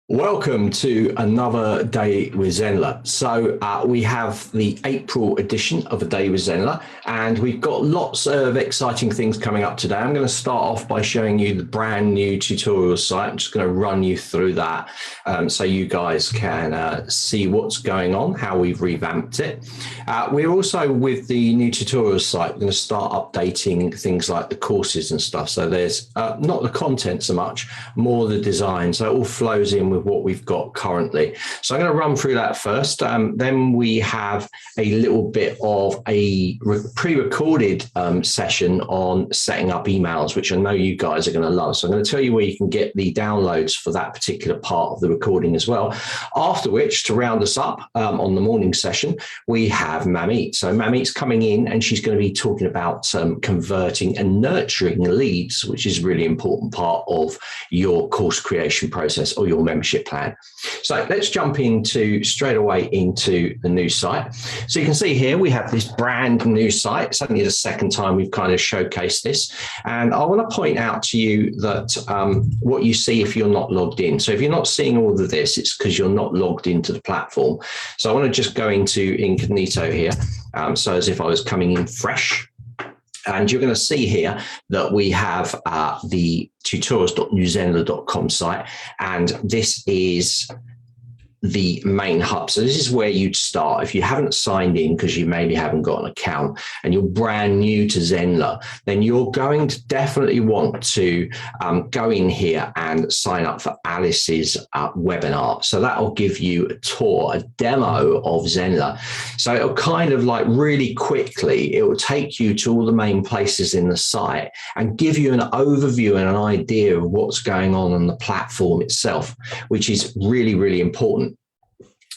Welcome to another day with Zenler. So we have the April edition of A Day with Zenler, and we've got lots of exciting things coming up today. I'm going to start off by showing you the brand new tutorial site. I'm just going to run you through that so you guys can see what's going on, how we've revamped it. We're also, with the new tutorial site, going to start updating things like the courses and stuff. So there's not the content so much, more the design. So it all flows in with what we've got currently. So I'm going to run through that first. Then we have a little bit of a pre-recorded session on setting up emails, which I know you guys are going to love. So I'm going to tell you where you can get the downloads for that particular part of the recording as well. After which, to round us up on the morning session, we have Mamit. So Mamit's coming in and she's going to be talking about converting and nurturing leads, which is a really important part of your course creation process or your membership plan. So let's jump straight away into the new site. So you can see here we have this brand new site. It's only the second time we've kind of showcased this. And I want to point out to you that what you see if you're not logged in. So if you're not seeing all of this, it's because you're not logged into the platform. So I want to just go into incognito here. So as if I was coming in fresh. And you're going to see here that we have the tutorials.newzenler.com site, and this is the main hub. So this is where you'd start if you haven't signed in because you maybe haven't got an account and you're brand new to Zenler. Then you're going to definitely want to go in here and sign up for Alice's webinar. So that will give you a tour, a demo of Zenler. So it'll kind of like really quickly, it will take you to all the main places in the site and give you an overview and an idea of what's going on the platform itself, which is really, really important.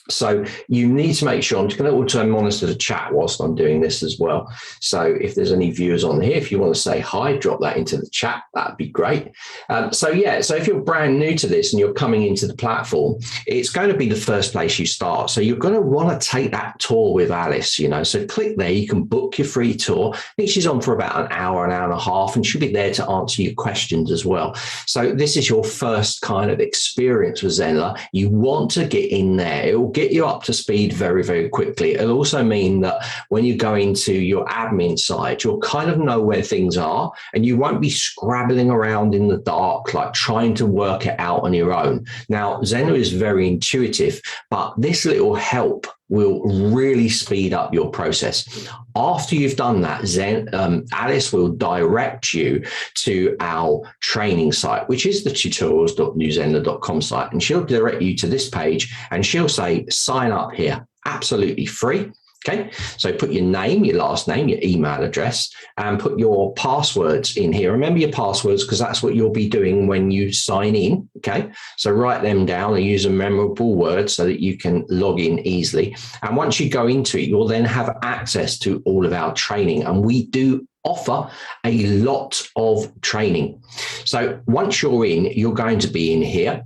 So you need to make sure, I'm just going to auto monitor the chat whilst I'm doing this as well. So if there's any viewers on here, if you want to say hi, drop that into the chat, that'd be great. So if you're brand new to this and you're coming into the platform, it's going to be the first place you start. So you're going to want to take that tour with Alice, so click there, you can book your free tour. I think she's on for about an hour and a half, and she'll be there to answer your questions as well. So this is your first kind of experience with Zenler. You want to get in there. It will get you up to speed very, very quickly. It'll also mean that when you go into your admin side, you'll kind of know where things are and you won't be scrabbling around in the dark, like trying to work it out on your own. Now, Zenler is very intuitive, but this little help will really speed up your process. After you've done that, Alice will direct you to our training site, which is the tutorials.newzenler.com site. And she'll direct you to this page and she'll say, sign up here, absolutely free. Okay, so put your name, your last name, your email address, and put your passwords in here. Remember your passwords because that's what you'll be doing when you sign in. Okay, so write them down and use a memorable word so that you can log in easily. And once you go into it, you'll then have access to all of our training. And we do offer a lot of training. So once you're in, you're going to be in here.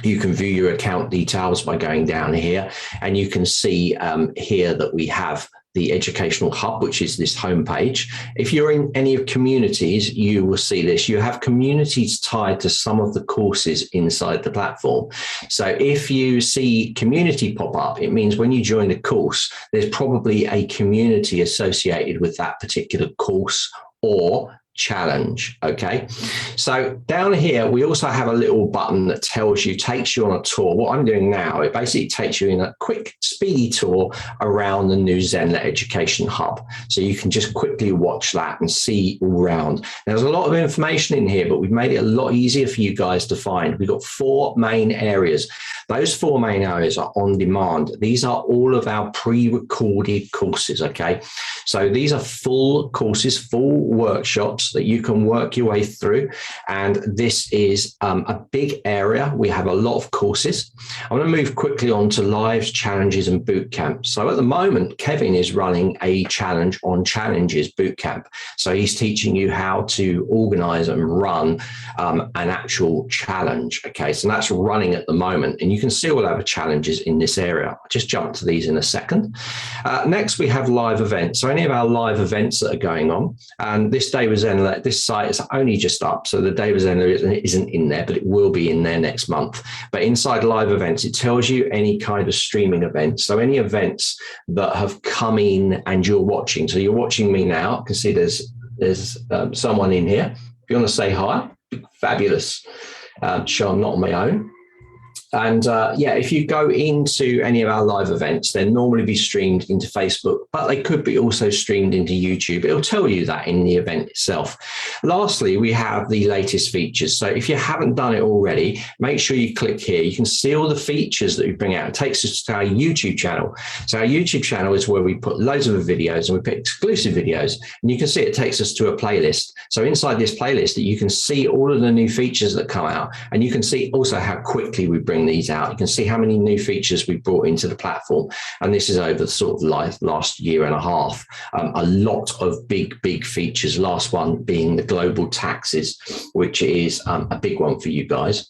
You can view your account details by going down here, and you can see here that we have the educational hub, which is this homepage. If you're in any of communities, you will see this. You have communities tied to some of the courses inside the platform. So if you see community pop up, it means when you join a course, there's probably a community associated with that particular course or challenge. Okay, so down here we also have a little button that takes you on a tour. What I'm doing now, it basically takes you in a quick speedy tour around the new Zenler Education Hub, so you can just quickly watch that and see all around. There's a lot of information in here, but we've made it a lot easier for you guys to find. We've got 4 main areas. Those 4 main areas are on demand. These are all of our pre-recorded courses. Okay, so these are full courses, full workshops that you can work your way through. And this is a big area. We have a lot of courses. I'm going to move quickly on to lives, challenges, and boot camp. So at the moment, Kevin is running a challenge on challenges boot camp. So he's teaching you how to organize and run an actual challenge. Okay, so that's running at the moment. And you can see all our challenges in this area. I'll just jump to these in a second. Next, we have live events. So any of our live events that are going on. And this day was then Zenler. This site is only just up, so the day with Zenler isn't in there, but it will be in there next month. But inside live events, it tells you any kind of streaming events. So any events that have come in and you're watching. So you're watching me now. I can see there's someone in here. If you want to say hi, fabulous. Sure, I'm not on my own. And if you go into any of our live events, they'll normally be streamed into Facebook, but they could be also streamed into YouTube. It'll tell you that in the event itself. Lastly, we have the latest features. So if you haven't done it already, make sure you click here. You can see all the features that we bring out. It takes us to our YouTube channel. So our YouTube channel is where we put loads of videos and we put exclusive videos. And you can see it takes us to a playlist. So inside this playlist, you can see all of the new features that come out. And you can see also how quickly we bring these out. You can see how many new features we brought into the platform, and this is over sort of last year and a half. A lot of big features. Last one being the global taxes, which is a big one for you guys.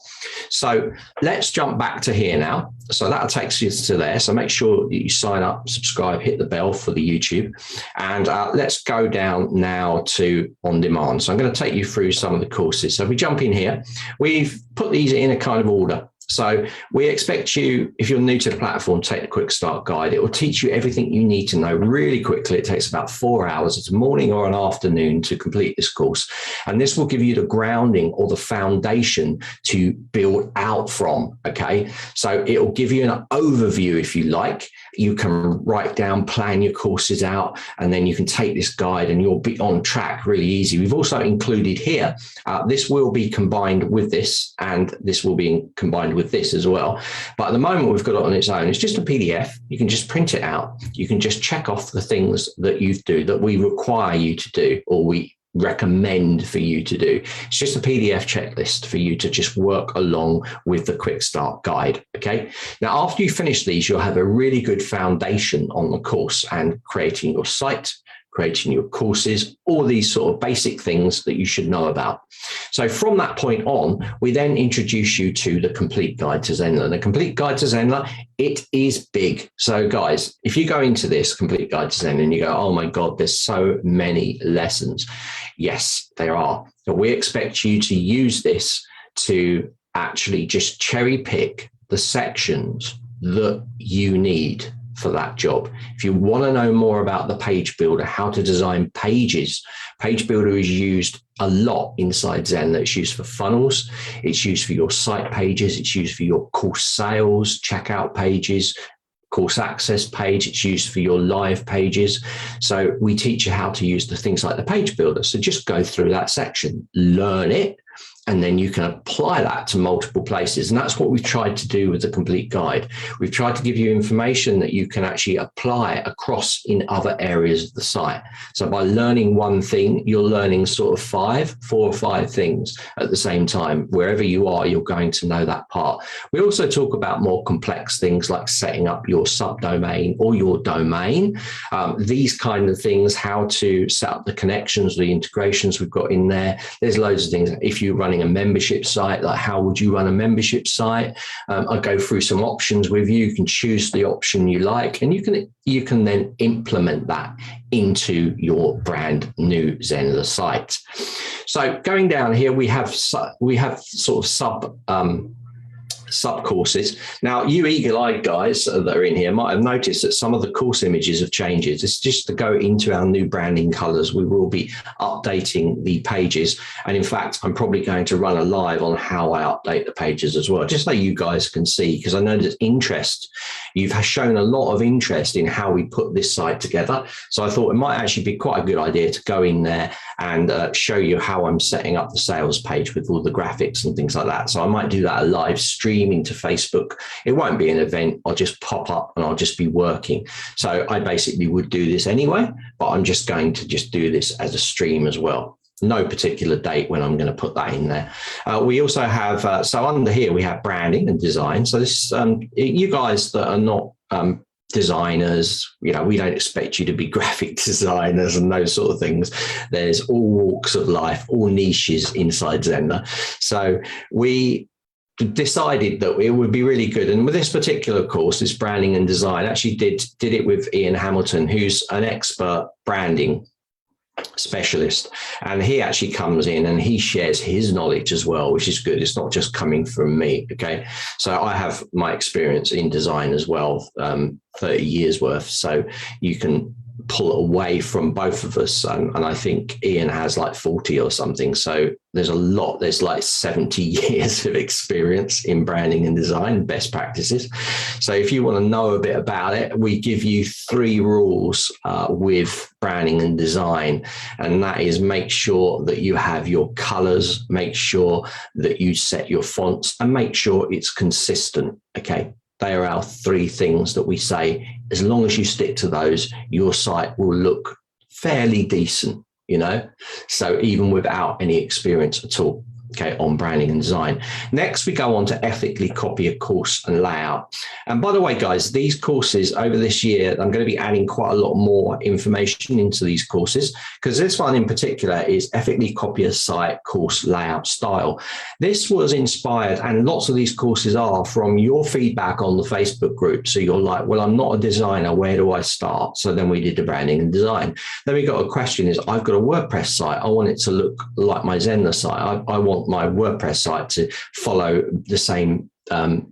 So let's jump back to here now. So that takes you to there. So make sure you sign up, subscribe, hit the bell for the YouTube, and let's go down now to on demand. So I'm going to take you through some of the courses. So if we jump in here, we've put these in a kind of order. So we expect you, if you're new to the platform, take the quick start guide. It will teach you everything you need to know really quickly. It takes about 4 hours. It's a morning or an afternoon to complete this course. And this will give you the grounding or the foundation to build out from, okay? So it will give you an overview, if you like. You can write down, plan your courses out, and then you can take this guide and you'll be on track really easy. We've also included here, this will be combined with this, and this will be combined with this as well. But at the moment, we've got it on its own. It's just a PDF. You can just print it out. You can just check off the things that you do, that we require you to do, or we recommend for you to do. It's just a PDF checklist for you to just work along with the quick start guide. Okay. Now, after you finish these, you'll have a really good foundation on the course and creating your site, creating your courses, all these sort of basic things that you should know about. So from that point on, we then introduce you to the complete guide to Zenler. The complete guide to Zenler, it is big. So guys, if you go into this complete guide to Zenler and you go, oh my God, there's so many lessons. Yes, there are. But we expect you to use this to actually just cherry pick the sections that you need for that job. If you want to know more about the page builder, how to design pages, page builder is used a lot inside Zenler. It's used for funnels. It's used for your site pages. It's used for your course sales, checkout pages, course access page. It's used for your live pages. So we teach you how to use the things like the page builder. So just go through that section, learn it, and then you can apply that to multiple places. And that's what we've tried to do with the complete guide. We've tried to give you information that you can actually apply across in other areas of the site. So by learning one thing, you're learning sort of 4 or 5 things at the same time. Wherever you are, you're going to know that part. We also talk about more complex things like setting up your subdomain or your domain. These kind of things, how to set up the connections, the integrations we've got in there. There's loads of things. If you're running a membership site, like how would you run a membership site? I'll go through some options with you. You can choose the option you like, and you can then implement that into your brand new Zenler site. So going down here, we have sort of sub courses. Now, you eagle-eyed guys that are in here might have noticed that some of the course images have changed. It's just to go into our new branding colors. We will be updating the pages. And in fact, I'm probably going to run a live on how I update the pages as well, just so you guys can see, because I know there's interest. You've shown a lot of interest in how we put this site together. So I thought it might actually be quite a good idea to go in there and show you how I'm setting up the sales page with all the graphics and things like that. So I might do that a live stream into Facebook. It won't be an event. I'll just pop up and I'll just be working. So I basically would do this anyway, but I'm just going to just do this as a stream as well. No particular date when I'm going to put that in there. We also have, so under here, we have branding and design. So this, you guys that are not designers, we don't expect you to be graphic designers and those sort of things. There's all walks of life, all niches inside Zenler. So we decided that it would be really good. And with this particular course, this branding and design, actually did it with Ian Hamilton, who's an expert branding specialist, and he actually comes in and he shares his knowledge as well, which is good. It's not just coming from me. Okay, so I have my experience in design as well, 30 years worth, so you can pull away from both of us, and I think Ian has like 40 or something, so there's like 70 years of experience in branding and design best practices. So if you want to know a bit about it, we give you 3 rules with branding and design, and that is: make sure that you have your colors, make sure that you set your fonts, and make sure it's consistent. Okay, they are our 3 things that we say. As long as you stick to those, your site will look fairly decent, so even without any experience at all, okay, on branding and design. Next, we go on to ethically copy a course and layout. And by the way, guys, these courses over this year, I'm going to be adding quite a lot more information into these courses, because this one in particular is ethically copy a site course layout style. This was inspired, and lots of these courses are, from your feedback on the Facebook group. So you're like, well, I'm not a designer, where do I start? So then we did the branding and design. Then we got a question is, I've got a WordPress site. I want it to look like my Zenler site. I want my WordPress site to follow the same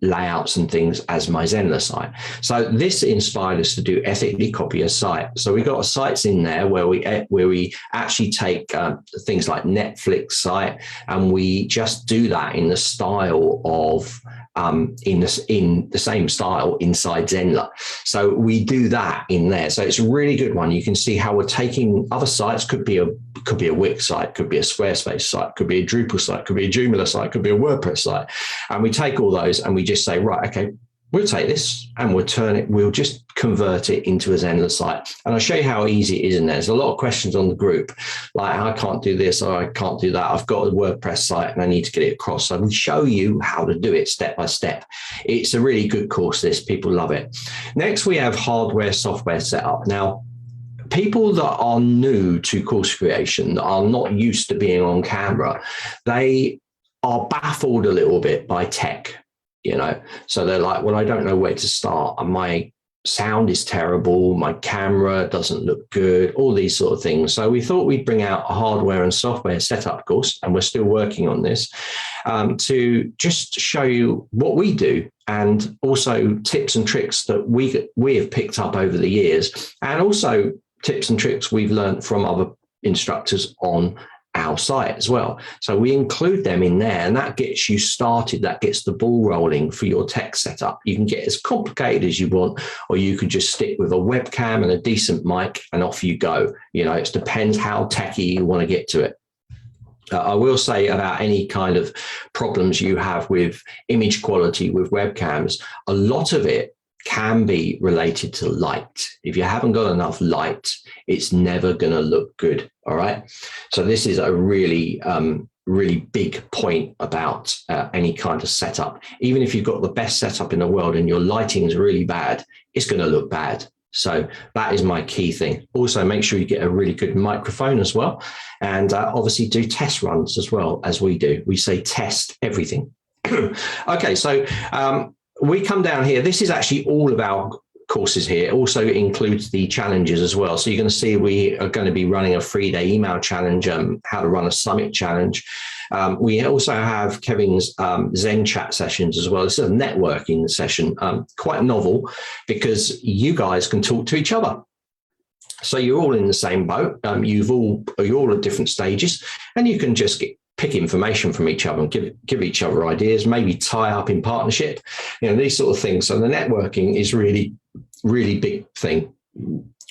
layouts and things as my Zenler site. So this inspired us to do ethically copy a site. So we got sites in there where we actually take things like Netflix site, and we just do that in the style of in the same style inside Zenler. So we do that in there. So it's a really good one. You can see how we're taking other sites. Could be a Wix site, could be a Squarespace site, could be a Drupal site, could be a Joomla site, could be a WordPress site. And we take all those and we just say, right, okay, we'll take this and we'll just convert it into a Zenler site. And I'll show you how easy it is in there. There's a lot of questions on the group, like, I can't do this or I can't do that. I've got a WordPress site and I need to get it across. So I will show you how to do it step by step. It's a really good course, this. People love it. Next, we have hardware, software setup. Now, people that are new to course creation, that are not used to being on camera, they are baffled a little bit by tech. So they're like, well, I don't know where to start. My sound is terrible. My camera doesn't look good, all these sort of things. So we thought we'd bring out a hardware and software setup course, and we're still working on this, to just show you what we do, and also tips and tricks that we have picked up over the years, and also tips and tricks we've learned from other instructors on our site as well. So we include them in there, and that gets you started. That gets the ball rolling for your tech setup. You can get as complicated as you want, or you can just stick with a webcam and a decent mic and off you go. It depends how techy you want to get to it. I will say about any kind of problems you have with image quality with webcams, a lot of it can be related to light. If you haven't got enough light, it's never going to look good. All right. So this is a really, really big point about any kind of setup. Even if you've got the best setup in the world and your lighting is really bad, it's going to look bad. So that is my key thing. Also, make sure you get a really good microphone as well. And obviously do test runs as well, as we do. We say test everything. Okay, so we come down here. This is actually all of our courses here. It also includes the challenges as well. So you're going to see we are going to be running a 3-day email challenge, how to run a summit challenge. We also have Kevin's Zen chat sessions as well. This is a networking session, quite novel, because you guys can talk to each other. So you're all in the same boat. You're all at different stages, and you can just pick information from each other and give each other ideas, maybe tie up in partnership, these sort of things. So the networking is really, really big thing.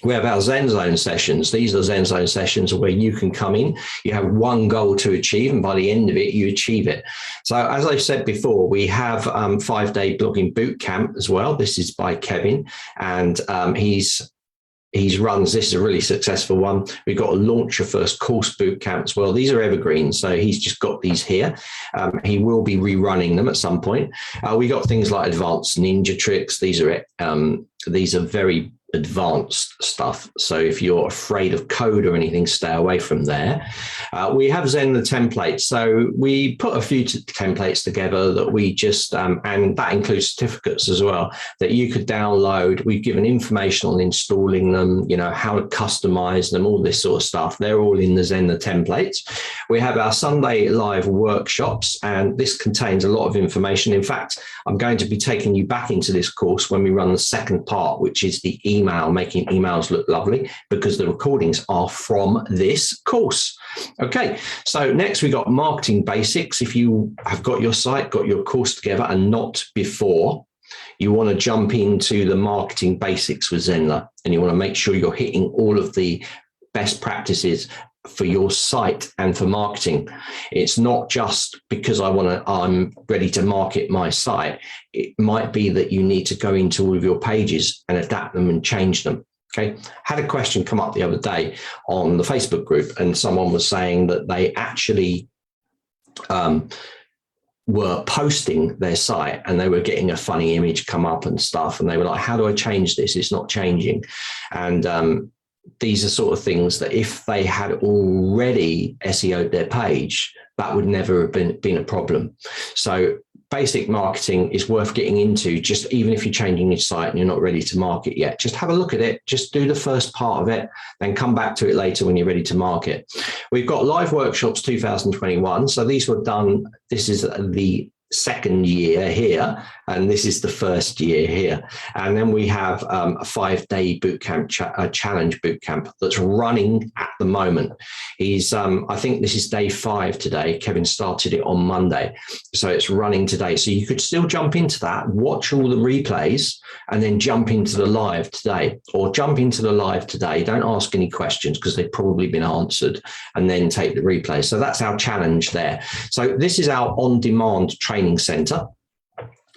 We have our Zen Zone sessions. These are Zen Zone sessions where you can come in, you have one goal to achieve, and by the end of it, you achieve it. So as I've said before, we have 5-day blogging boot camp as well. This is by Kevin, and he runs, this is a really successful one. We've got to launch your first course boot camp as well. These are evergreen, so he's just got these here. He will be rerunning them at some point. We got things like advanced ninja tricks. These are very advanced stuff. So if you're afraid of code or anything, stay away from there. We have Zenler templates. So we put a few templates together that we just, and that includes certificates as well, that you could download. We've given information on installing them, you know, how to customize them, all this sort of stuff. They're all in the Zenler templates. We have our Sunday live workshops, and this contains a lot of information. In fact, I'm going to be taking you back into this course when we run the second part, which is the making emails look lovely, because the recordings are from this course. Okay, so next we got marketing basics. If you have got your site, got your course together and not before, you want to jump into the marketing basics with Zenler, and you want to make sure you're hitting all of the best practices for your site and for marketing. It's not just because I'm ready to market my site. It might be that you need to go into all of your pages and adapt them and change them. Okay. Had a question come up the other day on the Facebook group, and someone was saying that they actually were posting their site and they were getting a funny image come up and stuff. And they were like, how do I change this? It's not changing. And these are sort of things that if they had already SEO'd their page, that would never have been a problem. So basic marketing is worth getting into, just even if you're changing your site and you're not ready to market yet. Just have a look at it, just do the first part of it, then come back to it later when you're ready to market. We've got live workshops 2021. So these were done, this is the second year here, and this is the first year here. And then we have a 5-day bootcamp, challenge bootcamp that's running at the moment. I think this is day 5 today. Kevin started it on Monday, so it's running today. So you could still jump into that, watch all the replays, and then jump into the live today, or jump into the live today. Don't ask any questions because they've probably been answered, and then take the replay. So that's our challenge there. So this is our on-demand training center.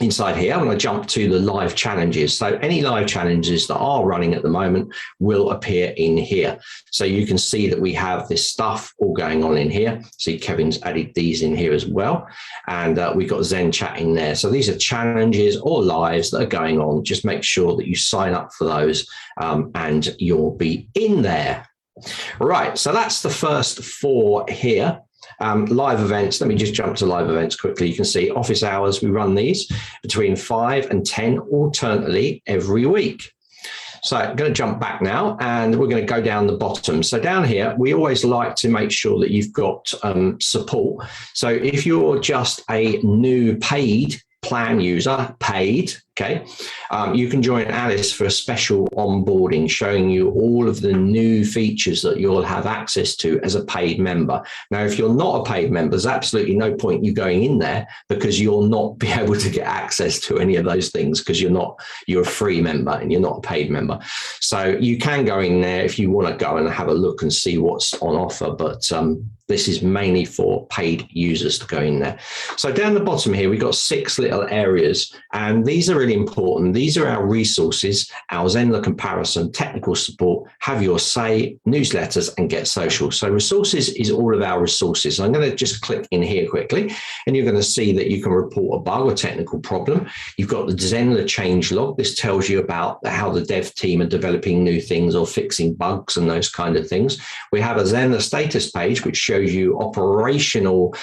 Inside here, I'm going to jump to the live challenges. So any live challenges that are running at the moment will appear in here. So you can see that we have this stuff all going on in here. See, Kevin's added these in here as well. And we've got Zen chatting there. So these are challenges or lives that are going on. Just make sure that you sign up for those and you'll be in there. Right. So that's the first 4 here. Live events, let me just jump to live events quickly. You can see office hours, we run these between 5 and 10 alternately every week. So I'm going to jump back now, and we're going to go down the bottom. So down here, we always like to make sure that you've got support. So if you're just a new paid plan user, okay, you can join Alice for a special onboarding showing you all of the new features that you'll have access to as a paid member. Now, if you're not a paid member, there's absolutely no point you going in there, because you'll not be able to get access to any of those things, because you're a free member and you're not a paid member. So you can go in there if you want to go and have a look and see what's on offer, but this is mainly for paid users to go in there. So down the bottom here, we've got 6 little areas, and these are really important. These are our resources, our Zenler comparison, technical support, have your say, newsletters, and get social. So resources is all of our resources. So I'm going to just click in here quickly, and you're going to see that you can report a bug or technical problem. You've got the Zenler change log. This tells you about how the dev team are developing new things or fixing bugs and those kind of things. We have a Zenler status page, which shows you operational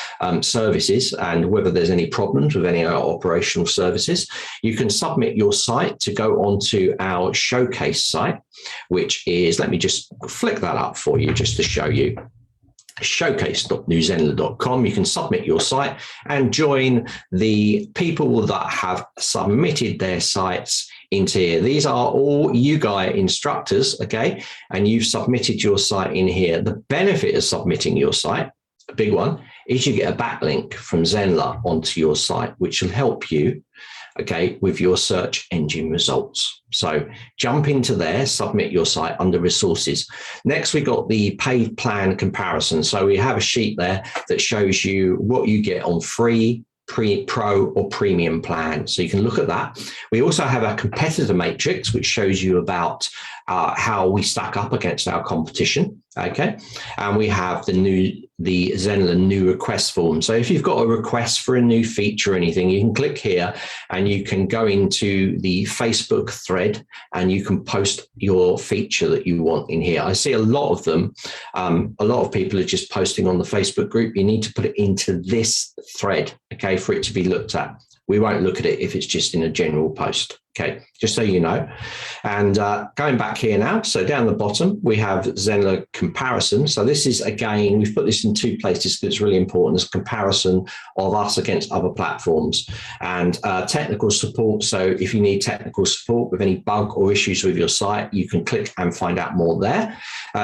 services and whether there's any problems with any of our operational services. You can submit your site to go onto our showcase site, which is, let me just flick that up for you just to show you. Showcase.newzenler.com. You can submit your site and join the people that have submitted their sites into here. These are all YouGuy instructors, okay? And you've submitted your site in here. The benefit of submitting your site, a big one, is you get a backlink from Zenler onto your site, which will help you, okay, with your search engine results. So jump into there, submit your site under resources. Next, we got the paid plan comparison. So we have a sheet there that shows you what you get on free, pro or premium plan. So you can look at that. We also have our competitor matrix, which shows you about how we stack up against our competition. Okay. And we have the the Zenler new request form. So if you've got a request for a new feature or anything, you can click here and you can go into the Facebook thread and you can post your feature that you want in here. I see a lot of them. A lot of people are just posting on the Facebook group. You need to put it into this thread, okay, for it to be looked at. We won't look at it if it's just in a general post. Okay, just so you know. And going back here now, so down the bottom, we have Zenler comparison. So this is, again, we've put this in two places because it's really important. It's comparison of us against other platforms, and technical support. So if you need technical support with any bug or issues with your site, you can click and find out more there.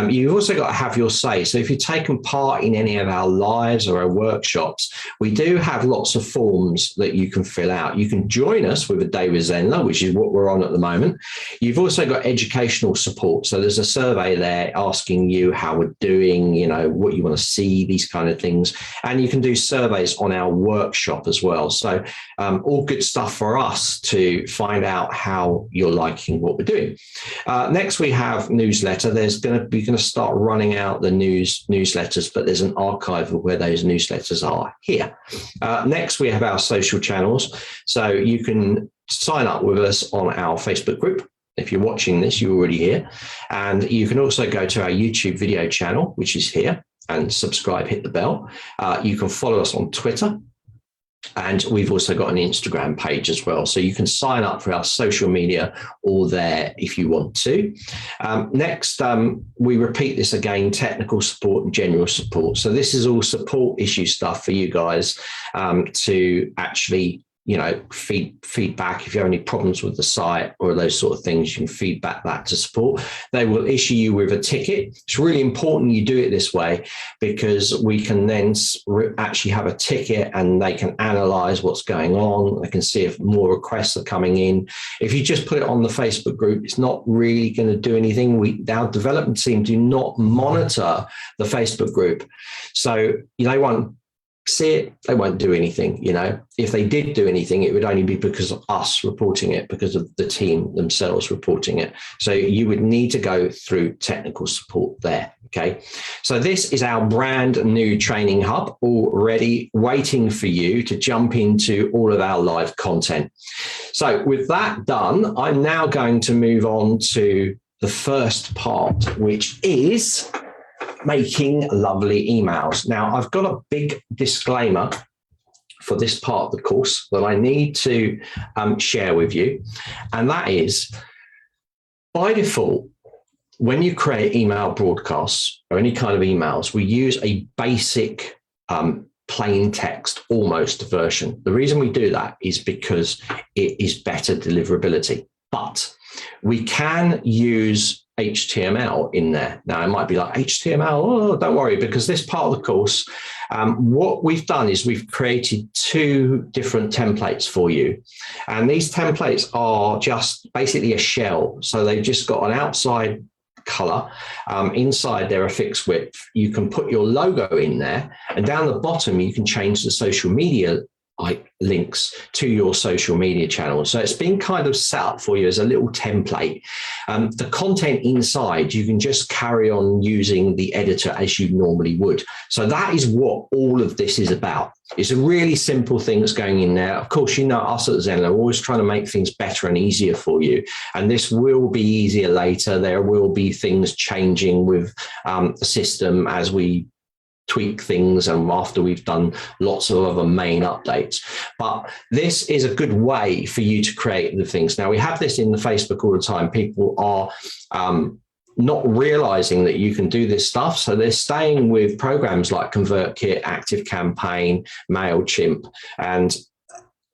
You've also got to have your say. So if you've taken part in any of our lives or our workshops, we do have lots of forms that you can fill out. You can join us with a day with Zenler, which is what we're on at the moment. You've also got educational support. So there's a survey there asking you how we're doing, you know, what you want to see, these kind of things. And you can do surveys on our workshop as well. So all good stuff for us to find out how you're liking what we're doing. Next, we have newsletter. We're going to start running out the newsletters, but there's an archive of where those newsletters are here. Next, we have our social channels. So you can sign up with us on our Facebook group. If you're watching this, you're already here. And you can also go to our YouTube video channel, which is here, and subscribe, hit the bell. You can follow us on Twitter. And we've also got an Instagram page as well. So you can sign up for our social media all there if you want to. Next, we repeat this again, technical support and general support. So this is all support issue stuff for you guys to actually, you know, feedback. If you have any problems with the site or those sort of things, you can feedback that to support. They will issue you with a ticket. It's really important you do it this way because we can then actually have a ticket and they can analyze what's going on. They can see if more requests are coming in. If you just put it on the Facebook group, it's not really going to do anything. Our development team do not monitor the Facebook group. So they won't see it, they won't do anything. You know, if they did do anything, it would only be because of us reporting it, because of the team themselves reporting it. So you would need to go through technical support there. Okay, so this is our brand new training hub, already waiting for you to jump into all of our live content. So with that done, I'm now going to move on to the first part, which is making lovely emails. Now, I've got a big disclaimer for this part of the course that I need to share with you. And that is, by default, when you create email broadcasts or any kind of emails, we use a basic plain text almost version. The reason we do that is because it is better deliverability. But we can use HTML in there. Now, it might be like HTML, oh, don't worry, because this part of the course, what we've done is we've created two different templates for you. And these templates are just basically a shell. So they've just got an outside color. Inside, they're a fixed width. You can put your logo in there. And down the bottom, you can change the social media links to your social media channels. So it's been kind of set up for you as a little template. The content inside, you can just carry on using the editor as you normally would. So that is what all of this is about. It's a really simple thing that's going in there. Of course, you know us at Zenler are always trying to make things better and easier for you. And this will be easier later. There will be things changing with the system as we tweak things and after we've done lots of other main updates. But this is a good way for you to create the things. Now, we have this in the Facebook all the time. People are not realizing that you can do this stuff. So they're staying with programs like ConvertKit, ActiveCampaign, MailChimp,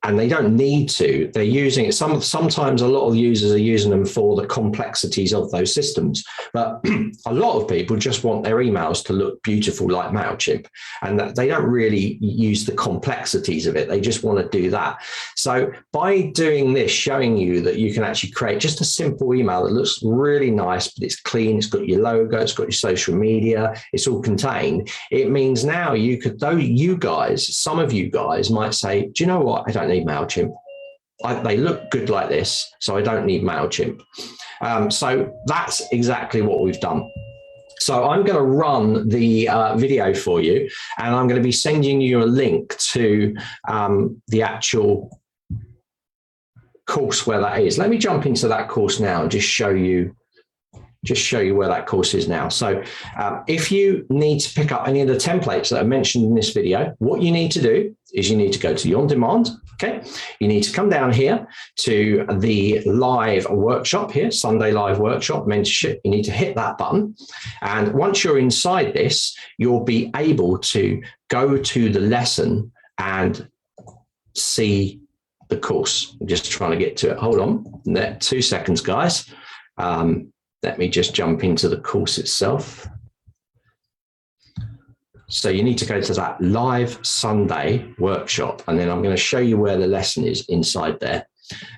and they don't need to. They're using it. Sometimes a lot of users are using them for the complexities of those systems. But a lot of people just want their emails to look beautiful like MailChimp. And that they don't really use the complexities of it. They just want to do that. So by doing this, showing you that you can actually create just a simple email that looks really nice, but it's clean, it's got your logo, it's got your social media, it's all contained. It means now you could, though you guys, some of you guys might say, do you know what? I don't need MailChimp. They look good like this, so I don't need MailChimp. So that's exactly what we've done. So I'm going to run the video for you, and I'm going to be sending you a link to the actual course where that is. Let me jump into that course now and just show you where that course is now. So if you need to pick up any of the templates that are mentioned in this video, what you need to do is you need to go to the on-demand, okay? You need to come down here to the live workshop here, Sunday live workshop, mentorship. You need to hit that button. And once you're inside this, you'll be able to go to the lesson and see the course. I'm just trying to get to it. Hold on, there, 2 seconds, guys. Let me just jump into the course itself. So you need to go to that live Sunday workshop, and then I'm going to show you where the lesson is inside there.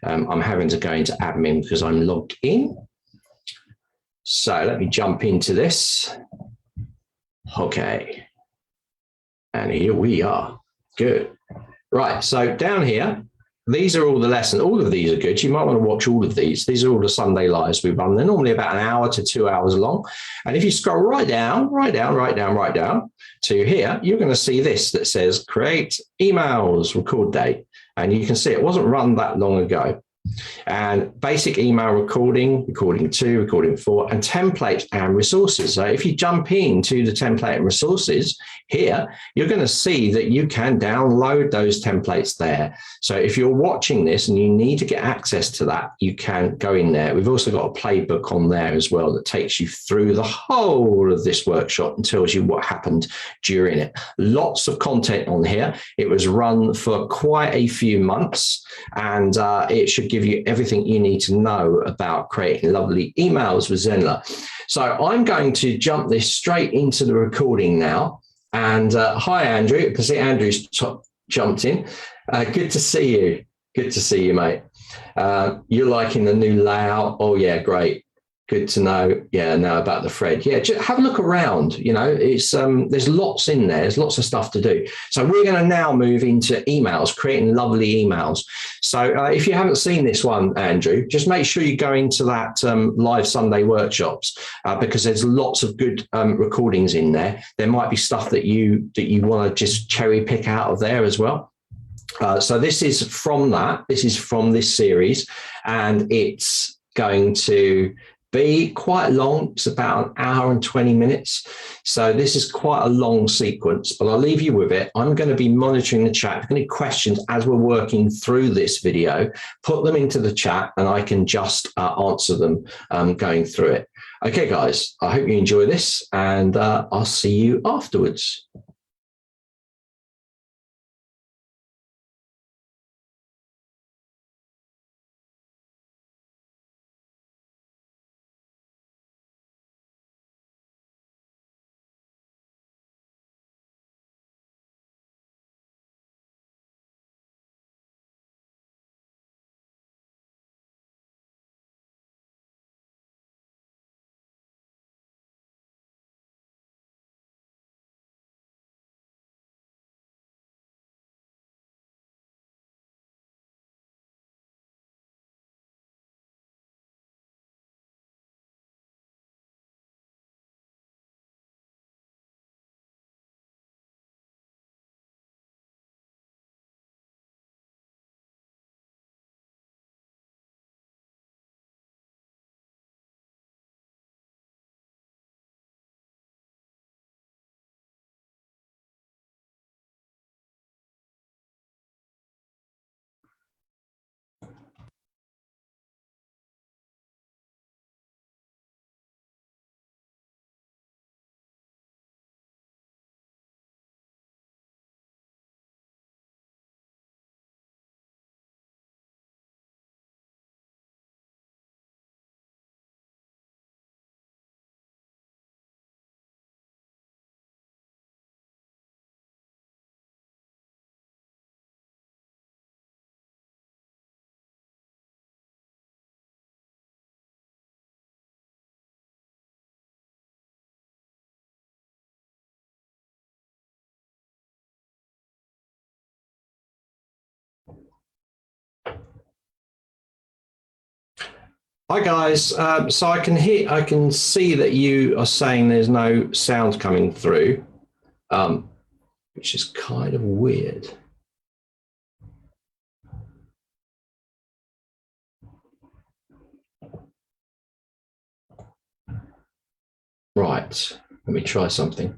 I'm having to go into admin because I'm logged in. So let me jump into this. Okay. And here we are. Good. Right. So down here, these are all the lessons. All of these are good. You might want to watch all of these. These are all the Sunday lives we run. They're normally about an hour to 2 hours long. And if you scroll right down to here, you're going to see this that says create emails, record date. And you can see it wasn't run that long ago. And basic email recording, recording 2, recording 4, and templates and resources. So if you jump into the template and resources here, you're going to see that you can download those templates there. So if you're watching this and you need to get access to that, you can go in there. We've also got a playbook on there as well that takes you through the whole of this workshop and tells you what happened during it. Lots of content on here. It was run for quite a few months, and it should give you everything you need to know about creating lovely emails with Zenler. So I'm going to jump this straight into the recording now. And hi, Andrew. I can see Andrew's jumped in. Good to see you. Good to see you, mate. You're liking the new layout. Oh, yeah, great. Good to know. Yeah, know about the thread. Yeah, just have a look around. You know, it's there's lots in there. There's lots of stuff to do. So we're going to now move into emails, creating lovely emails. So if you haven't seen this one, Andrew, just make sure you go into that live Sunday workshops because there's lots of good recordings in there. There might be stuff that you want to just cherry pick out of there as well. So this is from that. This is from this series, and it's going to be quite long. It's about an hour and 20 minutes. So this is quite a long sequence, but I'll leave you with it. I'm going to be monitoring the chat. If you have any questions as we're working through this video, put them into the chat and I can just answer them going through it. Okay, guys, I hope you enjoy this, and I'll see you afterwards. Hi guys. So I can see that you are saying there's no sound coming through, which is kind of weird. Right. Let me try something.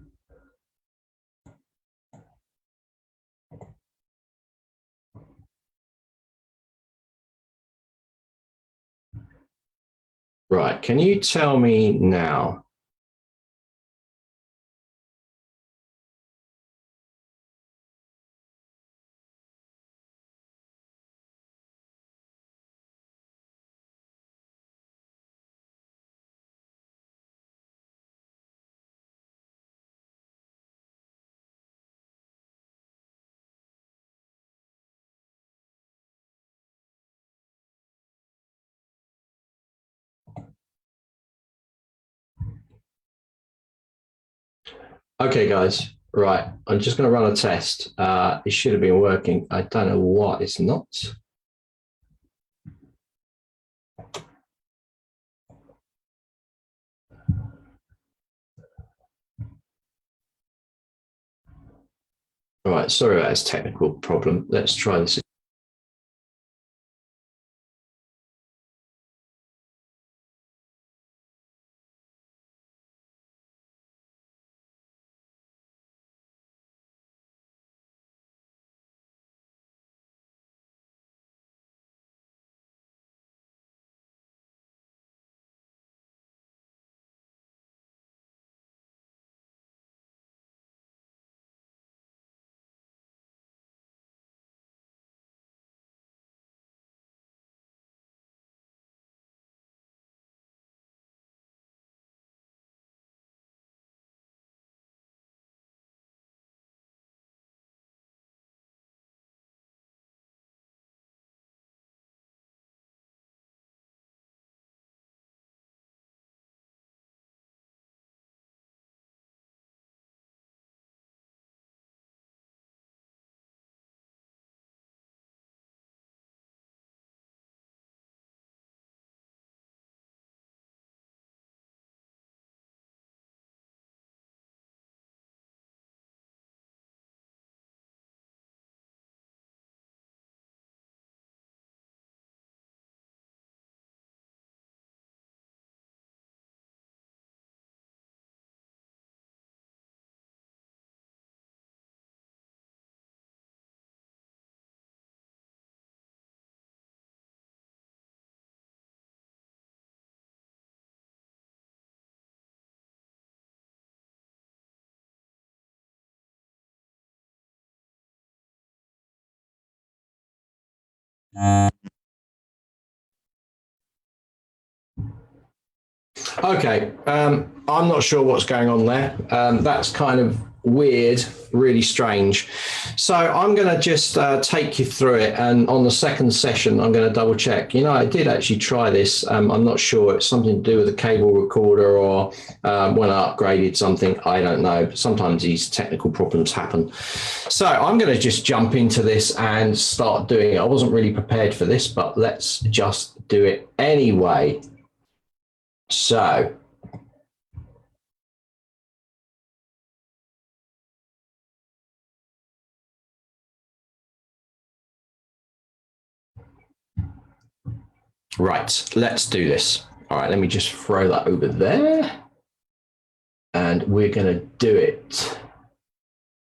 Right. Can you tell me now? Okay, guys. Right. I'm just going to run a test. It should have been working. I don't know why it's not. All right. Sorry about this technical problem. Let's try this. Okay, I'm not sure what's going on there. That's kind of weird, really strange. So I'm going to just take you through it. And on the second session, I'm going to double check. You know, I did actually try this. I'm not sure. It's something to do with the cable recorder or when I upgraded something. I don't know. Sometimes these technical problems happen. So I'm going to just jump into this and start doing it. I wasn't really prepared for this, but let's just do it anyway. So, right, let's do this. All right, let me just throw that over there. And we're going to do it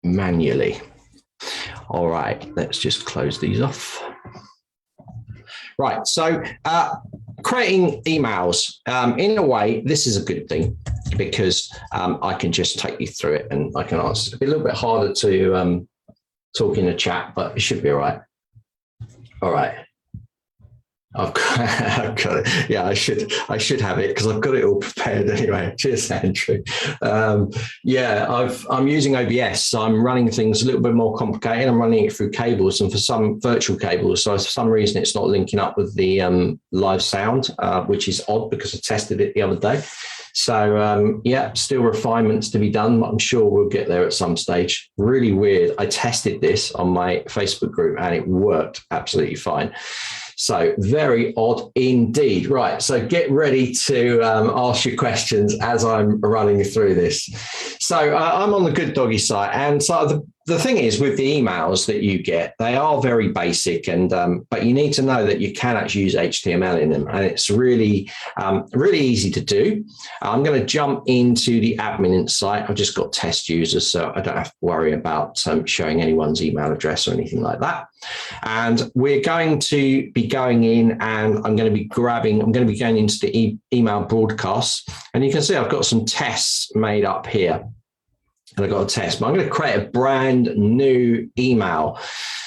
manually. All right, let's just close these off. Right, so creating emails, in a way, this is a good thing because I can just take you through it and I can answer. It'll be a little bit harder to talk in a chat, but it should be all right. All right. I've got it. Yeah, I should have it because I've got it all prepared anyway. Cheers, Andrew. I'm using OBS, so I'm running things a little bit more complicated. I'm running it through cables and for some virtual cables. So for some reason, it's not linking up with the live sound, which is odd because I tested it the other day. So still refinements to be done. I'm sure we'll get there at some stage. Really weird. I tested this on my Facebook group and it worked absolutely fine. So very odd indeed. Right. So get ready to ask your questions as I'm running through this. So I'm on the Good Doggy site. And so the thing is with the emails that you get, they are very basic, and but you need to know that you can actually use HTML in them, and it's really easy to do. I'm going to jump into the admin site. I've just got test users, so I don't have to worry about showing anyone's email address or anything like that. And we're going to be going in, and I'm going to be going into the email broadcasts, and you can see I've got some tests made up here. And I've got a test, but I'm going to create a brand new email.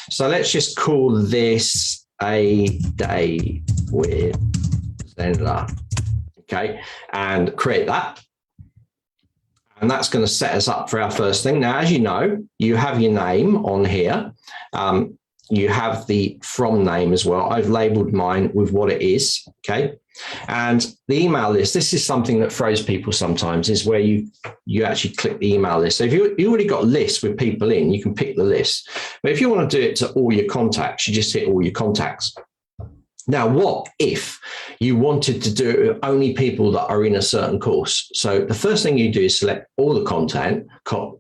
So let's just call this A Day with Zenler. Okay, and create that. And that's going to set us up for our first thing. Now, as you know, you have your name on here. You have the from name as well. I've labeled mine with what it is. Okay. And the email list, this is something that throws people sometimes, is where you actually click the email list. So if you already got a list with people in, you can pick the list. But if you want to do it to all your contacts, you just hit all your contacts. Now, what if you wanted to do it with only people that are in a certain course? So the first thing you do is select all the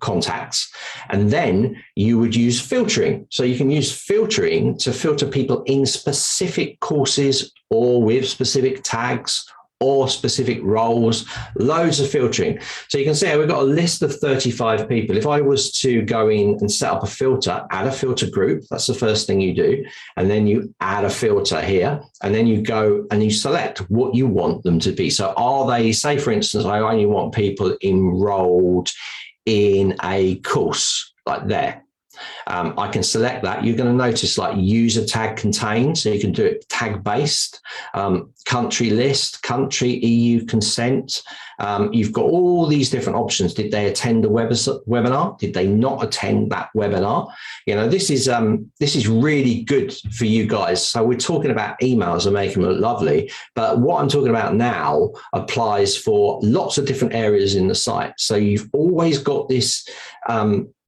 contacts, and then you would use filtering. So you can use filtering to filter people in specific courses or with specific tags or specific roles, loads of filtering. So you can see we've got a list of 35 people. If I was to go in and set up a filter, add a filter group, that's the first thing you do. And then you add a filter here, and then you go and you select what you want them to be. So are they, say for instance, I only want people enrolled in a course like there. I can select that. You're going to notice like user tag contained, so you can do it tag based, country list, country, EU consent. You've got all these different options. Did they attend the webinar? Did they not attend that webinar? You know, this is really good for you guys. So we're talking about emails and making them look lovely, but what I'm talking about now applies for lots of different areas in the site. So you've always got this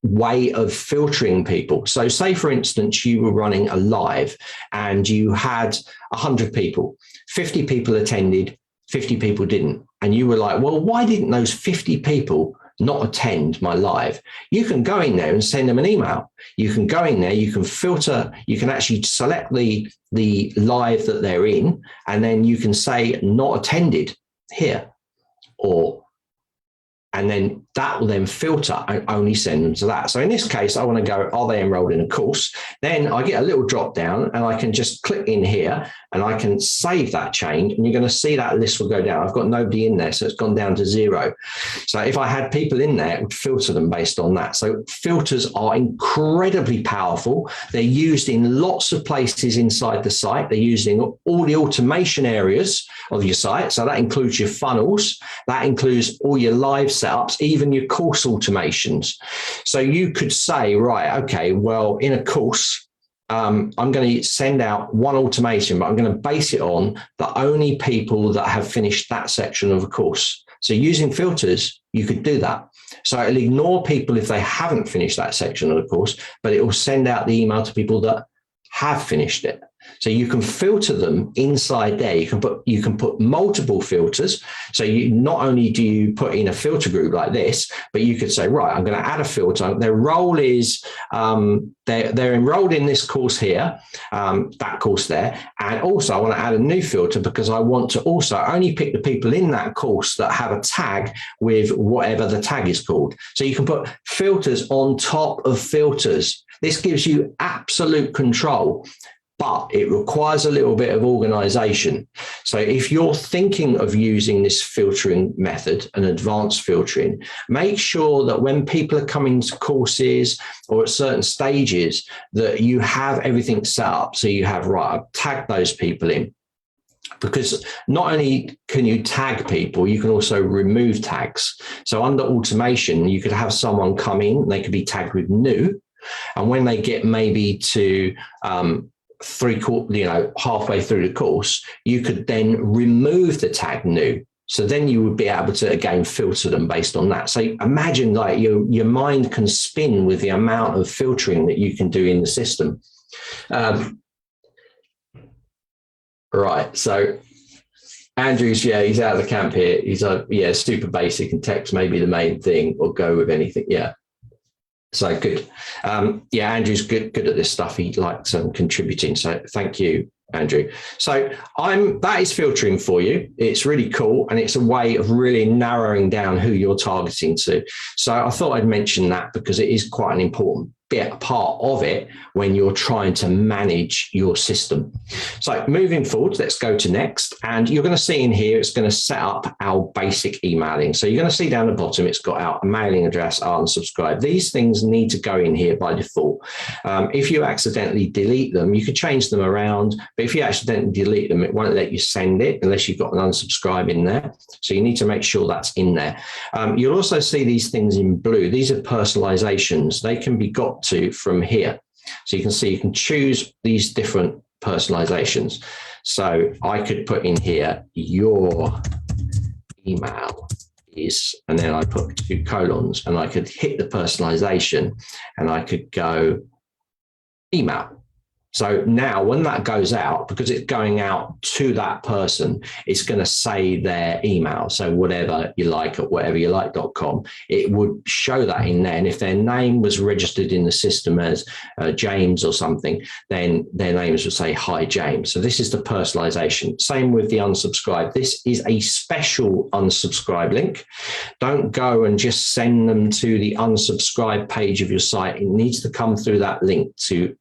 way of filtering people. So say, for instance, you were running a live and you had 100 people, 50 people attended, 50 people didn't. And you were like, well, why didn't those 50 people not attend my live? You can go in there and send them an email. You can go in there, you can filter, you can actually select the live that they're in, and then you can say not attended here, and then that will then filter and only send them to that. So in this case, I want to go, are they enrolled in a course? Then I get a little drop down and I can just click in here and I can save that change, and you're going to see that list will go down. I've got nobody in there, so it's gone down to 0. So if I had people in there, it would filter them based on that. So filters are incredibly powerful. They're used in lots of places inside the site. They're used in all the automation areas of your site. So that includes your funnels, that includes all your live setups, even your course automations. So you could say, right, okay, well, in a course, I'm going to send out one automation, but I'm going to base it on the only people that have finished that section of a course. So using filters, you could do that. So it'll ignore people if they haven't finished that section of the course, but it will send out the email to people that have finished it. So you can filter them inside there. You can put multiple filters. So you not only do you put in a filter group like this, but you could say, right, I'm going to add a filter. Their role is they're enrolled in this course here, that course there. And also I want to add a new filter because I want to also only pick the people in that course that have a tag with whatever the tag is called. So you can put filters on top of filters. This gives you absolute control, but it requires a little bit of organization. So if you're thinking of using this filtering method, an advanced filtering, make sure that when people are coming to courses or at certain stages that you have everything set up. So you have, right, I've tagged those people in. Because not only can you tag people, you can also remove tags. So under automation, you could have someone come in, they could be tagged with new. And when they get maybe to halfway through the course, you could then remove the tag new. So then you would be able to, again, filter them based on that. So imagine like your mind can spin with the amount of filtering that you can do in the system. Right. So Andrew's, yeah, he's out of the camp here. He's yeah, super basic and text may be the main thing or go with anything. Yeah. So good. Yeah, Andrew's good at this stuff. He likes contributing. So thank you, Andrew. So that is filtering for you. It's really cool. And it's a way of really narrowing down who you're targeting to. So I thought I'd mention that because it is quite an important part of it when you're trying to manage your system. So moving forward, let's go to next. And you're going to see in here, it's going to set up our basic emailing. So you're going to see down the bottom, it's got our mailing address, unsubscribe. These things need to go in here by default. If you accidentally delete them, you could change them around, but if you accidentally delete them, it won't let you send it unless you've got an unsubscribe in there. So you need to make sure that's in there. You'll also see these things in blue. These are personalizations. They can be got to from here. So you can see you can choose these different personalizations. So I could put in here your email is, and then I put 2 colons, and I could hit the personalization and I could go email. So now when that goes out, because it's going out to that person, it's going to say their email. So whatever you like at whateveryouLike.com, it would show that in there. And if their name was registered in the system as James or something, then their names would say, hi, James. So this is the personalization. Same with the unsubscribe. This is a special unsubscribe link. Don't go and just send them to the unsubscribe page of your site. It needs to come through that link to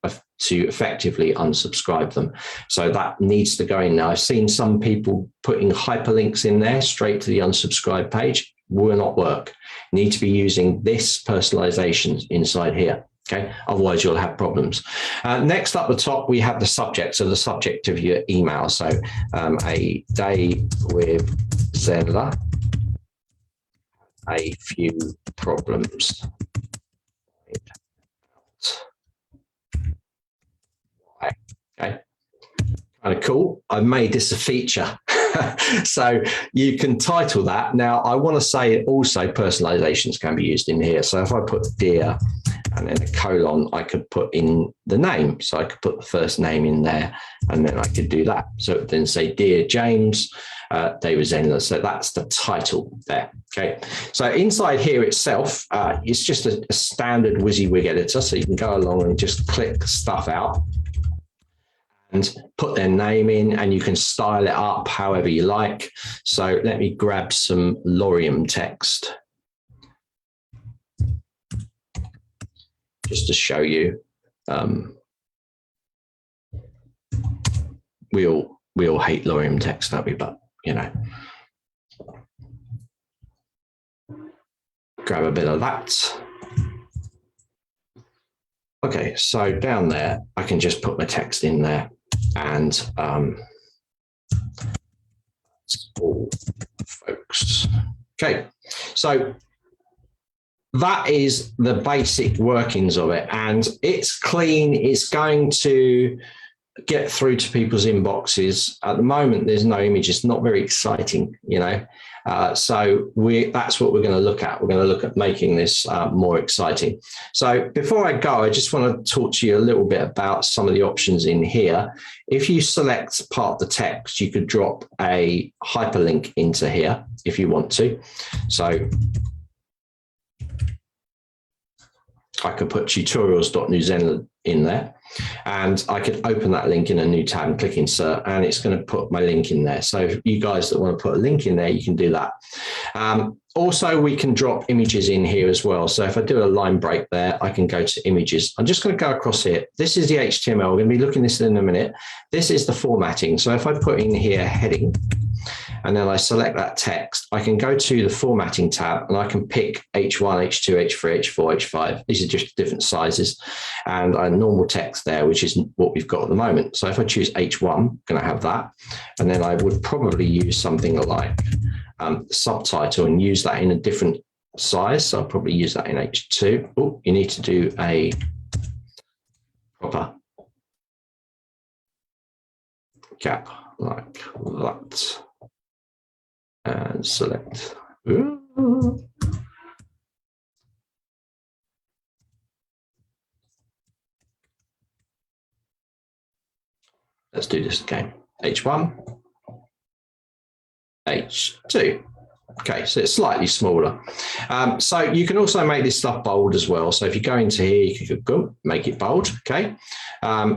effectively unsubscribe them. So that needs to go in there. I've seen some people putting hyperlinks in there straight to the unsubscribe page. Will not work. Need to be using this personalization inside here. Okay, otherwise you'll have problems. Next up the top, we have the subject. So the subject of your email. So a day with Zenler, a few problems. Okay, kind of cool. I've made this a feature. So you can title that. Now, I want to say also personalizations can be used in here. So if I put dear and then a colon, I could put in the name. So I could put the first name in there and then I could do that. So it would then say, dear James, David Zenler. So that's the title there. Okay. So inside here itself, it's just a standard WYSIWYG editor. So you can go along and just click stuff out and put their name in, and you can style it up however you like. So let me grab some Lorium text just to show you. We all hate Lorium text, don't we? But you know, grab a bit of that. Okay, so down there, I can just put my text in there. And all folks. Okay, so that is the basic workings of it, and it's clean. It's going to get through to people's inboxes. At the moment, there's no images. Not very exciting, you know. So that's what we're going to look at. We're going to look at making this more exciting. So before I go, I just want to talk to you a little bit about some of the options in here. If you select part of the text, you could drop a hyperlink into here if you want to. So I could put tutorials.newzenler in there, and I could open that link in a new tab and click insert, and it's going to put my link in there. So if you guys that want to put a link in there, you can do that. Also, we can drop images in here as well. So if I do a line break there, I can go to images. I'm just going to go across here. This is the HTML. We're going to be looking at this in a minute. This is the formatting. So if I put in here heading, and then I select that text, I can go to the formatting tab and I can pick H1, H2, H3, H4, H5. These are just different sizes, and a normal text there, which is what we've got at the moment. So if I choose H1, I'm going to have that. And then I would probably use something like subtitle and use that in a different size. So I'll probably use that in H2. Oh, you need to do a proper gap like that. And select. Let's do this again. H1, H2. Okay, so it's slightly smaller. So you can also make this stuff bold as well. So if you go into here, you could go, make it bold, okay?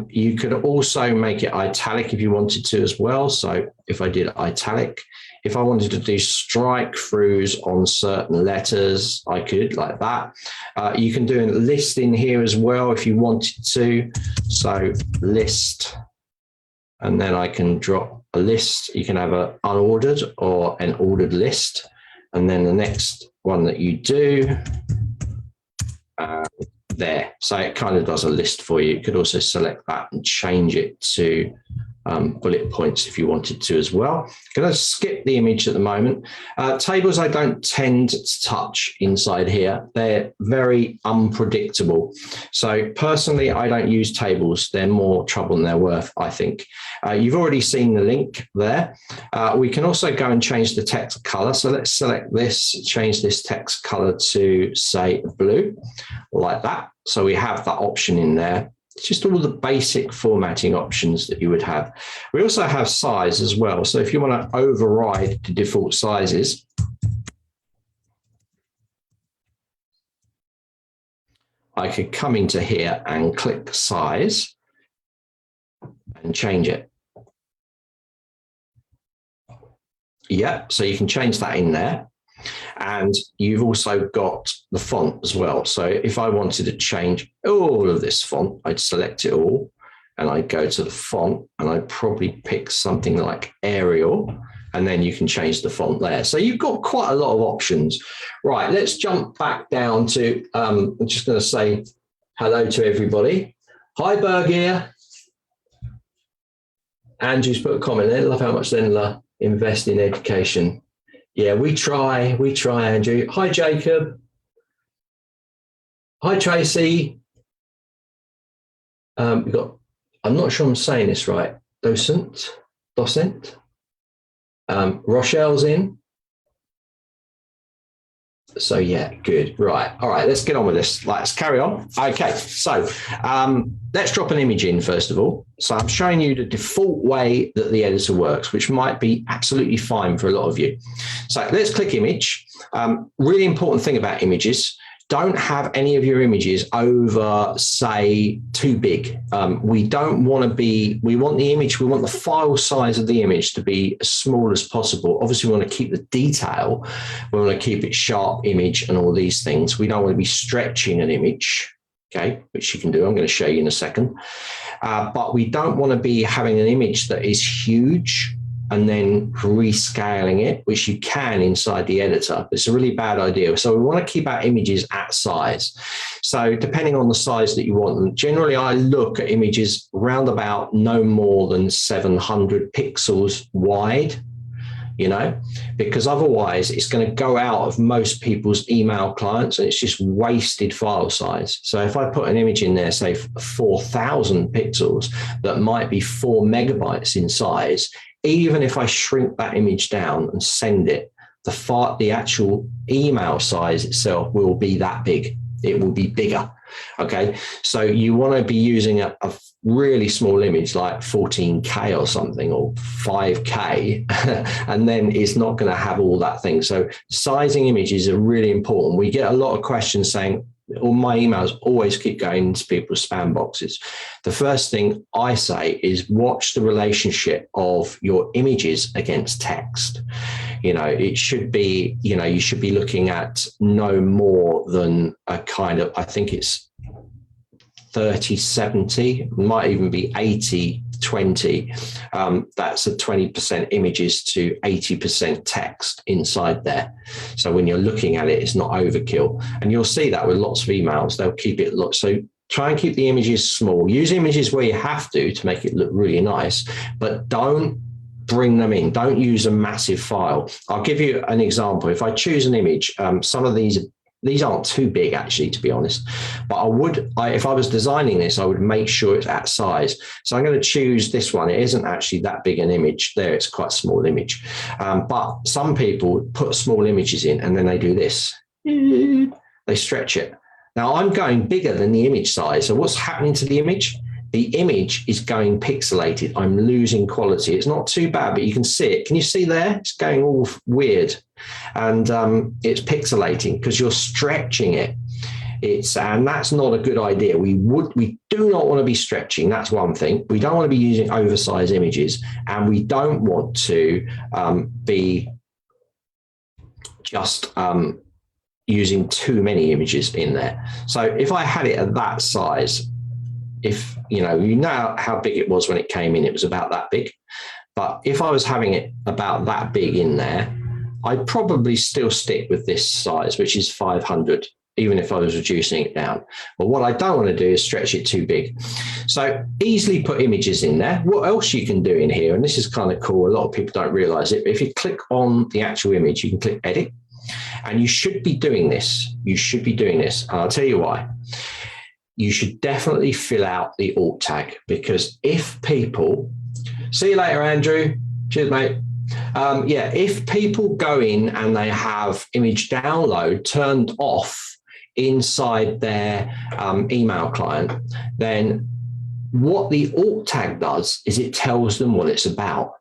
You could also make it italic if you wanted to as well. So if I did italic, if I wanted to do strike throughs on certain letters, I could like that. You can do a list in here as well if you wanted to. So list, and then I can drop a list. You can have an unordered or an ordered list. And then the next one that you do, there. So it kind of does a list for you. You could also select that and change it to bullet points if you wanted to as well. Can I skip the image at the moment? Tables I don't tend to touch inside here. They're very unpredictable. So personally, I don't use tables. They're more trouble than they're worth, I think. You've already seen the link there. We can also go and change the text color. So let's select this, change this text color to say blue, like that. So we have that option in there. It's just all the basic formatting options that you would have. We also have size as well. So if you want to override the default sizes, I could come into here and click size and change it. Yeah, so you can change that in there. And you've also got the font as well. So if I wanted to change all of this font, I'd select it all and I'd go to the font and I'd probably pick something like Arial, and then you can change the font there. So you've got quite a lot of options. Right, let's jump back down to, I'm just going to say hello to everybody. Hi, Bergier. Andrew's put a comment there. Love how much Zenler invest in education. Yeah, we try, Andrew. Hi, Jacob. Hi, Tracy. We've got, I'm not sure I'm saying this right, docent. Rochelle's in. So yeah, good. Right. All right, let's get on with this. Let's carry on. Okay, so let's drop an image in first of all. So I'm showing you the default way that the editor works, which might be absolutely fine for a lot of you. So let's click image. Really important thing about images, don't have any of your images over, say, too big. We don't want to be, we want the image, we want the file size of the image to be as small as possible. Obviously, we want to keep the detail. We want to keep it sharp image and all these things. We don't want to be stretching an image, okay, which you can do. I'm going to show you in a second. But we don't want to be having an image that is huge and then rescaling it, which you can inside the editor. It's a really bad idea. So we want to keep our images at size. So depending on the size that you want them, generally I look at images round about no more than 700 pixels wide, you know, because otherwise it's going to go out of most people's email clients and it's just wasted file size. So if I put an image in there, say 4,000 pixels, that might be 4 megabytes in size, even if I shrink that image down and send it, the actual email size itself will be that big. It will be bigger. Okay, so you want to be using a really small image like 14K or something, or 5K, and then it's not going to have all that thing. So sizing images are really important. We get a lot of questions saying, all my emails always keep going into people's spam boxes. The first thing I say is watch the relationship of your images against text. You know, it should be, you know, you should be looking at no more than a kind of, I think it's 30-70, might even be 80-20. That's a 20% images to 80% text inside there. So when you're looking at it, it's not overkill. And you'll see that with lots of emails, they'll keep it look. So try and keep the images small. Use images where you have to make it look really nice, but don't bring them in. Don't use a massive file. I'll give you an example. If I choose an image, some of these aren't too big actually, to be honest, but if I was designing this, I would make sure it's at size. So I'm going to choose this one. It isn't actually that big an image there. It's quite a small image. But some people put small images in and then they do this. They stretch it. Now I'm going bigger than the image size. So what's happening to the image? the image is going pixelated. I'm losing quality. It's not too bad, but you can see it. Can you see there? It's going all weird, and it's pixelating because you're stretching it. And that's not a good idea. We do not want to be stretching. That's one thing. We don't want to be using oversized images, and we don't want to be just using too many images in there. So if I had it at that size, if you know how big it was when it came in, it was about that big. But if I was having it about that big in there, I'd probably still stick with this size, which is 500. Even if I was reducing it down. But what I don't want to do is stretch it too big. So easily put images in there. What else you can do in here, and this is kind of cool, a lot of people don't realize it, but if you click on the actual image, you can click edit, and you should be doing this. You should be doing this, and I'll tell you why. You should definitely fill out the alt tag, because if people, see you later, Andrew, cheers, mate. If people go in and they have image download turned off inside their email client, then what the alt tag does is it tells them what it's about.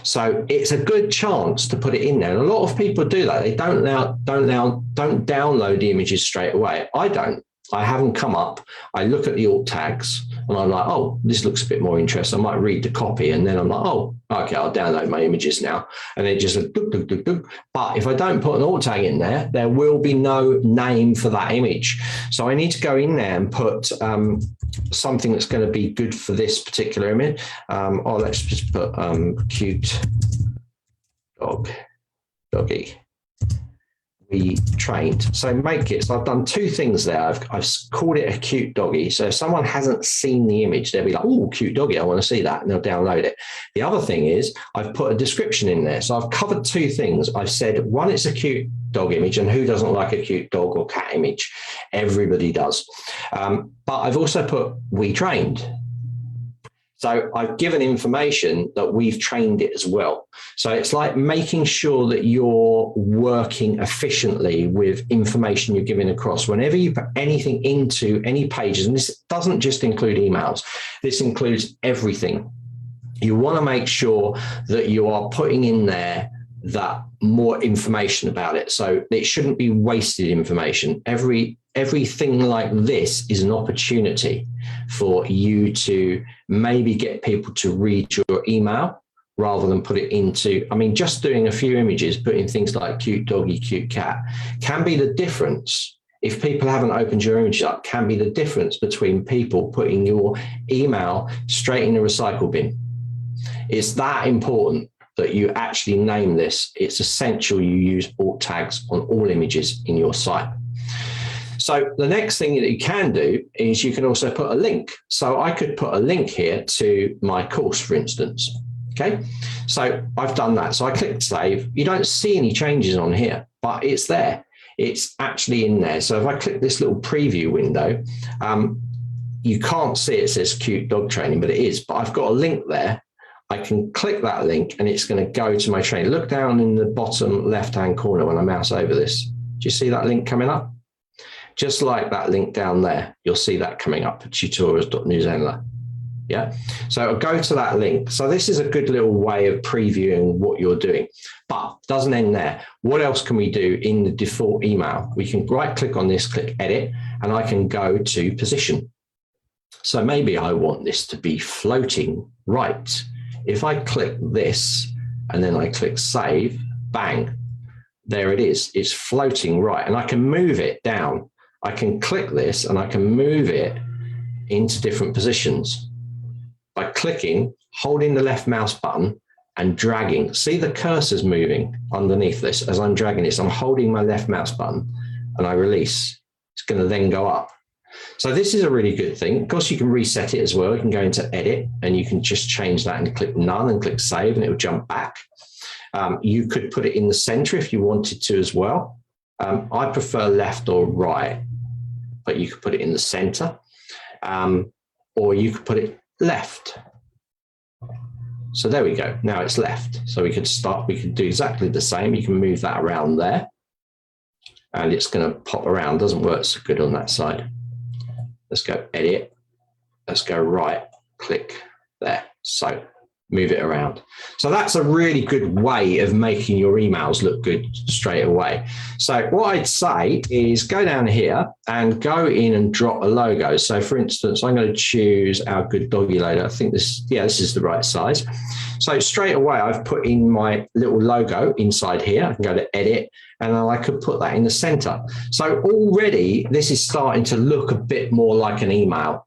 So it's a good chance to put it in there. And a lot of people do that. They don't download the images straight away. I don't. I have them come up. I look at the alt tags and I'm like, oh, this looks a bit more interesting. I might read the copy, and then I'm like, oh, okay, I'll download my images now. And they just like, duk, duk, duk, duk. But if I don't put an alt tag in there, there will be no name for that image. So I need to go in there and put something that's going to be good for this particular image. Let's just put cute doggy. We trained. So make it. So I've done two things there. I've called it a cute doggy. So if someone hasn't seen the image, they'll be like, oh, cute doggy, I want to see that. And they'll download it. The other thing is I've put a description in there. So I've covered two things. I've said, one, it's a cute dog image, and who doesn't like a cute dog or cat image? Everybody does. But I've also put we trained. So I've given information that we've trained it as well. So it's like making sure that you're working efficiently with information you're giving across. Whenever you put anything into any pages, and this doesn't just include emails, this includes everything. You want to make sure that you are putting in there that more information about it. So it shouldn't be wasted information. Everything like this is an opportunity for you to maybe get people to read your email rather than put it into, just doing a few images, putting things like cute doggy, cute cat can be the difference. If people haven't opened your image up, can be the difference between people putting your email straight in the recycle bin. It's that important that you actually name this. It's essential you use alt tags on all images in your site. So the next thing that you can do is you can also put a link. So I could put a link here to my course, for instance. Okay, so I've done that. So I clicked save. You don't see any changes on here, but it's there. It's actually in there. So if I click this little preview window, you can't see it says cute dog training, but it is. But I've got a link there. I can click that link and it's going to go to my training. Look down in the bottom left-hand corner when I mouse over this. Do you see that link coming up? Just like that link down there, you'll see that coming up at tutorials.newzenler. Yeah, so I'll go to that link. So this is a good little way of previewing what you're doing, but it doesn't end there. What else can we do in the default email? We can right click on this, click edit, and I can go to position. So maybe I want this to be floating right. If I click this and then I click save, bang, there it is. It's floating right, and I can move it down. I can click this and I can move it into different positions by clicking, holding the left mouse button and dragging. See the cursor's moving underneath this as I'm dragging this. I'm holding my left mouse button and I release. It's going to then go up. So this is a really good thing. Of course, you can reset it as well. You can go into edit and you can just change that and click none and click save and it will jump back. You could put it in the center if you wanted to as well. I prefer left or right, but you could put it in the center, or you could put it left. So there we go. Now it's left. So we could do exactly the same. You can move that around there and it's going to pop around. Doesn't work so good on that side. Let's go edit. let's go right click there. So move it around. So that's a really good way of making your emails look good straight away. So what I'd say is go down here and go in and drop a logo. So for instance, I'm going to choose our good doggy logo. I think this is the right size. So straight away, I've put in my little logo inside here. I can go to edit and then I could put that in the center. So already this is starting to look a bit more like an email.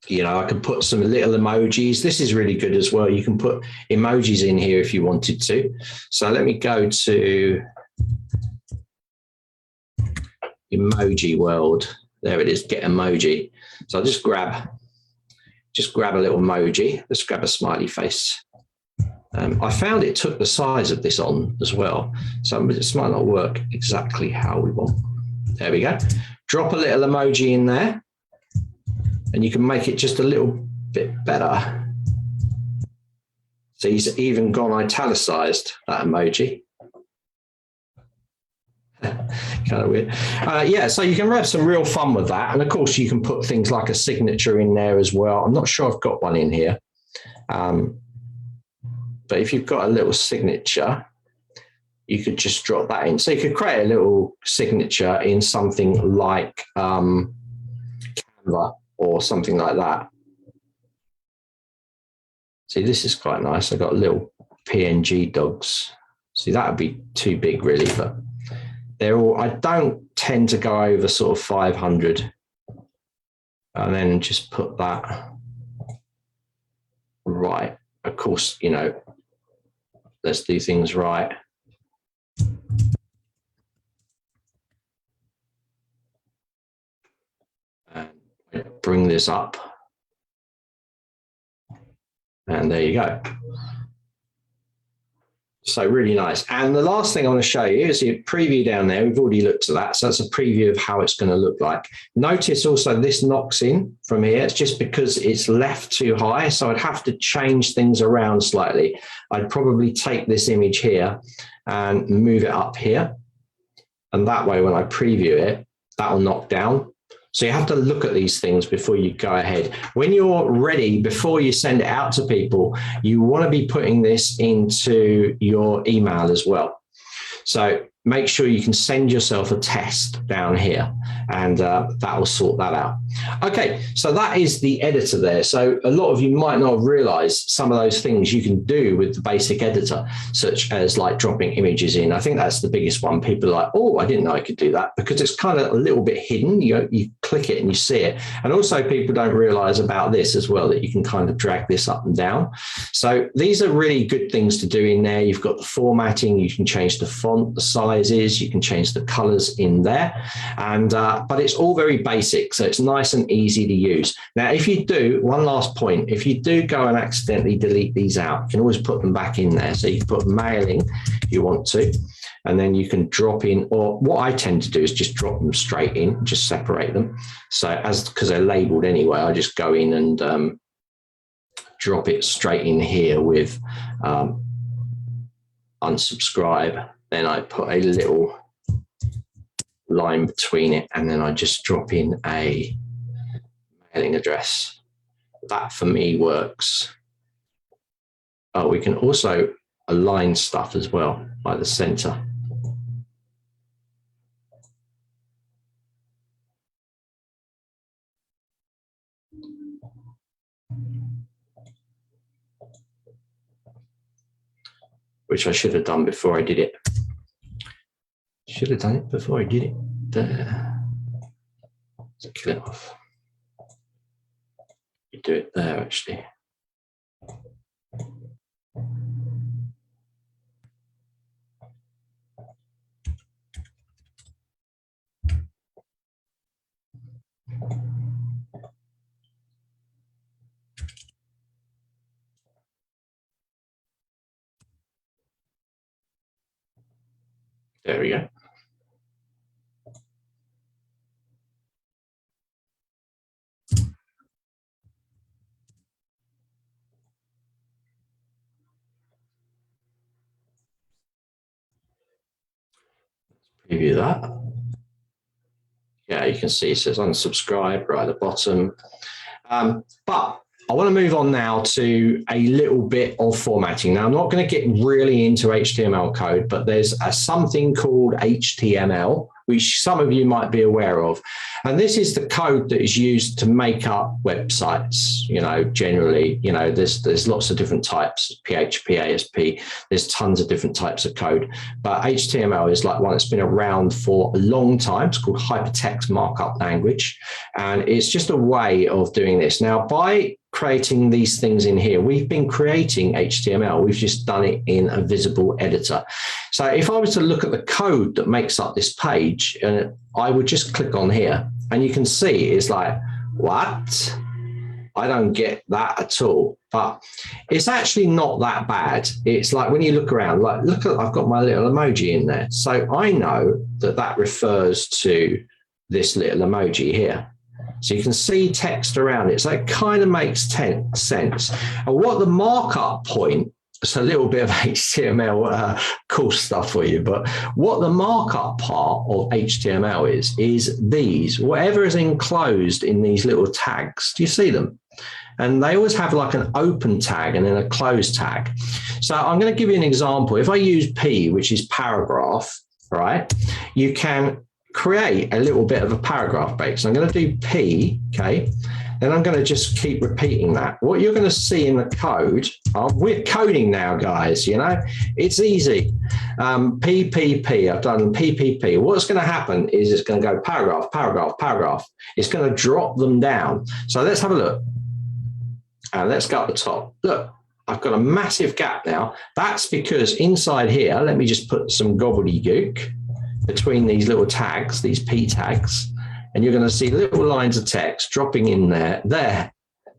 You know, I can put some little emojis. This is really good as well. You can put emojis in here if you wanted to. So let me go to emoji world. There it is, get emoji. So I'll just grab a little emoji. Let's grab a smiley face. I found it took the size of this on as well. So this might not work exactly how we want. There we go. Drop a little emoji in there. And you can make it just a little bit better. So he's even gone italicized, that emoji. Kind of weird. Yeah, so you can have some real fun with that. And of course, you can put things like a signature in there as well. I'm not sure I've got one in here. But if you've got a little signature, you could just drop that in. So you could create a little signature in something like Canva or something like that. See, this is quite nice. I've got little PNG dogs. See, that would be too big really, but they're all, I don't tend to go over sort of 500 and then just put that right. Of course, you know, let's do things right. And bring this up. And there you go. So really nice. And the last thing I want to show you is a preview down there. We've already looked at that. So that's a preview of how it's going to look like. Notice also this knocks in from here. It's just because it's left too high. So I'd have to change things around slightly. I'd probably take this image here and move it up here. And that way, when I preview it, that will knock down. So you have to look at these things before you go ahead. When you're ready, before you send it out to people, you want to be putting this into your email as well. So make sure you can send yourself a test down here, and that will sort that out. Okay, so that is the editor there. So a lot of you might not have realized some of those things you can do with the basic editor, such as like dropping images in. I think that's the biggest one. People are like, oh, I didn't know I could do that, because it's kind of a little bit hidden. You click it and you see it. And also people don't realize about this as well, that you can kind of drag this up and down. So these are really good things to do in there. You've got the formatting, you can change the font, the sizes, you can change the colors in there. And but it's all very basic, so it's nice and easy to use. Now, if you do, one last point, if you do go and accidentally delete these out, you can always put them back in there. So you can put mailing if you want to, and then you can drop in, or what I tend to do is just drop them straight in, just separate them. So because they're labeled anyway, I just go in and drop it straight in here with unsubscribe. Then I put a little line between it, and then I just drop in a mailing address. That for me works. Oh, we can also align stuff as well by the center. Which I should have done before I did it. Should have done it before I did it. There. Let's kill it off. You do it there, actually. There we go. Preview that. Yeah, you can see it says unsubscribe right at the bottom. But I want to move on now to a little bit of formatting. Now, I'm not going to get really into HTML code, but there's something called HTML, which some of you might be aware of. And this is the code that is used to make up websites. Generally, there's lots of different types, PHP, ASP, there's tons of different types of code. But HTML is like one that's been around for a long time. It's called Hypertext Markup Language. And it's just a way of doing this. Now, by creating these things in here, we've been creating HTML. We've just done it in a visible editor. So if I was to look at the code that makes up this page, I would just click on here and you can see it's like, what? I don't get that at all. But it's actually not that bad. It's like when you look around, like look at, I've got my little emoji in there. So I know that that refers to this little emoji here. So you can see text around it. So it kind of makes sense. And what the markup point, it's a little bit of HTML cool stuff for you, but what the markup part of HTML is these, whatever is enclosed in these little tags. Do you see them? And they always have like an open tag and then a closed tag. So I'm going to give you an example. If I use P, which is paragraph, right, you can create a little bit of a paragraph break. So I'm going to do P, okay, then I'm going to just keep repeating that. What you're going to see in the code, we're coding now, guys, it's easy. PPP, I've done PPP. What's going to happen is it's going to go paragraph, paragraph, paragraph. It's going to drop them down. So let's have a look. And let's go up the top. Look, I've got a massive gap now. That's because inside here, let me just put some gobbledygook between these little tags, these P tags, and you're going to see little lines of text dropping in there.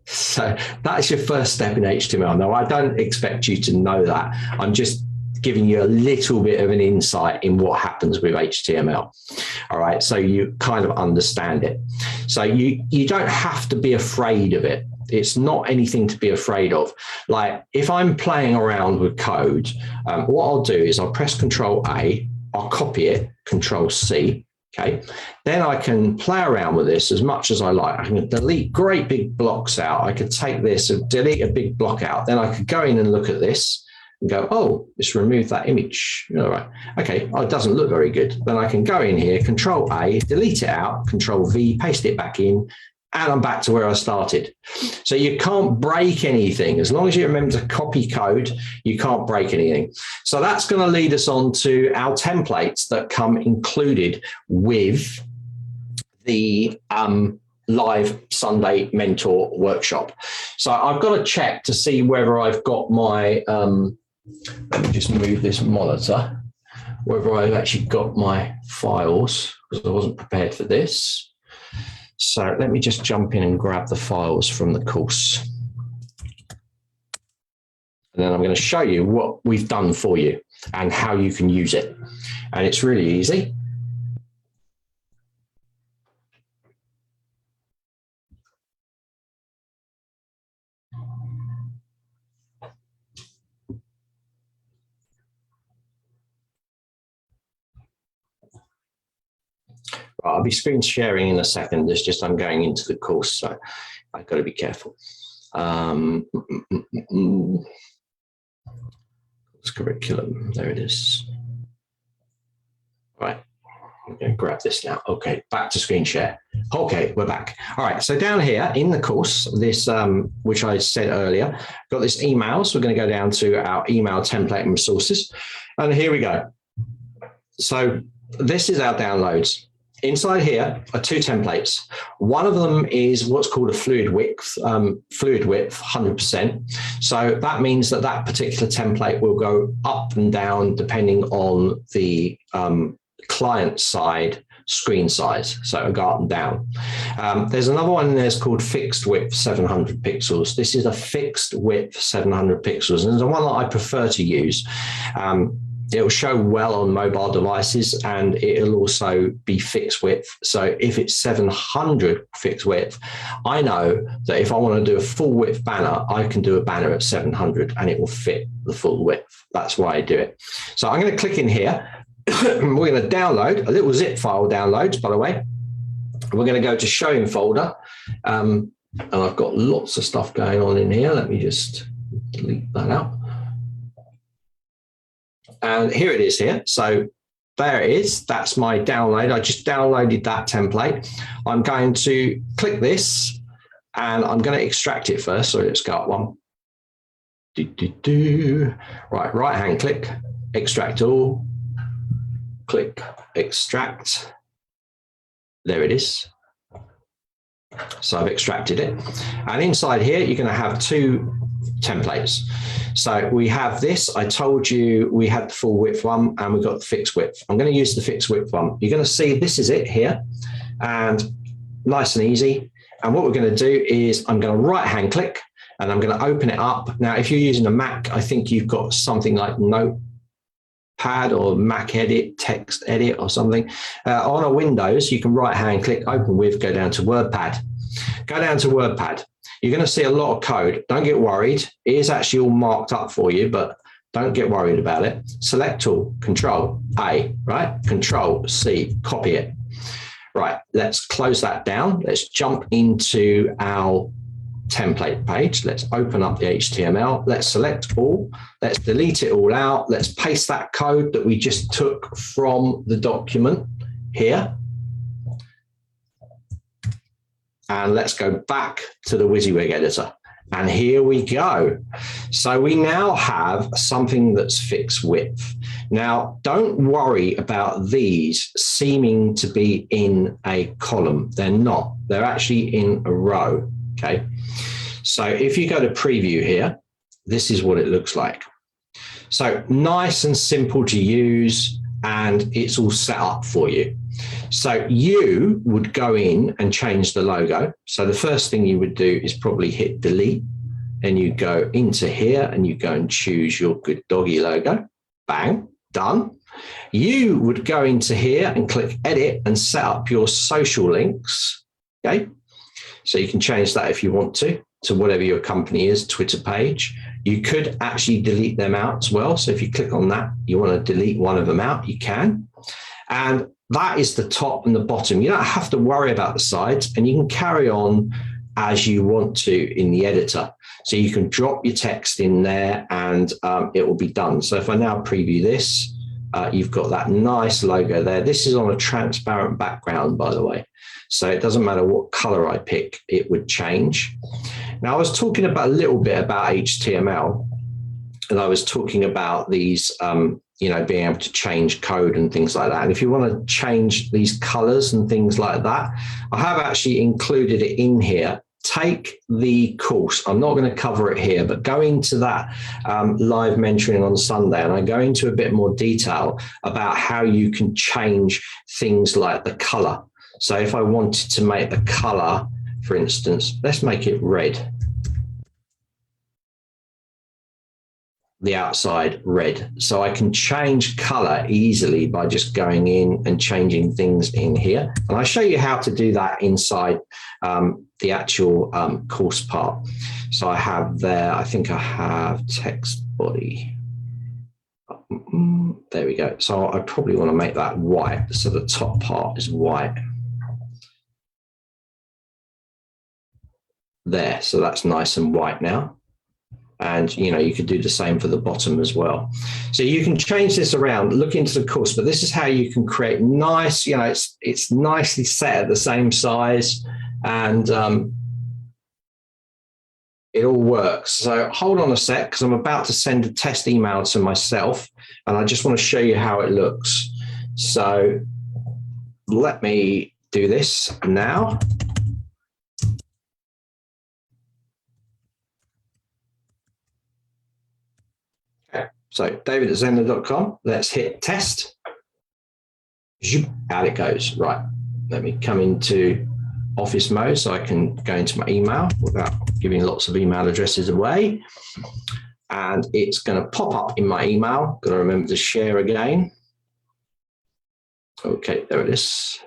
So that's your first step in HTML. Now, I don't expect you to know that. I'm just giving you a little bit of an insight in what happens with HTML. All right, so you kind of understand it. So you don't have to be afraid of it. It's not anything to be afraid of. Like if I'm playing around with code, what I'll do is I'll press Control A, I'll copy it, Control C, okay? Then I can play around with this as much as I like. I can delete great big blocks out. I could take this and delete a big block out. Then I could go in and look at this and go, oh, let's remove that image. All right, okay, oh, it doesn't look very good. Then I can go in here, Control A, delete it out, Control V, paste it back in, and I'm back to where I started. So you can't break anything. As long as you remember to copy code, you can't break anything. So that's going to lead us on to our templates that come included with the live Sunday mentor workshop. So I've got to check to see whether I've got my, let me just move this monitor, whether I've actually got my files, because I wasn't prepared for this. So let me just jump in and grab the files from the course. And then I'm going to show you what we've done for you and how you can use it. And it's really easy. I'll be screen sharing in a second. It's just I'm going into the course, so I've got to be careful. Course curriculum, there it is. Right, I'm going to grab this now. Okay, back to screen share. Okay, we're back. All right, so down here in the course, this which I said earlier, got this email. So we're going to go down to our email template and resources, and here we go. So this is our downloads. Inside here are two templates. One of them is what's called a fluid width 100%. So that means that that particular template will go up and down depending on the client side screen size. So it'll go up and down. There's another one in there called fixed width 700 pixels. This is a fixed width 700 pixels. And the one that I prefer to use. It'll show well on mobile devices and it'll also be fixed width. So if it's 700 fixed width, I know that if I want to do a full width banner, I can do a banner at 700 and it will fit the full width. That's why I do it. So I'm going to click in here. We're going to download a little zip file downloads, by the way. We're going to go to showing folder. And I've got lots of stuff going on in here. Let me just delete that out. And here it is here. So there it is. That's my download. I just downloaded that template. I'm going to click this and I'm going to extract it first. So let's go up one. Right, right-hand click, extract all, click extract. There it is. So I've extracted it. And inside here, you're going to have two templates. So we have this. I told you we had the full width one and we've got the fixed width. I'm going to use the fixed width one. You're going to see this is it here and nice and easy. And what we're going to do is I'm going to right-hand click and I'm going to open it up. Now, if you're using a Mac, I think you've got something like Notepad or Mac Edit, Text Edit or something. On a Windows, you can right-hand click, open with, go down to WordPad. Go down to WordPad. You're going to see a lot of code. Don't get worried. It is actually all marked up for you, but don't get worried about it. Select all, Control A, right? Control C, copy it. Right, let's close that down. Let's jump into our template page. Let's open up the HTML. Let's select all. Let's delete it all out. Let's paste that code that we just took from the document here. And let's go back to the WYSIWYG editor. And here we go. So we now have something that's fixed width. Now, don't worry about these seeming to be in a column. They're not. They're actually in a row, okay? So if you go to preview here, this is what it looks like. So nice and simple to use, and it's all set up for you. So you would go in and change the logo. So the first thing you would do is probably hit delete, and you go into here and you go and choose your Good Doggy logo. Bang, done. You would go into here and click edit and set up your social links. Okay. So you can change that if you want to whatever your company is, Twitter page. You could actually delete them out as well. So if you click on that, you want to delete one of them out, you can. And that is the top and the bottom. You don't have to worry about the sides, and you can carry on as you want to in the editor. So you can drop your text in there and it will be done. So if I now preview this, you've got that nice logo there. This is on a transparent background, by the way. So it doesn't matter what color I pick, it would change. Now I was talking about a little bit about HTML, and I was talking about these, you know, being able to change code and things like that. And if you want to change these colors and things like that, I have actually included it in here. Take the course. I'm not going to cover it here, but go into that live mentoring on Sunday, and I go into a bit more detail about how you can change things like the color. So if I wanted to make the color, for instance, let's make it red. The outside red. So I can change color easily by just going in and changing things in here. And I'll show you how to do that inside the actual course part. So I have there, I think I have text body. There we go. So I probably want to make that white. So the top part is white. There, so that's nice and white now. And, you know, you could do the same for the bottom as well. So you can change this around, look into the course, but this is how you can create nice, you know, it's nicely set at the same size, and it all works. So hold on a sec, because I'm about to send a test email to myself, and I just want to show you how it looks. So let me do this now. So David at Zenler.com, let's hit test. Out it goes. Right, let me come into office mode so I can go into my email without giving lots of email addresses away. And it's going to pop up in my email. Got to remember to share again. Okay, there it is.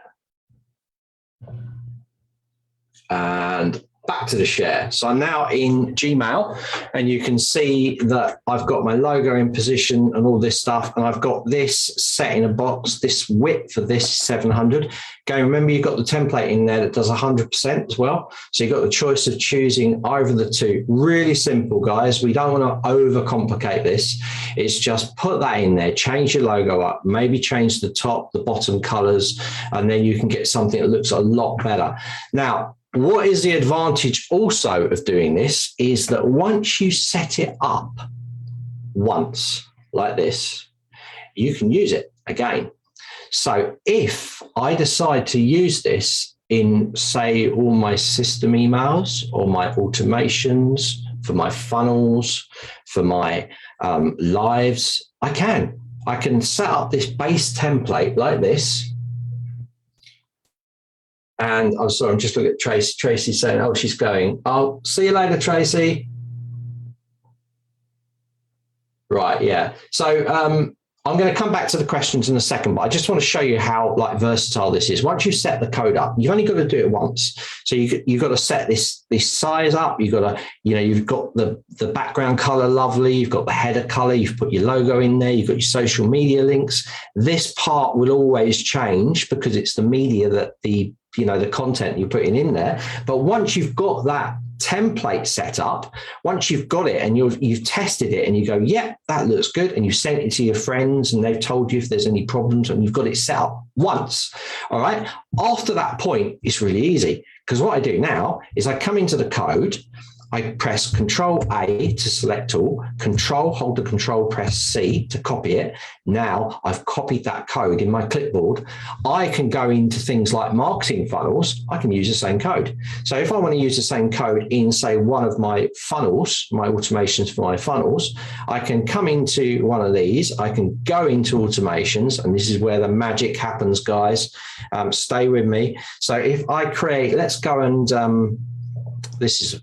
And back to the share. So I'm now in Gmail, and you can see that I've got my logo in position and all this stuff, and I've got this set in a box. This width for this is 700. Again, remember you've got the template in there that does 100% as well. So you've got the choice of choosing either of the two. Really simple, guys. We don't want to overcomplicate this. It's just put that in there, change your logo up, maybe change the top, the bottom colors, and then you can get something that looks a lot better. Now, what is the advantage also of doing this is that once you set it up once like this, you can use it again. So if I decide to use this in, say, all my system emails or my automations, for my funnels, for my lives, I can set up this base template like this. And I'm sorry, I'm just looking at Tracy. Tracy's saying, oh, she's going. Oh, see you later, Tracy. Right, yeah. So I'm going to come back to the questions in a second, but I just want to show you how versatile this is. Once you set the code up, you've only got to do it once. So you've got to set this size up. You've got to, you've got the background color lovely. You've got the header color. You've put your logo in there. You've got your social media links. This part will always change because it's the media that the content you're putting in there. But once you've got that template set up, once you've got it and you've tested it and you go, yeah, that looks good, and you sent it to your friends and they've told you if there's any problems, and you've got it set up once, all right, after that point, it's really easy, because what I do now is I come into the code, I press Control A to select all, hold the Control, press C to copy it. Now I've copied that code in my clipboard. I can go into things like marketing funnels. I can use the same code. So if I want to use the same code in, say, one of my funnels, my automations for my funnels, I can come into one of these. I can go into automations, and this is where the magic happens, guys. Stay with me. So if I create, let's go and let's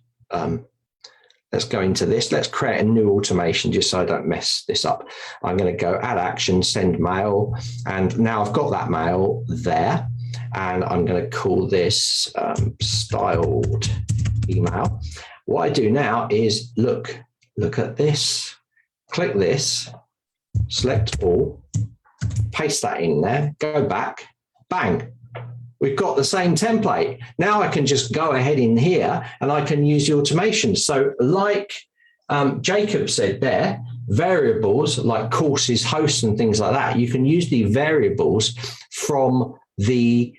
go into this. Let's create a new automation just so I don't mess this up. I'm going to go add action, send mail. And now I've got that mail there. And I'm going to call this styled email. What I do now is look at this, click this, select all, paste that in there, go back, bang. We've got the same template. Now I can just go ahead in here and I can use the automation. So like Jacob said there, variables like courses, hosts, and things like that, you can use the variables from the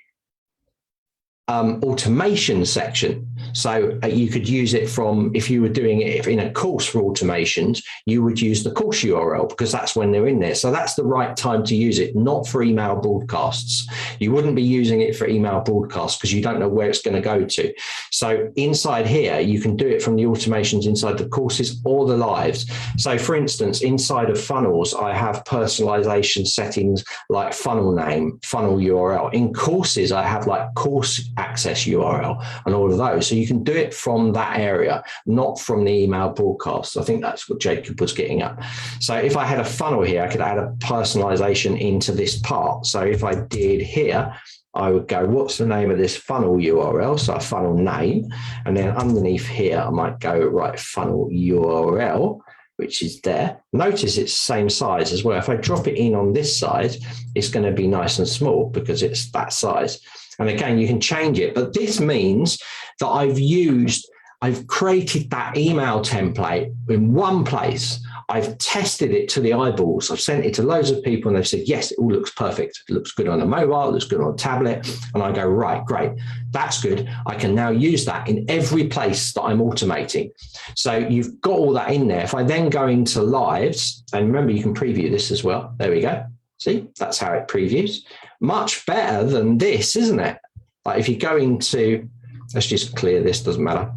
automation section. So you could use it from, if you were doing it in a course for automations, you would use the course URL because that's when they're in there. So that's the right time to use it, not for email broadcasts. You wouldn't be using it for email broadcasts because you don't know where it's going to go to. So inside here, you can do it from the automations inside the courses or the lives. So for instance, inside of funnels, I have personalization settings like funnel name, funnel URL. In courses, I have like course access URL and all of those. So you can do it from that area, not from the email broadcast. I think that's what Jacob was getting at. So if I had a funnel here, I could add a personalization into this part. So if I did here, I would go, what's the name of this funnel URL? So a funnel name. And then underneath here, I might go, right, funnel URL, which is there. Notice it's the same size as well. If I drop it in on this side, it's going to be nice and small because it's that size. And again, you can change it, but this means that I've created that email template in one place. I've tested it to the eyeballs. I've sent it to loads of people and they've said, yes, it all looks perfect. It looks good on a mobile, it looks good on a tablet. And I go, right, great, that's good. I can now use that in every place that I'm automating. So you've got all that in there. If I then go into lives, and remember, you can preview this as well. There we go. See, that's how it previews. Much better than this, isn't it? Like if you go into, let's just clear this, doesn't matter.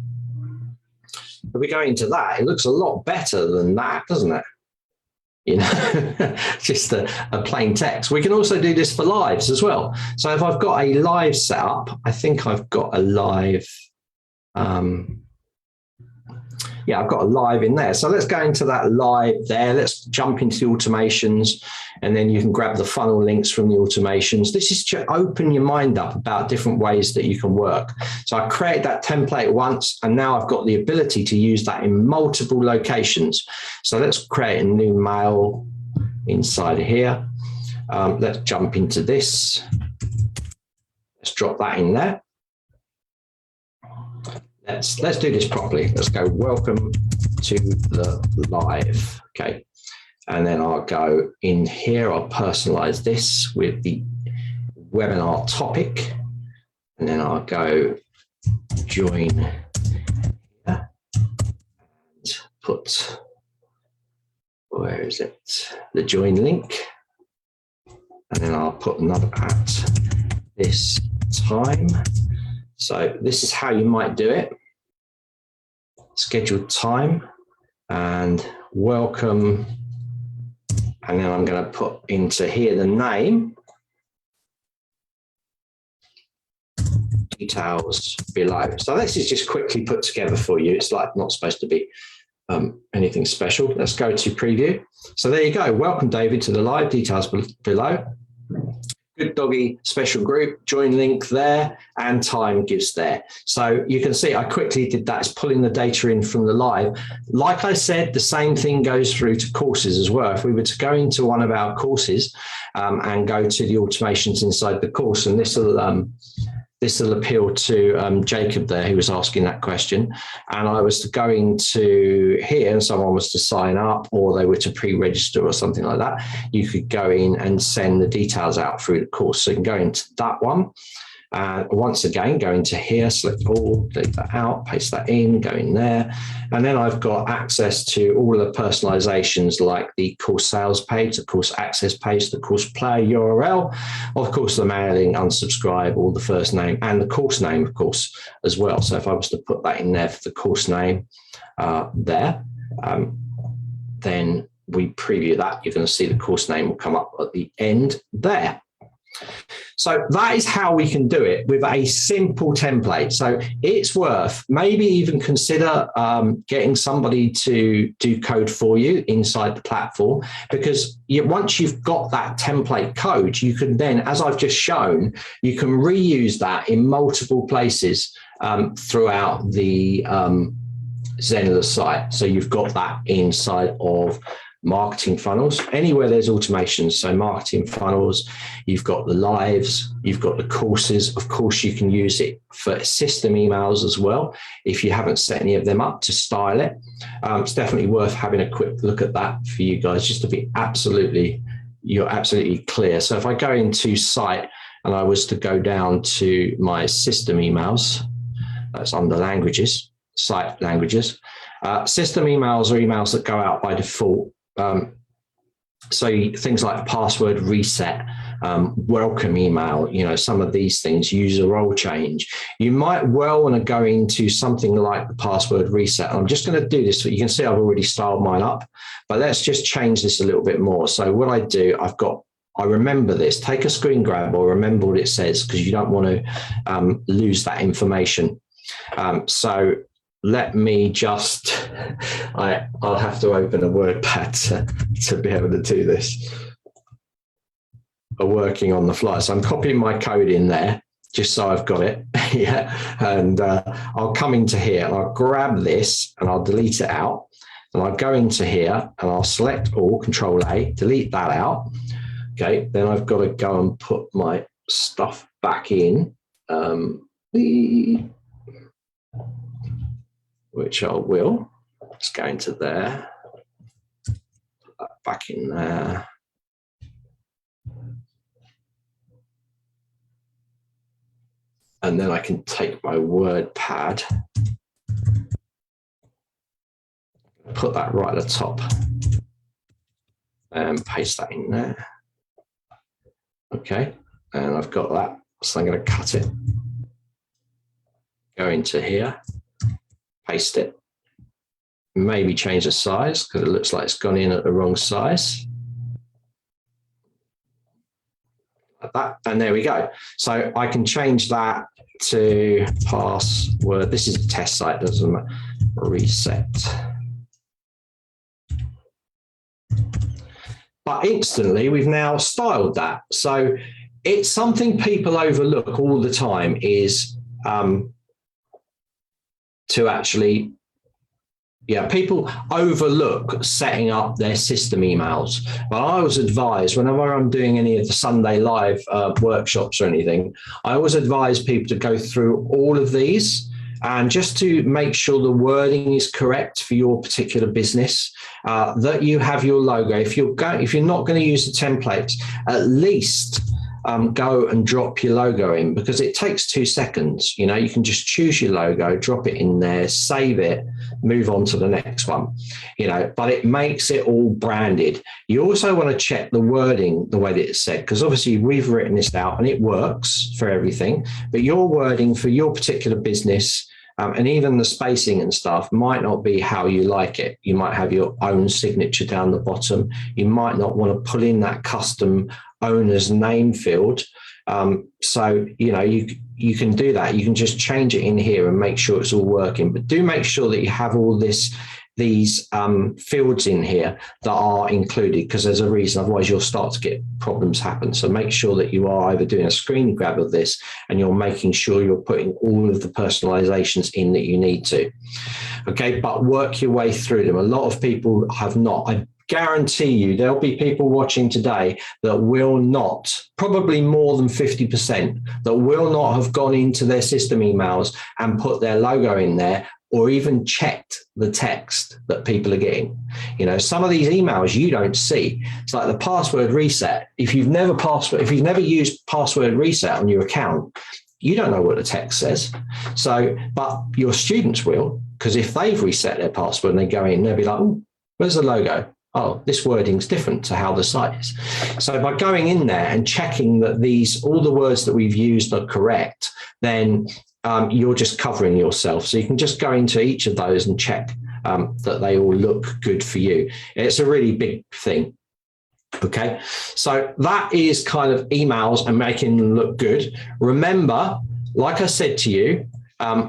If we go into that, it looks a lot better than that, doesn't it? You know, just a plain text. We can also do this for lives as well. So if I've got a live set up, I think I've got a live. yeah, I've got a live in there. So let's go into that live there. Let's jump into the automations, and then you can grab the funnel links from the automations. This is to open your mind up about different ways that you can work. So I created that template once, and now I've got the ability to use that in multiple locations. So let's create a new mail inside of here. Let's jump into this. Let's drop that in there. Let's do this properly. Let's go welcome to the live. Okay. And then I'll go in here. I'll personalize this with the webinar topic. And then I'll go join here and put, where is it? The join link. And then I'll put another at this time. So this is how you might do it. Scheduled time and welcome. And then I'm going to put into here the name, details below. So this is just quickly put together for you. It's like not supposed to be anything special. Let's go to preview. So there you go. Welcome, David, to the live, details below. Good Doggy special group, join link there, and time gives there. So you can see I quickly did that. It's pulling the data in from the live. Like I said, the same thing goes through to courses as well. If we were to go into one of our courses and go to the automations inside the course, and this will appeal to Jacob there, who was asking that question. And I was to go into here and someone was to sign up, or they were to pre-register or something like that, you could go in and send the details out through the course. So you can go into that one. Once again, go into here, select all, delete that out, paste that in, go in there. And then I've got access to all of the personalizations like the course sales page, the course access page, the course player URL, of course, the mailing, unsubscribe, all the first name and the course name, of course, as well. So if I was to put that in there for the course name there, then we preview that. You're going to see the course name will come up at the end there. So that is how we can do it with a simple template. So it's worth maybe even consider getting somebody to do code for you inside the platform, because once you've got that template code, you can then, as I've just shown, you can reuse that in multiple places throughout the Zenler site. So you've got that inside of marketing funnels, anywhere there's automations. So marketing funnels, you've got the lives, you've got the courses. Of course, you can use it for system emails as well if you haven't set any of them up to style it. It's definitely worth having a quick look at that for you guys, just to be you're absolutely clear. So if I go into site and I was to go down to my system emails, that's under languages, site languages. System emails are emails that go out by default. So things like password reset, welcome email, some of these things, user role change. You might well want to go into something like the password reset. I'm just going to do this. You can see I've already styled mine up, but let's just change this a little bit more. So what I do, I remember this, take a screen grab or remember what it says, because you don't want to lose that information. So let me just, I'll have to open a WordPad to be able to do this. Working on the fly. So I'm copying my code in there just so I've got it. Yeah. And I'll come into here and I'll grab this and I'll delete it out. And I'll go into here and I'll select all, Control A, delete that out. Okay. Then I've got to go and put my stuff back in. Which I will. Let's go into there, put that back in there. And then I can take my WordPad, put that right at the top and paste that in there. Okay, and I've got that. So I'm going to cut it, go into here, paste it, maybe change the size because it looks like it's gone in at the wrong size. like that, and there we go. So I can change that to password. This is a test site, doesn't matter. Reset. But instantly we've now styled that. So it's something people overlook all the time, is to actually, people overlook setting up their system emails. But I always advise, whenever I'm doing any of the Sunday live workshops or anything, I always advise people to go through all of these, and just to make sure the wording is correct for your particular business, that you have your logo. If you're not going to use the templates, at least go and drop your logo in, because it takes 2 seconds. You can just choose your logo, drop it in there, save it, move on to the next one, but it makes it all branded. You also want to check the wording, the way that it's said, because obviously we've written this out and it works for everything, but your wording for your particular business, and even the spacing and stuff, might not be how you like it. You might have your own signature down the bottom. You might not want to pull in that custom owner's name field. So, you can do that. You can just change it in here and make sure it's all working. But do make sure that you have all these fields in here that are included, because there's a reason. Otherwise, you'll start to get problems happen. So make sure that you are either doing a screen grab of this and you're making sure you're putting all of the personalizations in that you need to. Okay, but work your way through them. A lot of people have not. I guarantee you there'll be people watching today that will not, probably more than 50%, that will not have gone into their system emails and put their logo in there, or even checked the text that people are getting. Some of these emails you don't see. It's like the password reset. If you've never used password reset on your account, you don't know what the text says. So, but your students will, because if they've reset their password and they go in, they'll be like, oh, where's the logo? Oh, this wording's different to how the site is. So by going in there and checking that all the words that we've used are correct, then you're just covering yourself. So you can just go into each of those and check that they all look good for you. It's a really big thing. Okay, so that is kind of emails and making them look good. Remember, like I said to you,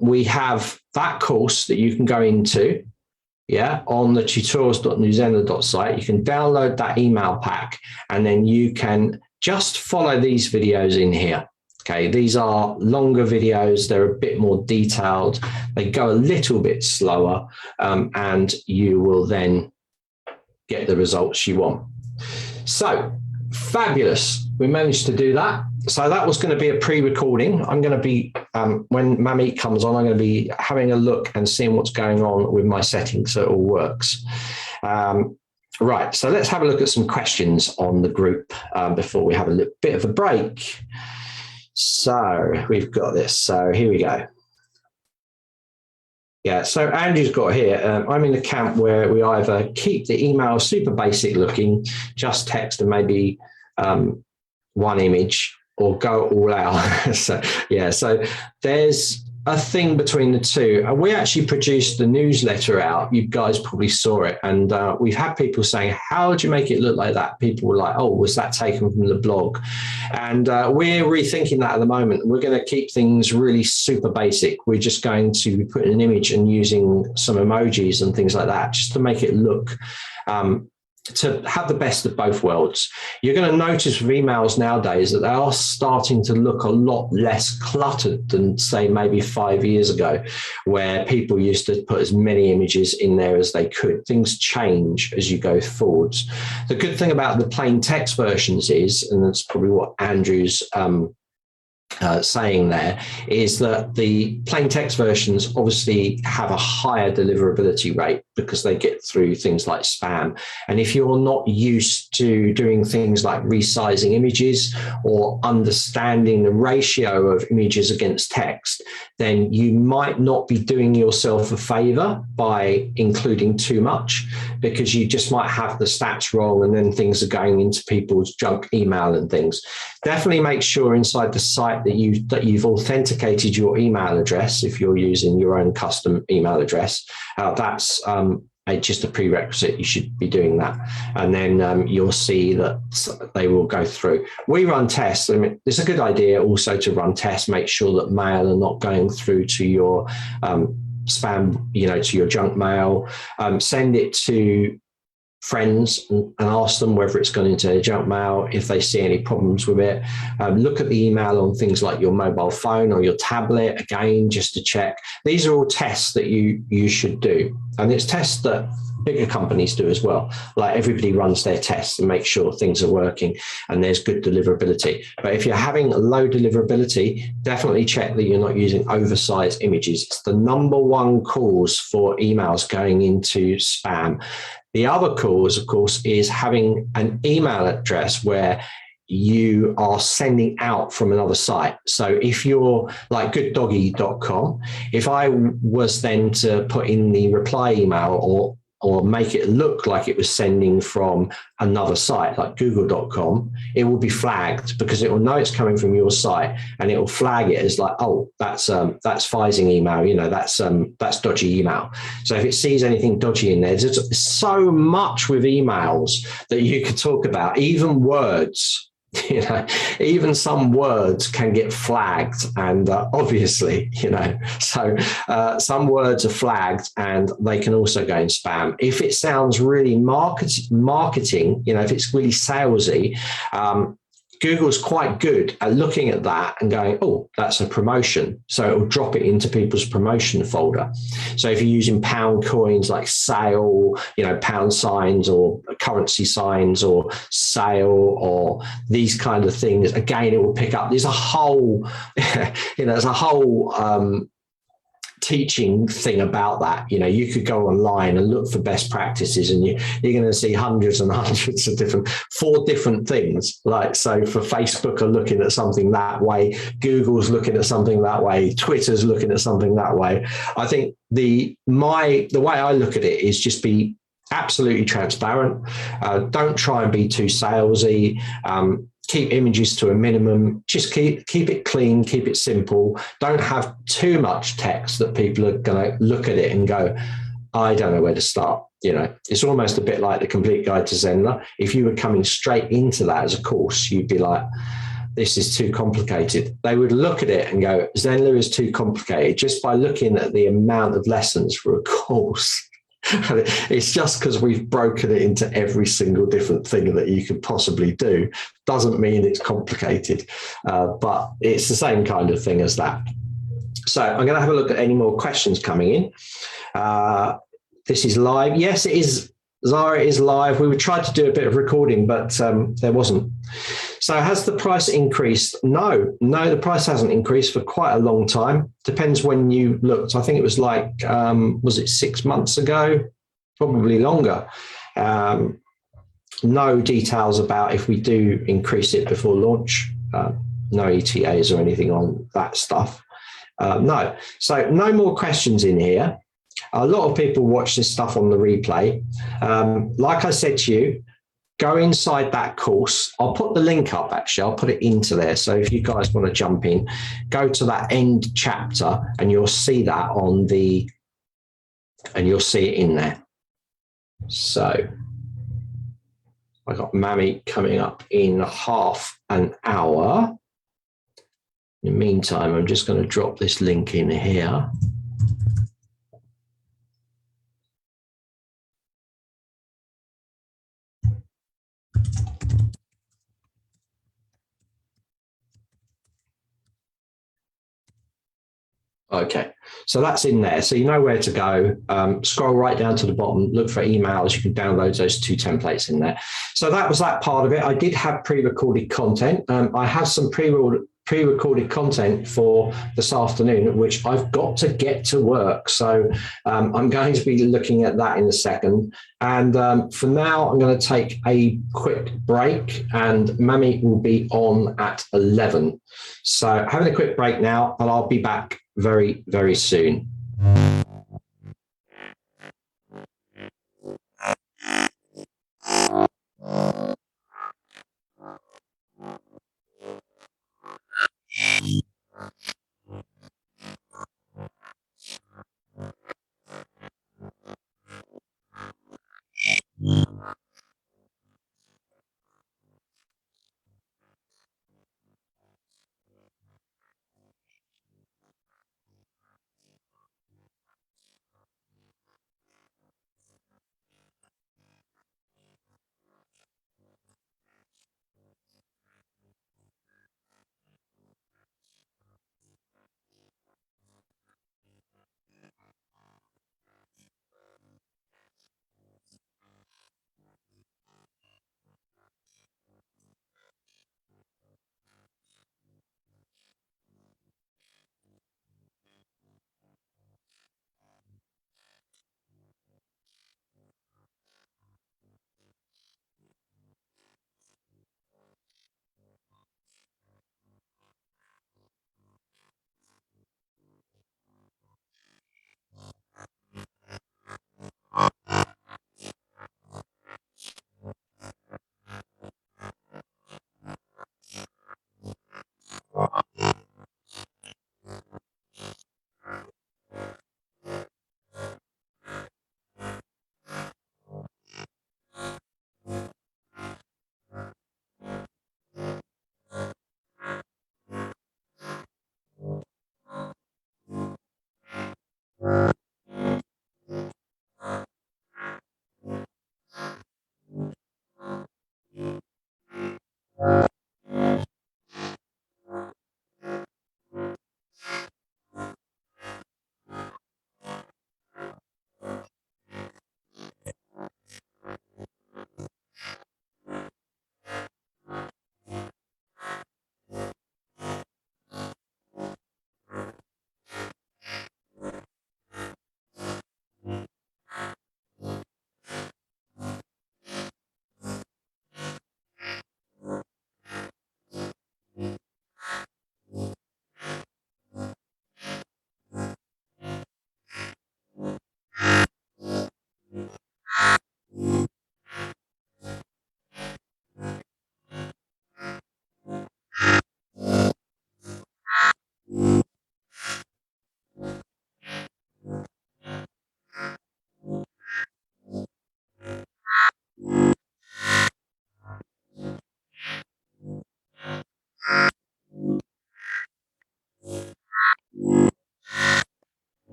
we have that course that you can go into, on the tutorials.newzenler.site. You can download that email pack, and then you can just follow these videos in here. Okay, these are longer videos. They're a bit more detailed. They go a little bit slower, and you will then get the results you want. So fabulous. We managed to do that. So that was going to be a pre-recording. I'm going to be, when Mamie comes on, I'm going to be having a look and seeing what's going on with my settings so it all works. Right, so let's have a look at some questions on the group before we have a bit of a break. So we've got this. So here we go. Yeah, so Andrew's got here, I'm in the camp where we either keep the email super basic looking, just text and maybe one image, or go all out. So there's a thing between the two. We actually produced the newsletter out. You guys probably saw it. And we've had people saying, how did you make it look like that? People were like, oh, was that taken from the blog? And we're rethinking that at the moment. We're going to keep things really super basic. We're just going to be putting an image and using some emojis and things like that, just to make it look to have the best of both worlds. You're going to notice with emails nowadays that they are starting to look a lot less cluttered than, say, maybe 5 years ago, where people used to put as many images in there as they could. Things change as you go forwards. The good thing about the plain text versions is, and that's probably what Andrew's saying there, is that the plain text versions obviously have a higher deliverability rate because they get through things like spam. And if you're not used to doing things like resizing images or understanding the ratio of images against text, then you might not be doing yourself a favor by including too much, because you just might have the stats wrong and then things are going into people's junk email and things. Definitely make sure inside the site that you've authenticated your email address if you're using your own custom email address. That's just a prerequisite. You should be doing that, and then you'll see that they will go through. We run tests. I mean, it's a good idea also to run tests, make sure that mail are not going through to your spam, to your junk mail. Send it to friends and ask them whether it's gone into their junk mail, if they see any problems with it. Look at the email on things like your mobile phone or your tablet, again, just to check. These are all tests that you should do. And it's tests that bigger companies do as well. Like everybody runs their tests and make sure things are working and there's good deliverability. But if you're having low deliverability, definitely check that you're not using oversized images. It's the number one cause for emails going into spam. The other cause, of course, is having an email address where you are sending out from another site. So if you're like gooddoggy.com, if I was then to put in the reply email or make it look like it was sending from another site like google.com, it will be flagged because it will know it's coming from your site and it will flag it as like, oh, that's phishing email, that's dodgy email. So if it sees anything dodgy in there's so much with emails that you could talk about, even words. Even some words can get flagged, and obviously, so some words are flagged and they can also go in spam. If it sounds really marketing, if it's really salesy, Google's quite good at looking at that and going, oh, that's a promotion. So it will drop it into people's promotion folder. So if you're using pound coins like sale, pound signs or currency signs or sale or these kind of things, again, it will pick up. There's a whole, teaching thing about that. You could go online and look for best practices and you're going to see hundreds and hundreds of four different things. Like, so for Facebook are looking at something that way, Google's looking at something that way, Twitter's looking at something that way. I think the way I look at it is just be absolutely transparent. Don't try and be too salesy. Keep images to a minimum. Just keep it clean, keep it simple. Don't have too much text that people are going to look at it and go, I don't know where to start. It's almost a bit like the Complete Guide to Zenler. If you were coming straight into that as a course, you'd be like, this is too complicated. They would look at it and go, Zenler is too complicated, just by looking at the amount of lessons for a course. It's just because we've broken it into every single different thing that you could possibly do. Doesn't mean it's complicated, but it's the same kind of thing as that. So I'm going to have a look at any more questions coming in. This is live. Yes, it is. Zara is live. We would try to do a bit of recording, but there wasn't. So has the price increased? No, the price hasn't increased for quite a long time. Depends when you looked. I think it was like, was it 6 months ago? Probably longer. No details about if we do increase it before launch. No ETAs or anything on that stuff. No. So no more questions in here. A lot of people watch this stuff on the replay. Like I said to you, go inside that course. I'll put the link up, actually. I'll put it into there. So if you guys want to jump in, go to that end chapter and you'll see that and you'll see it in there. So I got Mammy coming up in half an hour. In the meantime, I'm just going to drop this link in here. Okay, so that's in there. So you know where to go. Scroll right down to the bottom, look for emails. You can download those 2 templates in there. So that was that part of it. I did have pre-recorded content. I have some pre-recorded content for this afternoon, which I've got to get to work. So I'm going to be looking at that in a second. And for now, I'm going to take a quick break and Mammy will be on at 11. So having a quick break now, and I'll be back very, very soon.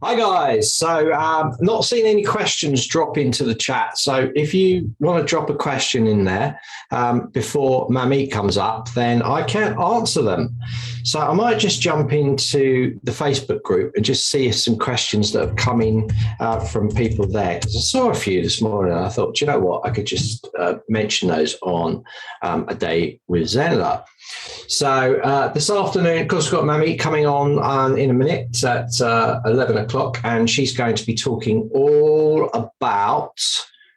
Hi guys. So not seen any questions drop into the chat. So if you want to drop a question in there before Mamie comes up, then I can answer them. So I might just jump into the Facebook group and just see if some questions that have come in from people there. Because I saw a few this morning and I thought, do you know what? I could just mention those on a day with Zenler. So this afternoon, of course, we've got Mamie coming on in a minute at 11 o'clock, and she's going to be talking all about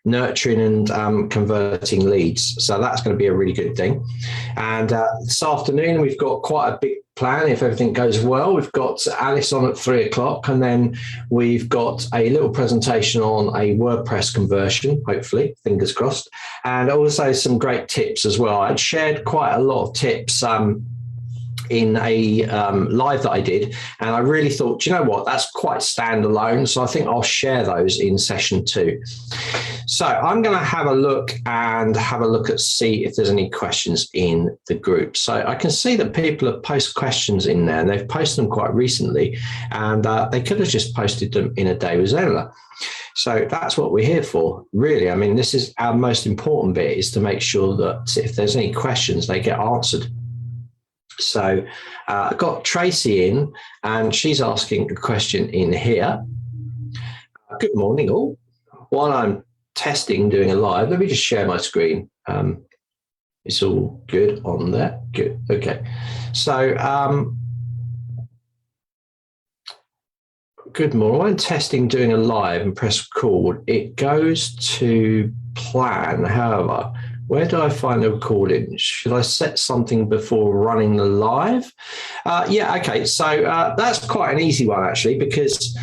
nurturing and converting leads. So that's going to be a really good thing. And this afternoon, we've got quite a big plan. If everything goes well, we've got Alice on at 3 o'clock, and then we've got a little presentation on a WordPress conversion, hopefully, fingers crossed, and also some great tips as well. I'd shared quite a lot of tips in a live that I did, and I really thought, you know what, that's quite standalone, so I think I'll share those in session 2. So I'm going to have a look at see if there's any questions in the group. So I can see that people have posted questions in there, and they've posted them quite recently, and they could have just posted them in a day with Zenler. So that's what we're here for, really. I mean, this is our most important bit, is to make sure that if there's any questions, they get answered. So I got Tracy in, and she's asking a question in here. Good morning, all. While I'm testing, doing a live, let me just share my screen. It's all good on there. Good. Okay. So good morning. While I'm testing, doing a live and press record, it goes to plan. However, where do I find the recording? Should I set something before running the live? Yeah, okay. So that's quite an easy one, actually, because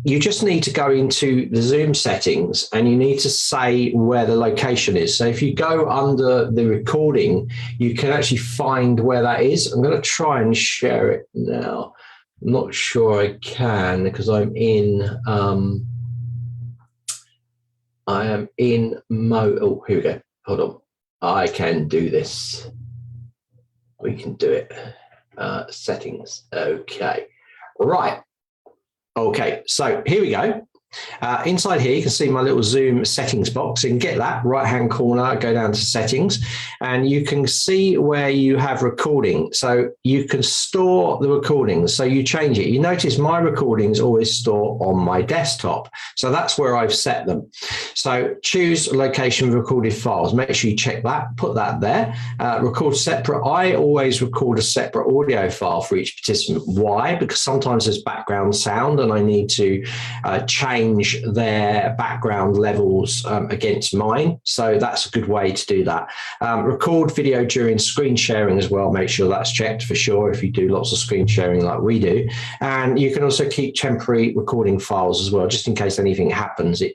you just need to go into the Zoom settings and you need to say where the location is. So if you go under the recording, you can actually find where that is. I'm going to try and share it now. I'm not sure I can because I'm in... I am in oh, here we go. Hold on. I can do this. We can do it. Settings. Okay. Right. Okay, so here we go. Inside here, you can see my little Zoom settings box. You can get that right-hand corner, go down to settings, and you can see where you have recording. So you can store the recordings. So you change it. You notice my recordings always store on my desktop. So that's where I've set them. So choose location of recorded files. Make sure you check that, put that there. Record separate. I always record a separate audio file for each participant. Why? Because sometimes there's background sound and I need to change their background levels against mine. So that's a good way to do that. Record video during screen sharing as well. Make sure that's checked for sure if you do lots of screen sharing like we do. And you can also keep temporary recording files as well, just in case anything happens, it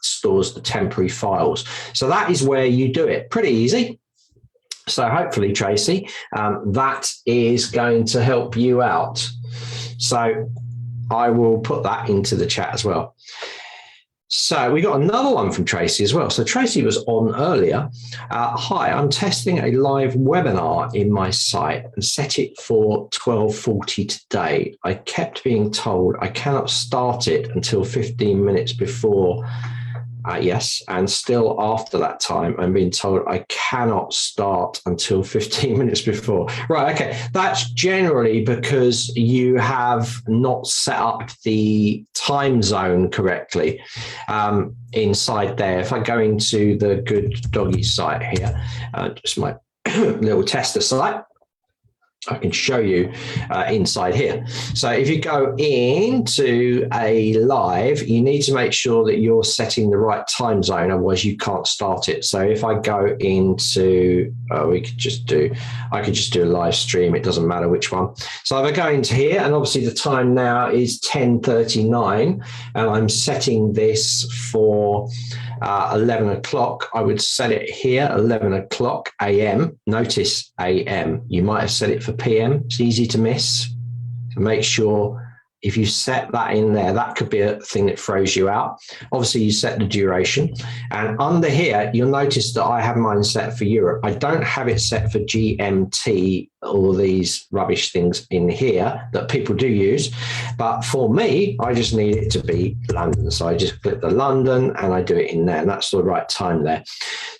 stores the temporary files. So that is where you do it. Pretty easy. So hopefully, Tracy, that is going to help you out. So I will put that into the chat as well. So we got another one from Tracy as well. So Tracy was on earlier. Hi, I'm testing a live webinar in my site and set it for 12:40 today. I kept being told I cannot start it until 15 minutes before. Yes, and still after that time, I'm being told I cannot start until 15 minutes before. Right, okay. That's generally because you have not set up the time zone correctly inside there. If I go into the Good Doggy site here, just my little tester site, I can show you inside here. So if you go into a live, you need to make sure that you're setting the right time zone, otherwise you can't start it. So if I go into, I could just do a live stream. It doesn't matter which one. So if I go into here, and obviously the time now is 10:39, and I'm setting this for 11 o'clock. I would set it here, 11 o'clock a.m. Notice a.m. You might have set it for p.m. It's easy to miss. So make sure if you set that in there, that could be a thing that throws you out. Obviously, you set the duration. And under here, you'll notice that I have mine set for Europe. I don't have it set for GMT, all these rubbish things in here that people do use. But for me, I just need it to be London. So I just click the London and I do it in there. And that's the right time there.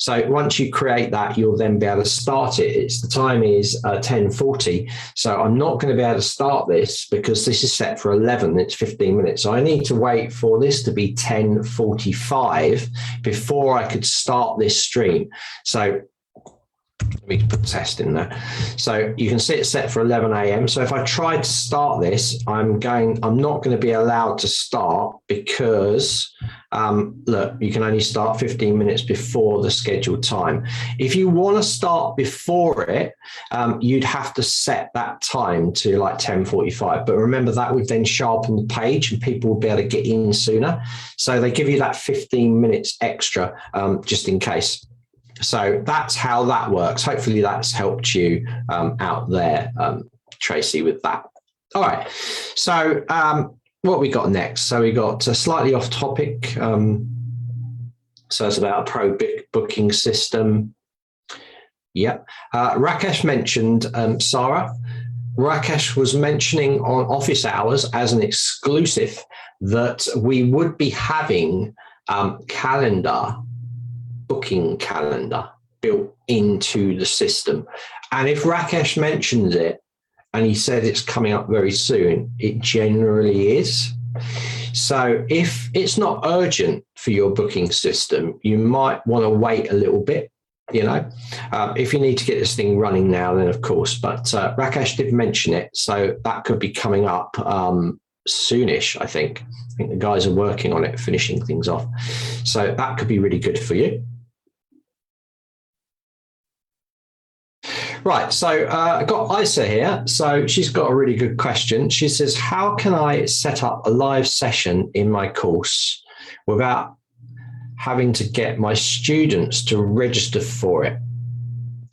So once you create that, you'll then be able to start it. The time is 10:40. So I'm not going to be able to start this because this is set for 11. It's 15 minutes. So I need to wait for this to be 10:45 before I could start this stream. So let me put test in there. So you can see it's set for 11 a.m. So if I try to start this, I'm not going to be allowed to start because look, you can only start 15 minutes before the scheduled time. If you want to start before it, you'd have to set that time to like 10:45. But remember, that would then sharpen the page and people will be able to get in sooner. So they give you that 15 minutes extra just in case. So that's how that works. Hopefully that's helped you out there, Tracy, with that. All right. So what we got next? So we got a slightly off topic. So it's about a pro booking system. Yeah. Rakesh mentioned, Sarah. Rakesh was mentioning on office hours as an exclusive that we would be having booking calendar built into the system. And if Rakesh mentions it and he said it's coming up very soon, it generally is. So if it's not urgent for your booking system, you might want to wait a little bit, you know. If you need to get this thing running now, then of course, but Rakesh did mention it. So that could be coming up soonish, I think. I think the guys are working on it, finishing things off. So that could be really good for you. Right, so I got Isa here. So she's got a really good question. She says, how can I set up a live session in my course without having to get my students to register for it?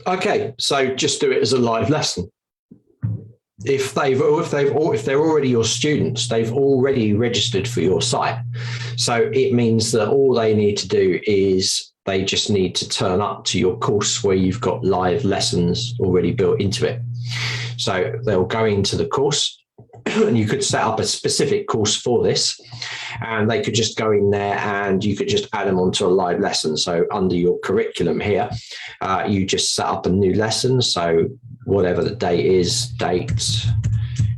Okay, so just do it as a live lesson. If they're already your students, they've already registered for your site. So it means that all they need to do is they just need to turn up to your course where you've got live lessons already built into it. So they'll go into the course and you could set up a specific course for this, and they could just go in there and you could just add them onto a live lesson. So under your curriculum here, you just set up a new lesson. So whatever the date is, date,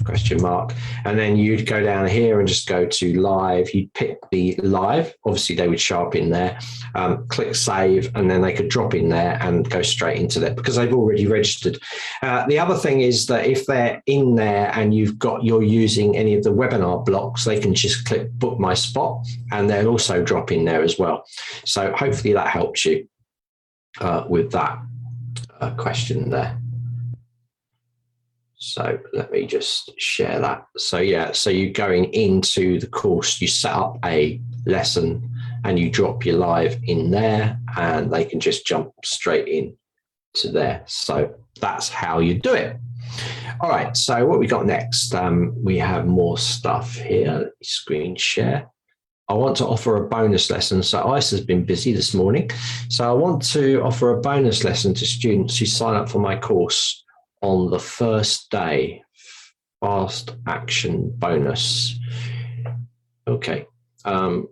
question mark, and then you'd go down here and just go to live. You'd pick the live, obviously they would show up in there, click save, and then they could drop in there and go straight into that because they've already registered. The other thing is that if they're in there and you're using any of the webinar blocks, they can just click book my spot and they'll also drop in there as well. So hopefully that helps you with that question there. So let me just share that. So yeah, so you're going into the course, you set up a lesson and you drop your live in there and they can just jump straight in to there. So that's how you do it. All right, so what we got next? We have more stuff here. Let me screen share. I want to offer a bonus lesson. So ICE has been busy this morning. So I want to offer a bonus lesson to students who sign up for my course on the first day. Fast action bonus. Okay. How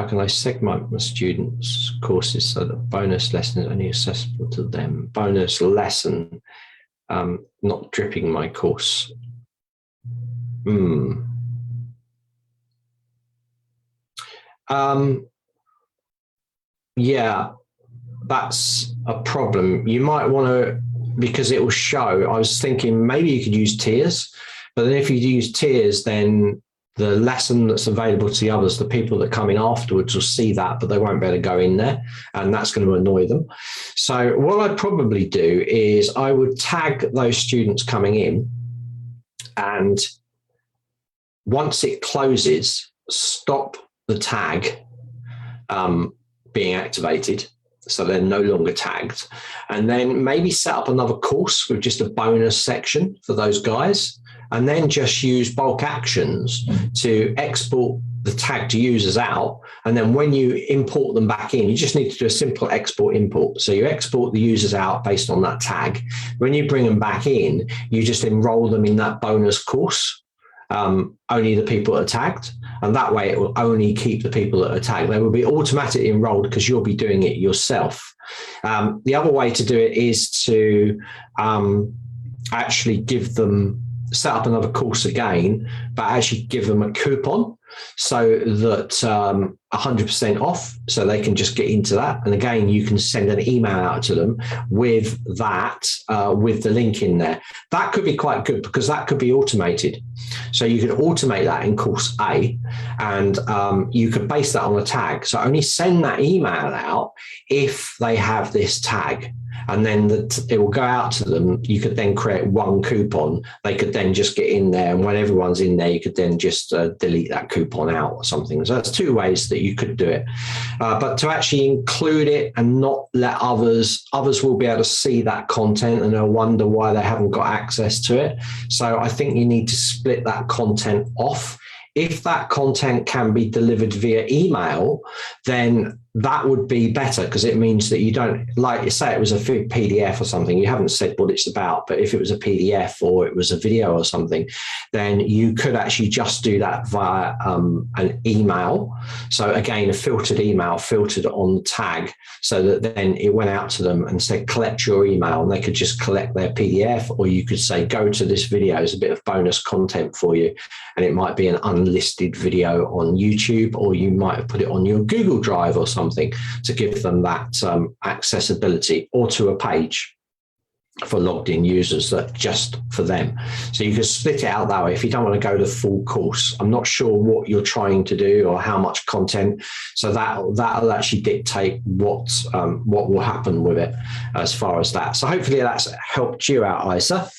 can I segment my students' courses so that bonus lesson is only accessible to them? Bonus lesson, not dripping my course. Yeah. That's a problem. You might want to, because it will show, I was thinking maybe you could use tiers, but then if you use tiers, then the lesson that's available to the others, the people that come in afterwards will see that, but they won't be able to go in there, and that's going to annoy them. So what I'd probably do is I would tag those students coming in, and once it closes, stop the tag being activated, so they're no longer tagged, and then maybe set up another course with just a bonus section for those guys, and then just use bulk actions to export the tagged users out. And then when you import them back in, you just need to do a simple export import. So you export the users out based on that tag. When you bring them back in, you just enroll them in that bonus course, only the people that are tagged. And that way it will only keep the people that are tagged. They will be automatically enrolled because you'll be doing it yourself. The other way to do it is to actually give them, set up another course again, but actually give them a coupon so that 100% off, so they can just get into that. And again, you can send an email out to them with that, with the link in there. That could be quite good because that could be automated. So you could automate that in course A, and you could base that on a tag. So only send that email out if they have this tag. And then it will go out to them. You could then create one coupon. They could then just get in there. And when everyone's in there, you could then just delete that coupon out or something. So that's two ways that you could do it. But to actually include it and not let others will be able to see that content and they'll wonder why they haven't got access to it. So I think you need to split that content off. If that content can be delivered via email, then that would be better, because it means that you don't, like you say, it was a PDF or something, you haven't said what it's about, but if it was a PDF or it was a video or something, then you could actually just do that via an email. So again, a filtered email filtered on the tag, so that then it went out to them and said, collect your email, and they could just collect their PDF, or you could say, go to this video, it's a bit of bonus content for you. And it might be an unlisted video on YouTube, or you might have put it on your Google Drive or something to give them that accessibility, or to a page for logged in users that just for them. So you can split it out that way if you don't want to go the full course. I'm not sure what you're trying to do or how much content. So that'll actually dictate what will happen with it as far as that. So hopefully that's helped you out, Isa.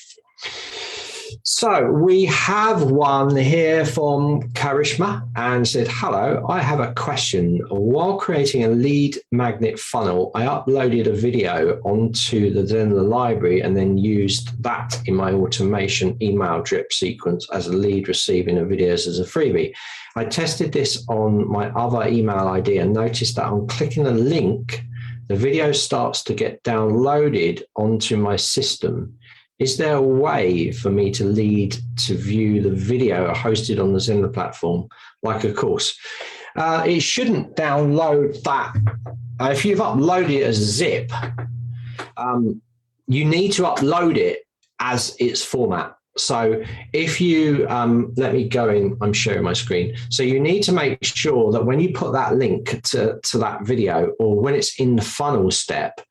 So we have one here from Karishma, and said, hello, I have a question. While creating a lead magnet funnel, I uploaded a video onto the Zenler library and then used that in my automation email drip sequence as a lead receiving the videos as a freebie. I tested this on my other email ID and noticed that on clicking a link the video starts to get downloaded onto my system, is there a way for me to lead to view the video hosted on the Zenler platform, like a course? It shouldn't download that. If you've uploaded it as a zip, you need to upload it as its format. So if you, let me go in, I'm sharing my screen. So you need to make sure that when you put that link to that video, or when it's in the funnel step,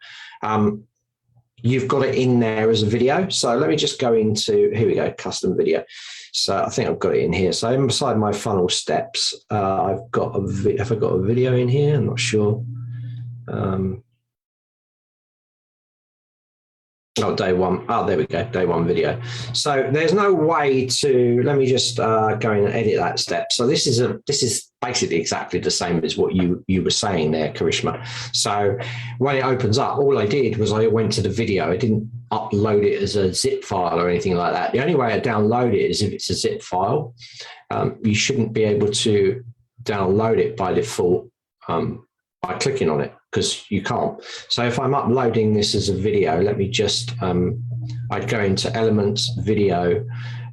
you've got it in there as a video. So let me just go into, here we go, custom video. So I think I've got it in here. So inside my funnel steps, I've got have I got a video in here? I'm not sure. Oh, day one. Oh, there we go. Day one video. So there's no way to, let me just go in and edit that step. So this is basically exactly the same as what you were saying there, Karishma. So when it opens up, all I did was I went to the video. I didn't upload it as a zip file or anything like that. The only way I download it is if it's a zip file. You shouldn't be able to download it by default by clicking on it, because you can't. So if I'm uploading this as a video, let me just, I'd go into Elements, Video.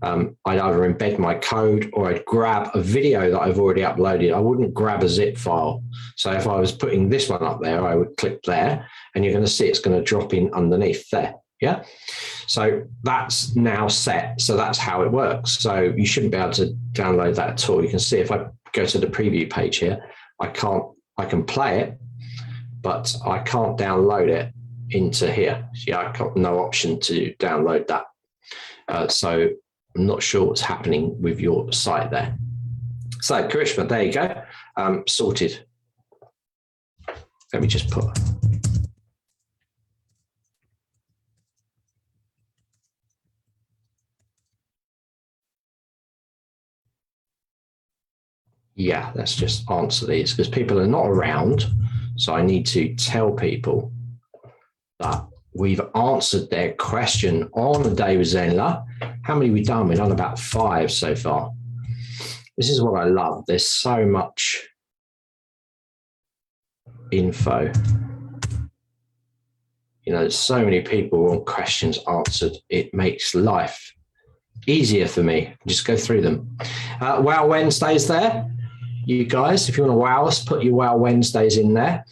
I'd either embed my code or I'd grab a video that I've already uploaded. I wouldn't grab a zip file. So if I was putting this one up there, I would click there, and you're going to see it's going to drop in underneath there. Yeah. So that's now set. So that's how it works. So you shouldn't be able to download that at all. You can see if I go to the preview page here, I can play it, but I can't download it into here. Yeah, I got no option to download that. So I'm not sure what's happening with your site there. So Karishma, there you go, sorted. Let me just put. Yeah, let's just answer these because people are not around. So I need to tell people that we've answered their question on the day with Zenler. How many have we done? We've done about 5 so far. This is what I love. There's so much info. You know, there's so many people want questions answered. It makes life easier for me. Just go through them. Wow Wednesday's there. You guys, if you want to wow us, put your Wow Wednesdays in there.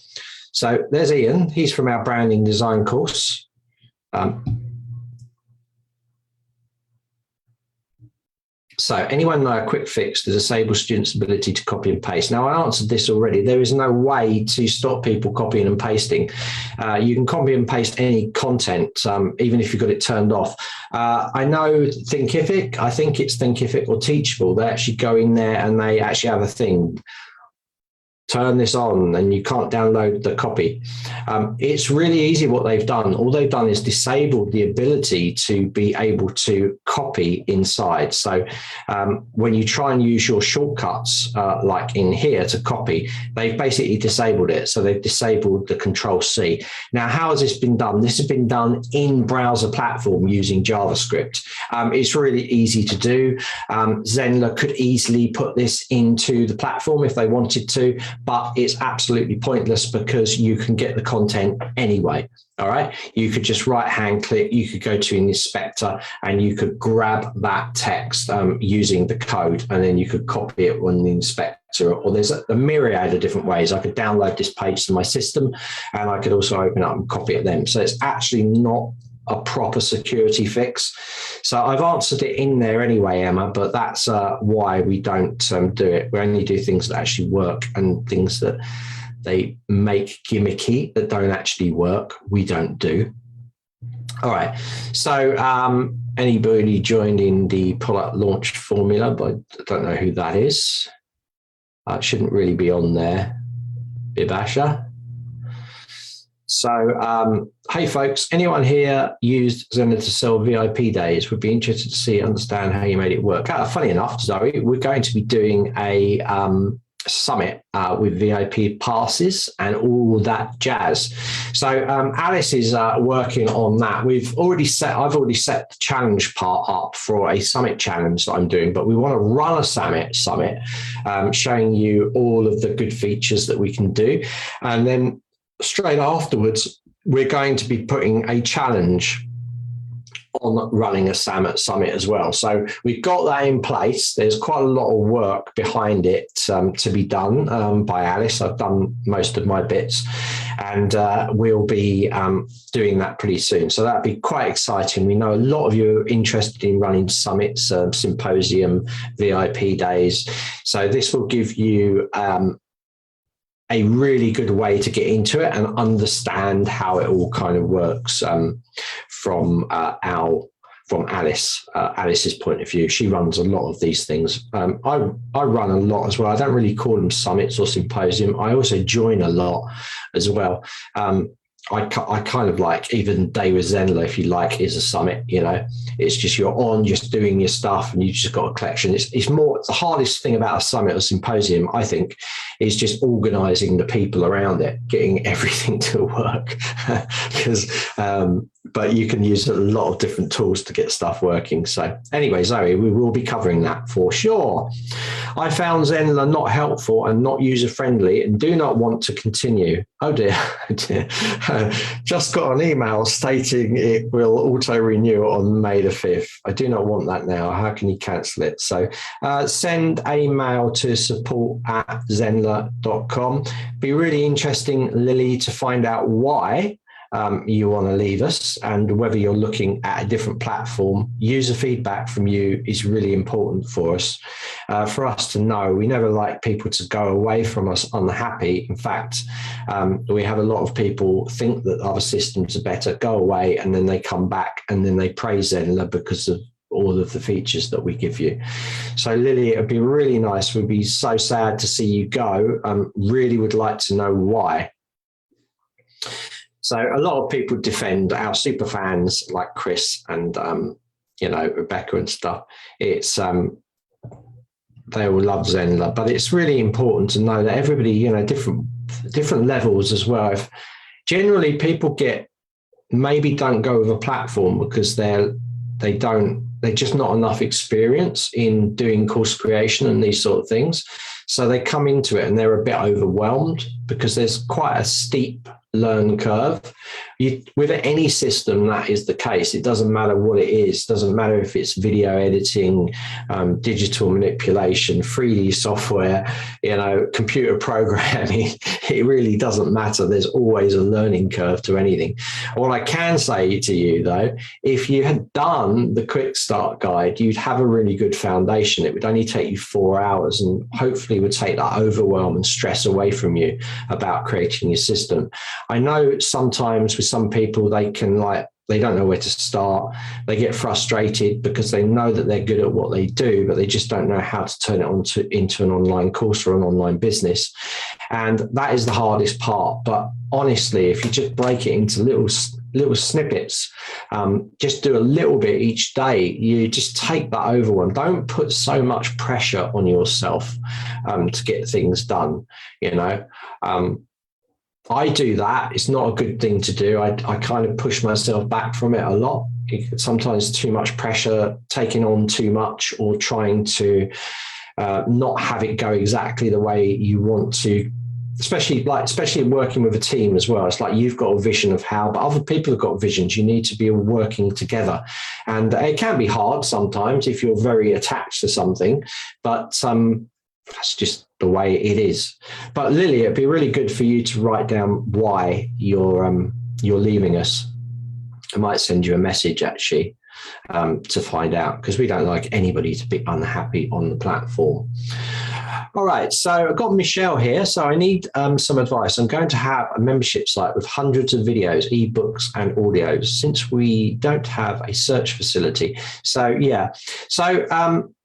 So there's Ian. He's from our branding design course. So anyone know a quick fix to disable students' ability to copy and paste? Now, I answered this already. There is no way to stop people copying and pasting. You can copy and paste any content, even if you've got it turned off. I know Thinkific, I think it's Thinkific or Teachable. They actually go in there and they actually have a thing. Turn this on and you can't download the copy. It's really easy what they've done. All they've done is disabled the ability to be able to copy inside. So when you try and use your shortcuts, like in here to copy, they've basically disabled it. So they've disabled the Control-C. Now, how has this been done? This has been done in browser platform using JavaScript. It's really easy to do. Zenler could easily put this into the platform if they wanted to, but it's absolutely pointless because you can get the content anyway. All right. You could just right hand click, you could go to an inspector and you could grab that text using the code, and then you could copy it on the inspector, or there's a myriad of different ways. I could download this page to my system and I could also open up and copy it then. So it's actually not a proper security fix. So I've answered it in there anyway, Emma, but that's why we don't do it. We only do things that actually work, and things that they make gimmicky that don't actually work, we don't do. All right. So anybody joined in the product launch formula, but I don't know who that is. It shouldn't really be on there. Bibasha. So, hey folks, anyone here used Zenler to sell VIP days? Would be interested to understand how you made it work. Funny enough, Zoe, we're going to be doing a summit with VIP passes and all that jazz. So Alice is working on that. I've already set the challenge part up for a summit challenge that I'm doing, but we want to run a summit showing you all of the good features that we can do. And then straight afterwards, we're going to be putting a challenge on running a summit as well. So we've got that in place. There's quite a lot of work behind it to be done by Alice. I've done most of my bits, and we'll be doing that pretty soon. So that'd be quite exciting. We know a lot of you are interested in running summits, symposium, VIP days. So this will give you a really good way to get into it and understand how it all kind of works from Alice's point of view. She runs a lot of these things. I run a lot as well. I don't really call them summits or symposium. I also join a lot as well. I kind of like even Day with Zenler, if you like, is a summit. You know, it's just you're on, just doing your stuff, and you just got a collection. It's more the hardest thing about a summit or symposium, I think, is just organising the people around it, getting everything to work. Because, but you can use a lot of different tools to get stuff working. So, anyway, Zoe, we will be covering that for sure. I found Zenler not helpful and not user friendly, and do not want to continue. Oh dear, oh dear. Just got an email stating it will auto-renew on May the 5th. I do not want that now. How can you cancel it? So send a mail to support@zenler.com. Be really interesting, Lily, to find out why you want to leave us and whether you're looking at a different platform. User feedback from you is really important for us to know. We never like people to go away from us unhappy. In fact, we have a lot of people think that other systems are better, go away, and then they come back and then they praise Zenler because of all of the features that we give you. So Lily, it'd be really nice. We'd be so sad to see you go. Really would like to know why. So a lot of people defend our super fans like Chris and, Rebecca and stuff. It's, they all love Zenler, but it's really important to know that everybody, different levels as well. If generally people maybe don't go with a platform because they're just not enough experience in doing course creation and these sort of things. So they come into it and they're a bit overwhelmed because there's quite a steep learn curve. With any system, that is the case. It doesn't matter what it is. It doesn't matter if it's video editing, digital manipulation, 3D software, computer programming. It really doesn't matter. There's always a learning curve to anything. What I can say to you, though, if you had done the quick start guide, you'd have a really good foundation. It would only take you 4 hours and hopefully would take that overwhelm and stress away from you about creating your system. I know sometimes with some people, they don't know where to start. They get frustrated because they know that they're good at what they do, but they just don't know how to turn it into an online course or an online business. And that is the hardest part. But honestly, if you just break it into little snippets, just do a little bit each day, you just take that overwhelm. Don't put so much pressure on yourself to get things done, I do that. It's not a good thing to do. I kind of push myself back from it a lot. Sometimes too much pressure, taking on too much, or trying to not have it go exactly the way you want to, especially working with a team as well. It's like you've got a vision of how, but other people have got visions. You need to be working together. And it can be hard sometimes if you're very attached to something, but that's just the way it is. But Lily, it'd be really good for you to write down why you're leaving us. I might send you a message actually to find out, because we don't like anybody to be unhappy on the platform. All right, so I've got Michelle here. So I need some advice. I'm going to have a membership site with hundreds of videos, ebooks, and audios, since we don't have a search facility. So yeah,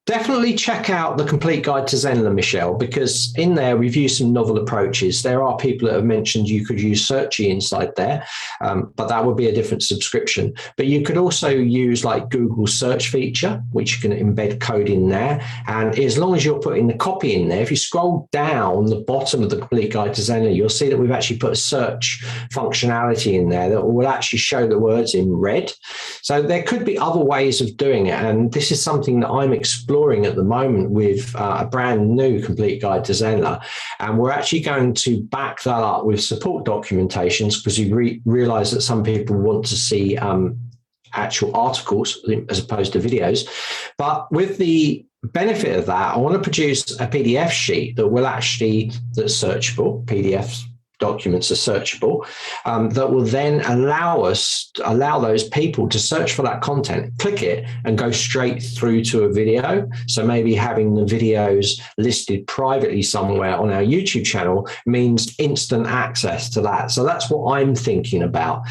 definitely check out the complete guide to Zenler, Michelle, because in there we've used some novel approaches. There are people that have mentioned you could use Searchy inside there, but that would be a different subscription. But you could also use like Google search feature, which you can embed code in there. And as long as you're putting the copy in there, if you scroll down the bottom of the complete guide to Zenler, you'll see that we've actually put a search functionality in there that will actually show the words in red. So there could be other ways of doing it. And this is something that I'm exploring exploring at the moment with a brand new complete guide to Zenler. And we're actually going to back that up with support documentations, because we realize that some people want to see actual articles as opposed to videos. But with the benefit of that, I want to produce a PDF sheet that's searchable. PDF documents are searchable, that will then allow those people to search for that content, click it, and go straight through to a video. So maybe having the videos listed privately somewhere on our YouTube channel means instant access to that. So that's what I'm thinking about.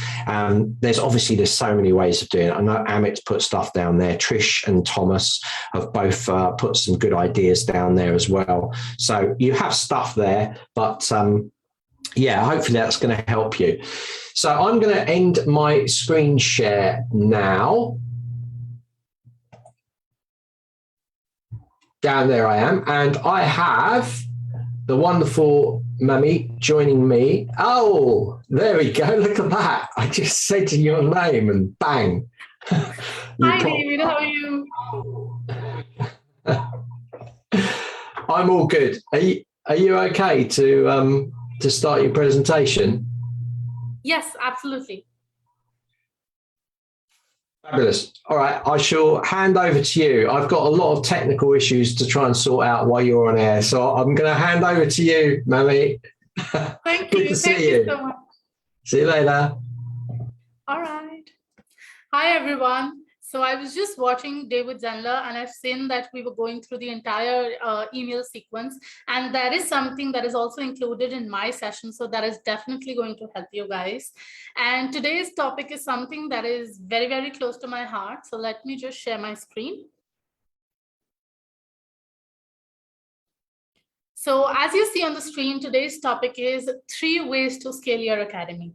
There's so many ways of doing it. I know Amit's put stuff down there. Trish and Thomas have both put some good ideas down there as well. So you have stuff there, but yeah, hopefully that's going to help you. So I'm going to end my screen share now. Down there I am, and I have the wonderful Mummy joining me. Oh, there we go. Look at that. I just said your name and bang. Hi, David. How are you? I'm all good. Are you okay to start your presentation? Yes, absolutely. Fabulous. All right, I shall hand over to you. I've got a lot of technical issues to try and sort out while you're on air, so I'm going to hand over to you, Mamie. Thank you. Thank you so much. See you later. All right. Hi, everyone. So I was just watching David Zenler, and I've seen that we were going through the entire email sequence, and that is something that is also included in my session. So that is definitely going to help you guys. And today's topic is something that is very, very close to my heart. So let me just share my screen. So as you see on the screen, today's topic is 3 ways to scale your academy.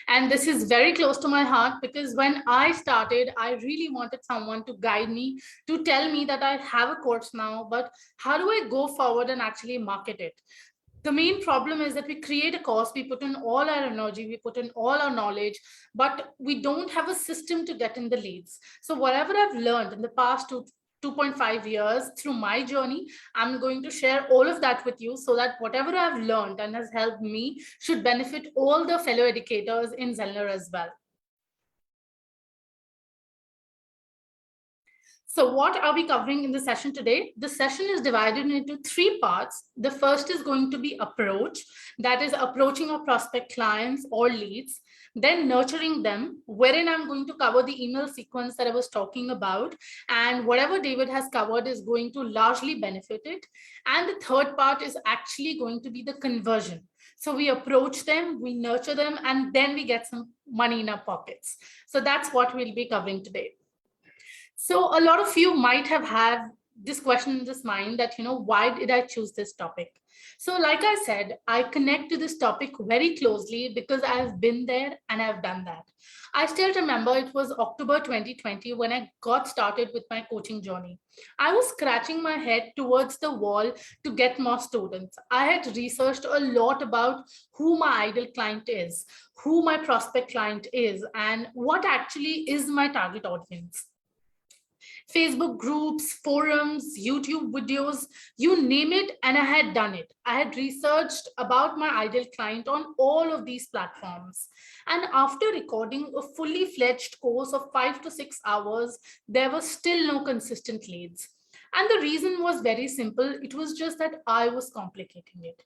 And this is very close to my heart, because when I started, I really wanted someone to guide me, to tell me that I have a course now, but how do I go forward and actually market it? The main problem is that we create a course, we put in all our energy, we put in all our knowledge, but we don't have a system to get in the leads. So whatever I've learned in the past 2.5 years through my journey, I'm going to share all of that with you, so that whatever I've learned and has helped me should benefit all the fellow educators in Zenler as well. So what are we covering in the session today? The session is divided into 3 parts. The first is going to be approach, that is approaching our prospect clients or leads, then nurturing them, wherein I'm going to cover the email sequence that I was talking about, and whatever David has covered is going to largely benefit it. And the third part is actually going to be the conversion. So we approach them, we nurture them, and then we get some money in our pockets. So that's what we'll be covering today. So a lot of you might have had this question in this mind that, why did I choose this topic? So like I said, I connect to this topic very closely because I've been there and I've done that. I still remember it was October 2020 when I got started with my coaching journey. I was scratching my head towards the wall to get more students. I had researched a lot about who my ideal client is, who my prospect client is, and what actually is my target audience. Facebook groups, forums, YouTube videos, you name it, and I had done it. I had researched about my ideal client on all of these platforms. And after recording a fully fledged course of 5 to 6 hours, there was still no consistent leads. And the reason was very simple. It was just that I was complicating it.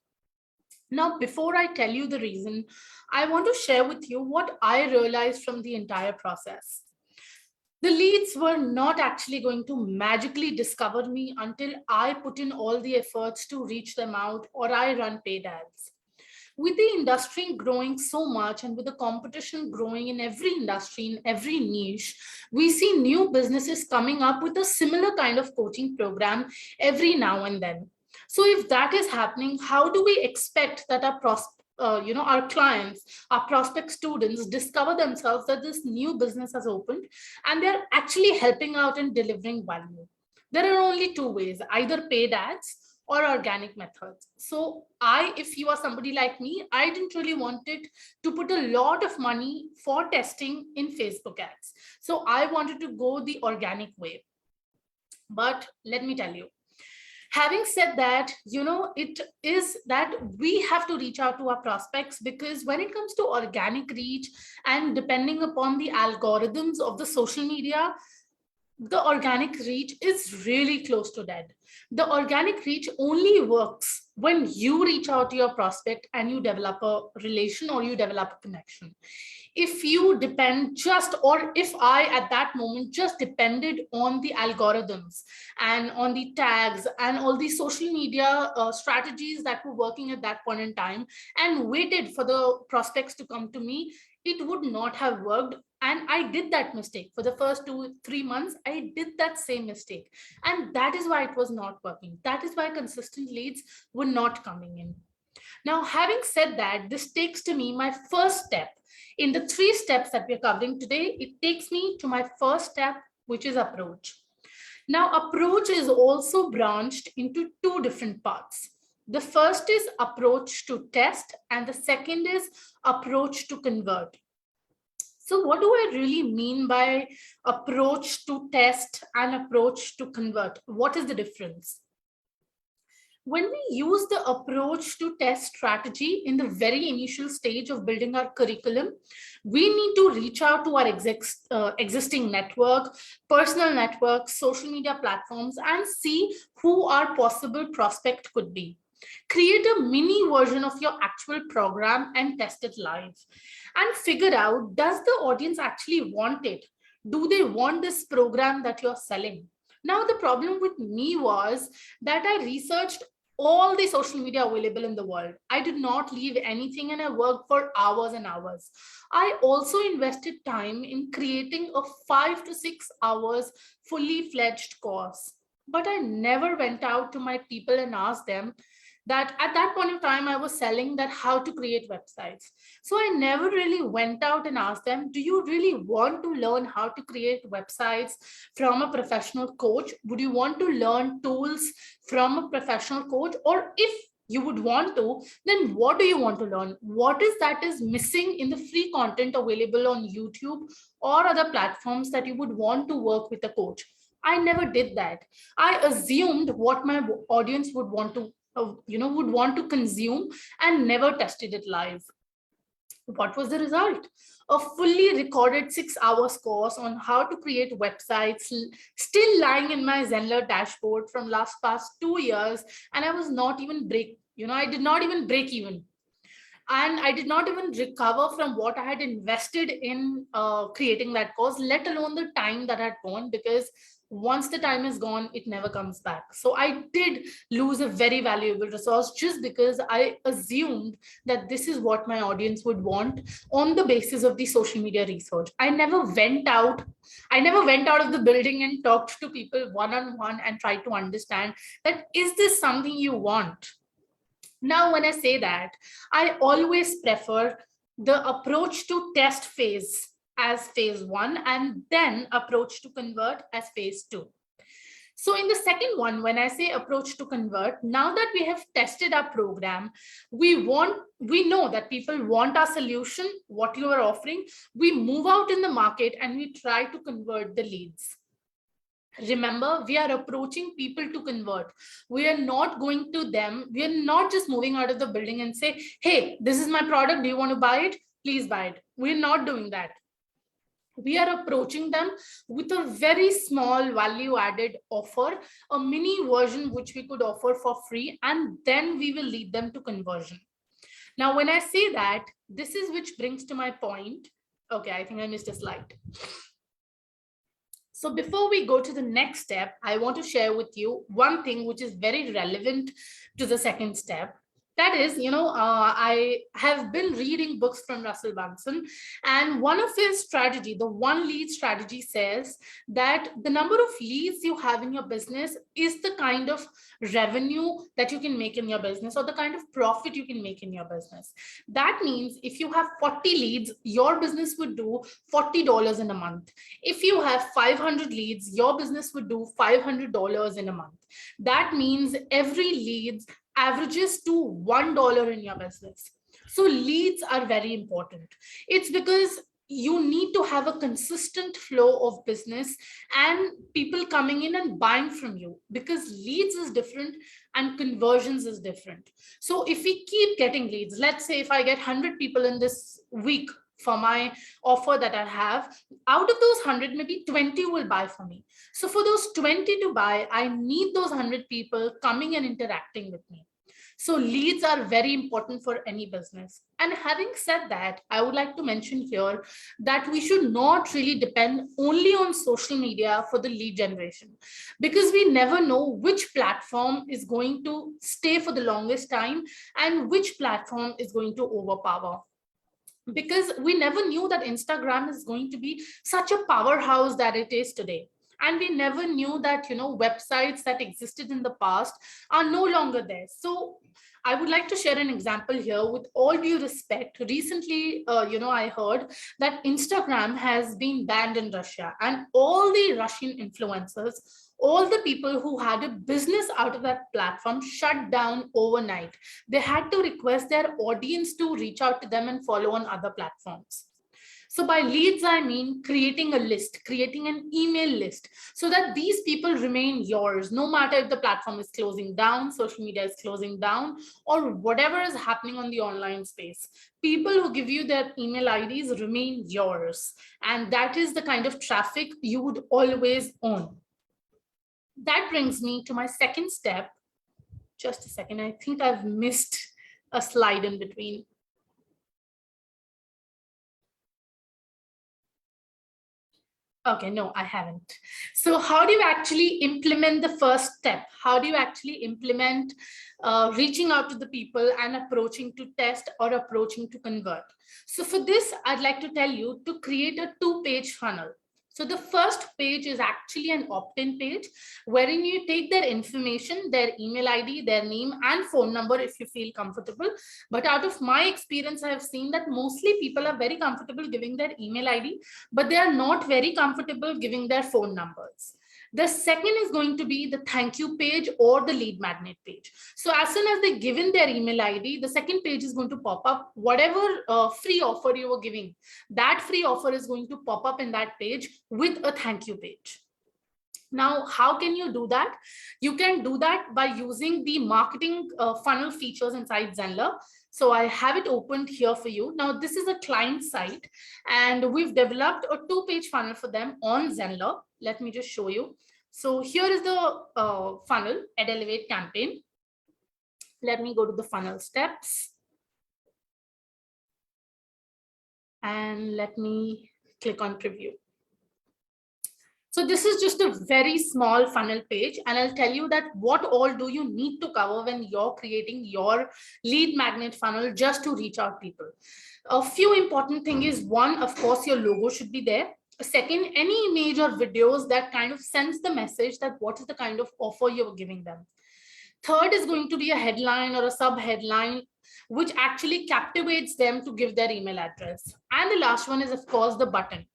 Now, before I tell you the reason, I want to share with you what I realized from the entire process. The leads were not actually going to magically discover me until I put in all the efforts to reach them out, or I run paid ads. With the industry growing so much and with the competition growing in every industry, in every niche, we see new businesses coming up with a similar kind of coaching program every now and then. So if that is happening, how do we expect that our clients, our prospect students discover themselves that this new business has opened and they're actually helping out and delivering value? There are only 2 ways, either paid ads or organic methods. So if you are somebody like me, I didn't really wanted to put a lot of money for testing in Facebook ads. So I wanted to go the organic way. But let me tell you, having said that, it is that we have to reach out to our prospects, because when it comes to organic reach and depending upon the algorithms of the social media, the organic reach is really close to dead. The organic reach only works when you reach out to your prospect and you develop a relation or you develop a connection. If you depend just, or if I at that moment just depended on the algorithms and on the tags and all the social media strategies that were working at that point in time and waited for the prospects to come to me, it would not have worked. And I did that mistake for the first 2-3 months. I did that same mistake, and that is why it was not working. That is why consistent leads were not coming in. Now, having said that, this takes to me my first step in the 3 steps that we're covering today. It takes me to my first step, which is approach. Now, approach is also branched into 2 different parts. The first is approach to test, and the second is approach to convert. So what do I really mean by approach to test and approach to convert? What is the difference? When we use the approach to test strategy in the very initial stage of building our curriculum, we need to reach out to our existing network, personal networks, social media platforms, and see who our possible prospect could be. Create a mini version of your actual program and test it live. And figure out, does the audience actually want it? Do they want this program that you're selling? Now, the problem with me was that I researched all the social media available in the world. I did not leave anything, and I worked for hours and hours. I also invested time in creating a 5 to 6 hours fully fledged course. But I never went out to my people and asked them that at that point in time, I was selling that how to create websites. So I never really went out and asked them, do you really want to learn how to create websites from a professional coach? Would you want to learn tools from a professional coach? Or if you would want to, then what do you want to learn? What is that is missing in the free content available on YouTube or other platforms that you would want to work with a coach? I never did that. I assumed what my audience would want to would want to consume, and never tested it live. What was the result? A fully recorded 6 hours course on how to create websites still lying in my Zenler dashboard from past 2 years, and I was not even I did not even break even. And I did not even recover from what I had invested in creating that course, let alone the time that had gone, because once the time is gone, it never comes back. So I did lose a very valuable resource just because I assumed that this is what my audience would want on the basis of the social media research. I never went out of the building and talked to people one-on-one and tried to understand that, is this something you want? Now, when I say that, I always prefer the approach to test phase as phase 1, and then approach to convert as phase 2. So in the second one, when I say approach to convert, now that we have tested our program, we know that people want our solution, what you are offering. We move out in the market and we try to convert the leads. Remember, we are approaching people to convert. We are not going to them. We are not just moving out of the building and say, hey, this is my product. Do you want to buy it? Please buy it. We're not doing that. We are approaching them with a very small value added offer, a mini version which we could offer for free, and then we will lead them to conversion. Now, when I say that, this is which brings to my point. Okay, I think I missed a slide. So before we go to the next step, I want to share with you one thing which is very relevant to the second step. That is, I have been reading books from Russell Brunson, and one of his strategy, the one lead strategy, says that the number of leads you have in your business is the kind of revenue that you can make in your business, or the kind of profit you can make in your business. That means if you have 40 leads, your business would do $40 in a month. If you have 500 leads, your business would do $500 in a month. That means every lead averages to $1 in your business. So leads are very important. It's because you need to have a consistent flow of business and people coming in and buying from you, because leads is different and conversions is different. So if we keep getting leads, let's say if I get 100 people in this week for my offer that I have, out of those 100, maybe 20 will buy for me. So for those 20 to buy, I need those 100 people coming and interacting with me. So leads are very important for any business. And having said that, I would like to mention here that we should not really depend only on social media for the lead generation, because we never know which platform is going to stay for the longest time and which platform is going to overpower. Because we never knew that Instagram is going to be such a powerhouse that it is today. And we never knew that, websites that existed in the past are no longer there. So I would like to share an example here with all due respect. Recently, I heard that Instagram has been banned in Russia, and all the Russian influencers, all the people who had a business out of that platform shut down overnight. They had to request their audience to reach out to them and follow on other platforms. So by leads, I mean creating a list, creating an email list, so that these people remain yours, no matter if the platform is closing down, social media is closing down, or whatever is happening on the online space. People who give you their email IDs remain yours. And that is the kind of traffic you would always own. That brings me to my second step. Just a second, I think I've missed a slide in between. Okay, no, I haven't. So how do you actually implement the first step? How do you actually implement reaching out to the people and approaching to test or approaching to convert? So for this, I'd like to tell you to create a 2-page funnel. So the first page is actually an opt-in page, wherein you take their information, their email ID, their name and phone number if you feel comfortable. But out of my experience, I have seen that mostly people are very comfortable giving their email ID, but they are not very comfortable giving their phone numbers. The second is going to be the thank you page or the lead magnet page. So as soon as they give in their email ID, the second page is going to pop up whatever free offer you were giving. That free offer is going to pop up in that page with a thank you page. Now, how can you do that? You can do that by using the marketing funnel features inside Zenler. So I have it opened here for you. Now, this is a client site, and we've developed a 2-page funnel for them on Zenler. Let me just show you. So here is the funnel, Ed Elevate campaign. Let me go to the funnel steps. And let me click on preview. So this is just a very small funnel page, and I'll tell you that what all do you need to cover when you're creating your lead magnet funnel just to reach out people. A few important things is, one, of course, your logo should be there. Second, any image or videos that kind of sends the message that what is the kind of offer you're giving them. Third is going to be a headline or a sub headline which actually captivates them to give their email address. And the last one is, of course, the button.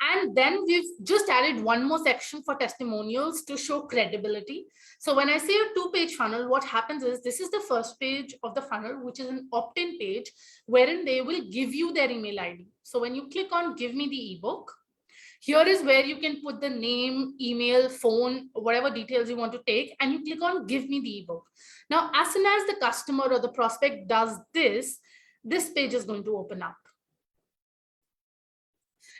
And then we've just added one more section for testimonials to show credibility. So when I say a 2-page funnel, what happens is, this is the first page of the funnel, which is an opt-in page wherein they will give you their email ID. So when you click on give me the ebook, here is where you can put the name, email, phone, whatever details you want to take, and you click on give me the ebook. Now, as soon as the customer or the prospect does this, this page is going to open up.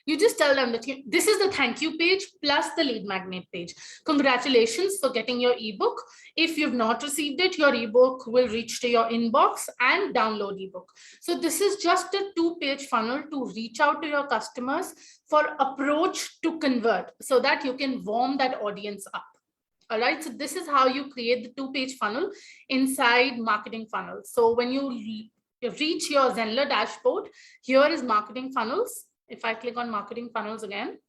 You just tell them that this is the thank you page plus the lead magnet page. Congratulations for getting your ebook. If you've not received it, your ebook will reach to your inbox and download ebook. So this is just a 2-page funnel to reach out to your customers for approach to convert, so that you can warm that audience up. All right, so this is how you create the 2-page funnel inside marketing funnels. So when you reach your Zenler dashboard, here is marketing funnels. If I click on marketing funnels again,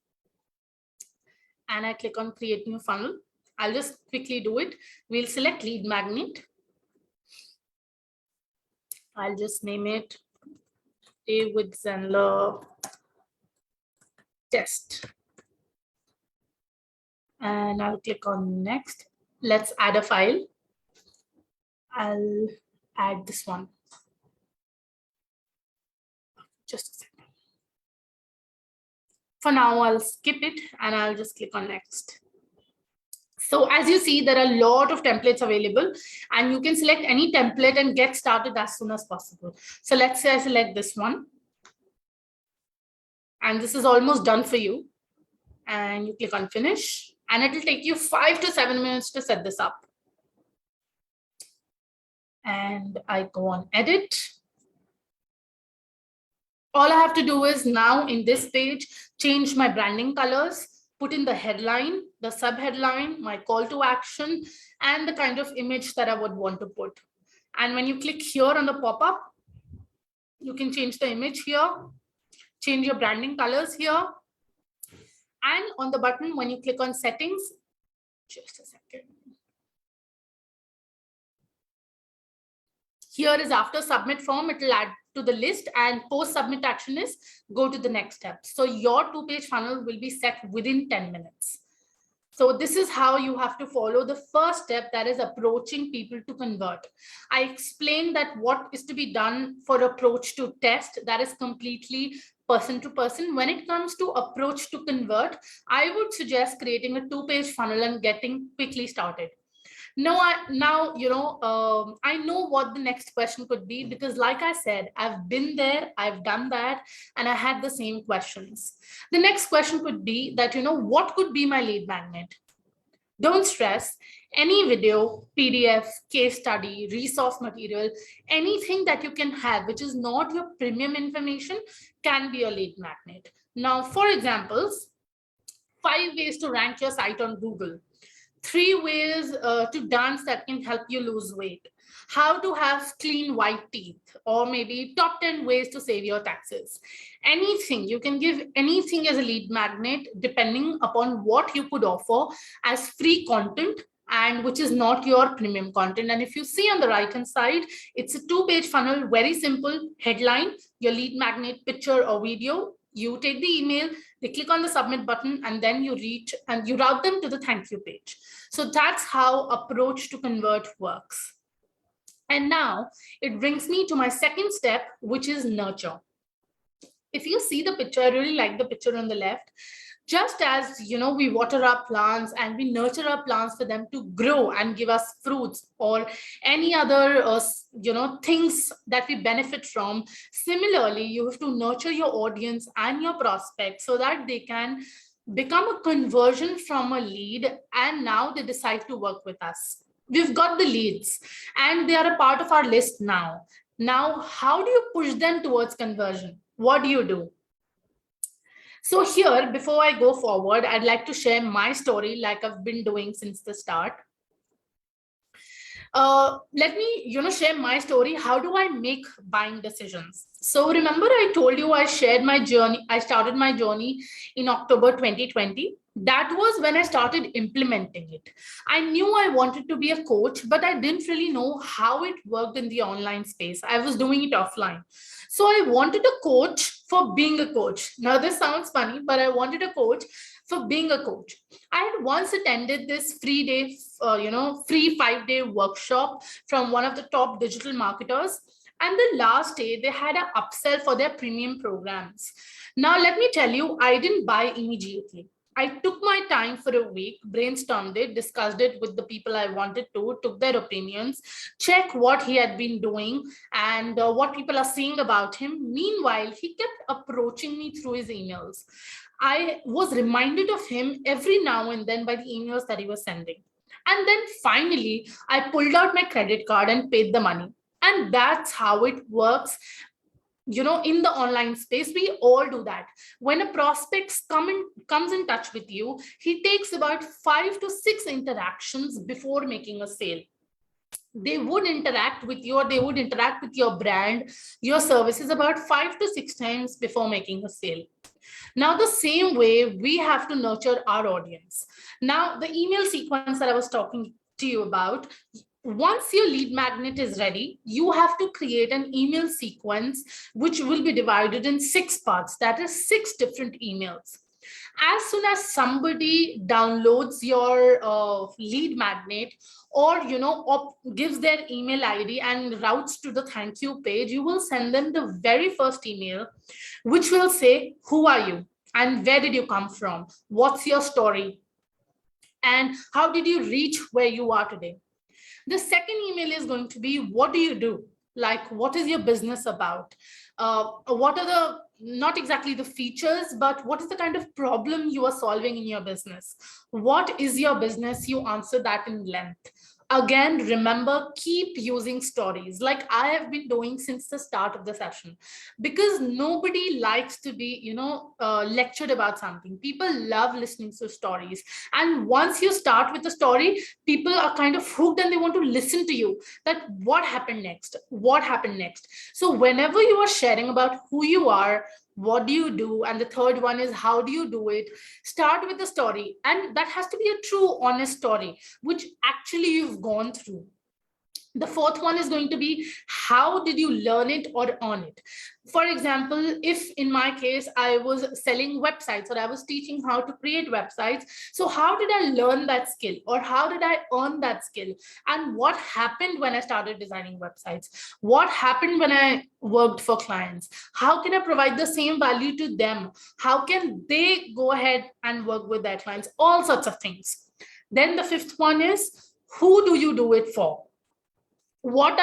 and I click on create new funnel, I'll just quickly do it. We'll select lead magnet. I'll just name it Day with Zenler Test. And I'll click on next. Let's add a file. I'll add this one. Just a second. For now, I'll skip it and I'll just click on next. So as you see, there are a lot of templates available and you can select any template and get started as soon as possible. So let's say I select this one. And this is almost done for you. And you click on finish and it will take you 5 to 7 minutes to set this up. And I go on edit. All I have to do is now in this page, change my branding colors, put in the headline, the subheadline, my call to action, and the kind of image that I would want to put. And when you click here on the pop-up, you can change the image here, change your branding colors here. And on the button, when you click on settings, just a second. Here is after submit form, it will add to the list, and post submit action is go to the next step. So your 2-page funnel will be set within 10 minutes. So this is how you have to follow the first step, that is approaching people to convert. I explained that what is to be done for approach to test, that is completely person to person. When it comes to approach to convert, I would suggest creating a 2-page funnel and getting quickly started. I know what the next question could be, because like I said, I've been there, I've done that, and I had the same questions. The next question could be that, what could be my lead magnet? Don't stress. Any video, PDF, case study, resource material, anything that you can have, which is not your premium information, can be a lead magnet. Now, for examples, 5 ways to rank your site on Google. 3 ways to dance that can help you lose weight. How to have clean white teeth, or maybe top 10 ways to save your taxes. Anything, you can give anything as a lead magnet depending upon what you could offer as free content and which is not your premium content. And if you see on the right hand side, it's a 2-page funnel, very simple. Headline, your lead magnet, picture or video. You take the email, they click on the submit button, and then you reach and you route them to the thank you page. So that's how approach to convert works. And now it brings me to my second step, which is nurture. If you see the picture, I really like the picture on the left. Just as, we water our plants and we nurture our plants for them to grow and give us fruits or any other, things that we benefit from. Similarly, you have to nurture your audience and your prospects so that they can become a conversion from a lead, and now they decide to work with us. We've got the leads and they are a part of our list now. Now, how do you push them towards conversion? What do you do? So here, before I go forward, I'd like to share my story like I've been doing since the start. Let me, share my story. How do I make buying decisions? So remember, I told you I shared my journey. I started my journey in October 2020. That was when I started implementing it. I knew I wanted to be a coach, but I didn't really know how it worked in the online space. I was doing it offline. So I wanted a coach for being a coach. Now this sounds funny, but I wanted a coach for being a coach. I had once attended this free 5-day workshop from one of the top digital marketers. And the last day they had an upsell for their premium programs. Now, let me tell you, I didn't buy immediately. I took my time for a week, brainstormed it, discussed it with the people I wanted to, took their opinions, check what he had been doing and what people are saying about him. Meanwhile, he kept approaching me through his emails. I was reminded of him every now and then by the emails that he was sending. And then finally, I pulled out my credit card and paid the money. And that's how it works. In the online space, we all do that. When a prospect comes in touch with you, he takes about 5 to 6 interactions before making a sale. They would interact with you, or they would interact with your brand, your services about 5 to 6 times before making a sale. Now, the same way, we have to nurture our audience. Now, the email sequence that I was talking to you about, once your lead magnet is ready, you have to create an email sequence, which will be divided in 6 parts. That is 6 different emails. As soon as somebody downloads your lead magnet or, gives their email ID and routes to the thank you page, you will send them the very first email, which will say, who are you? And where did you come from? What's your story? And how did you reach where you are today? The second email is going to be, what do you do? Like, what is your business about? What are the, not exactly the features, but what is the kind of problem you are solving in your business? What is your business? You answer that in length. Again, remember, keep using stories like I have been doing since the start of the session, because nobody likes to be, lectured about something. People love listening to stories. And once you start with a story, people are kind of hooked and they want to listen to you, that what happened next, what happened next. So whenever you are sharing about who you are, what do you do, and the third one is how do you do it, start with the story. And that has to be a true, honest story, which actually you've gone through. The fourth one is going to be, how did you learn it or earn it? For example, if in my case, I was selling websites or I was teaching how to create websites. So how did I learn that skill, or how did I earn that skill? And what happened when I started designing websites? What happened when I worked for clients? How can I provide the same value to them? How can they go ahead and work with their clients? All sorts of things. Then the fifth one is, who do you do it for? What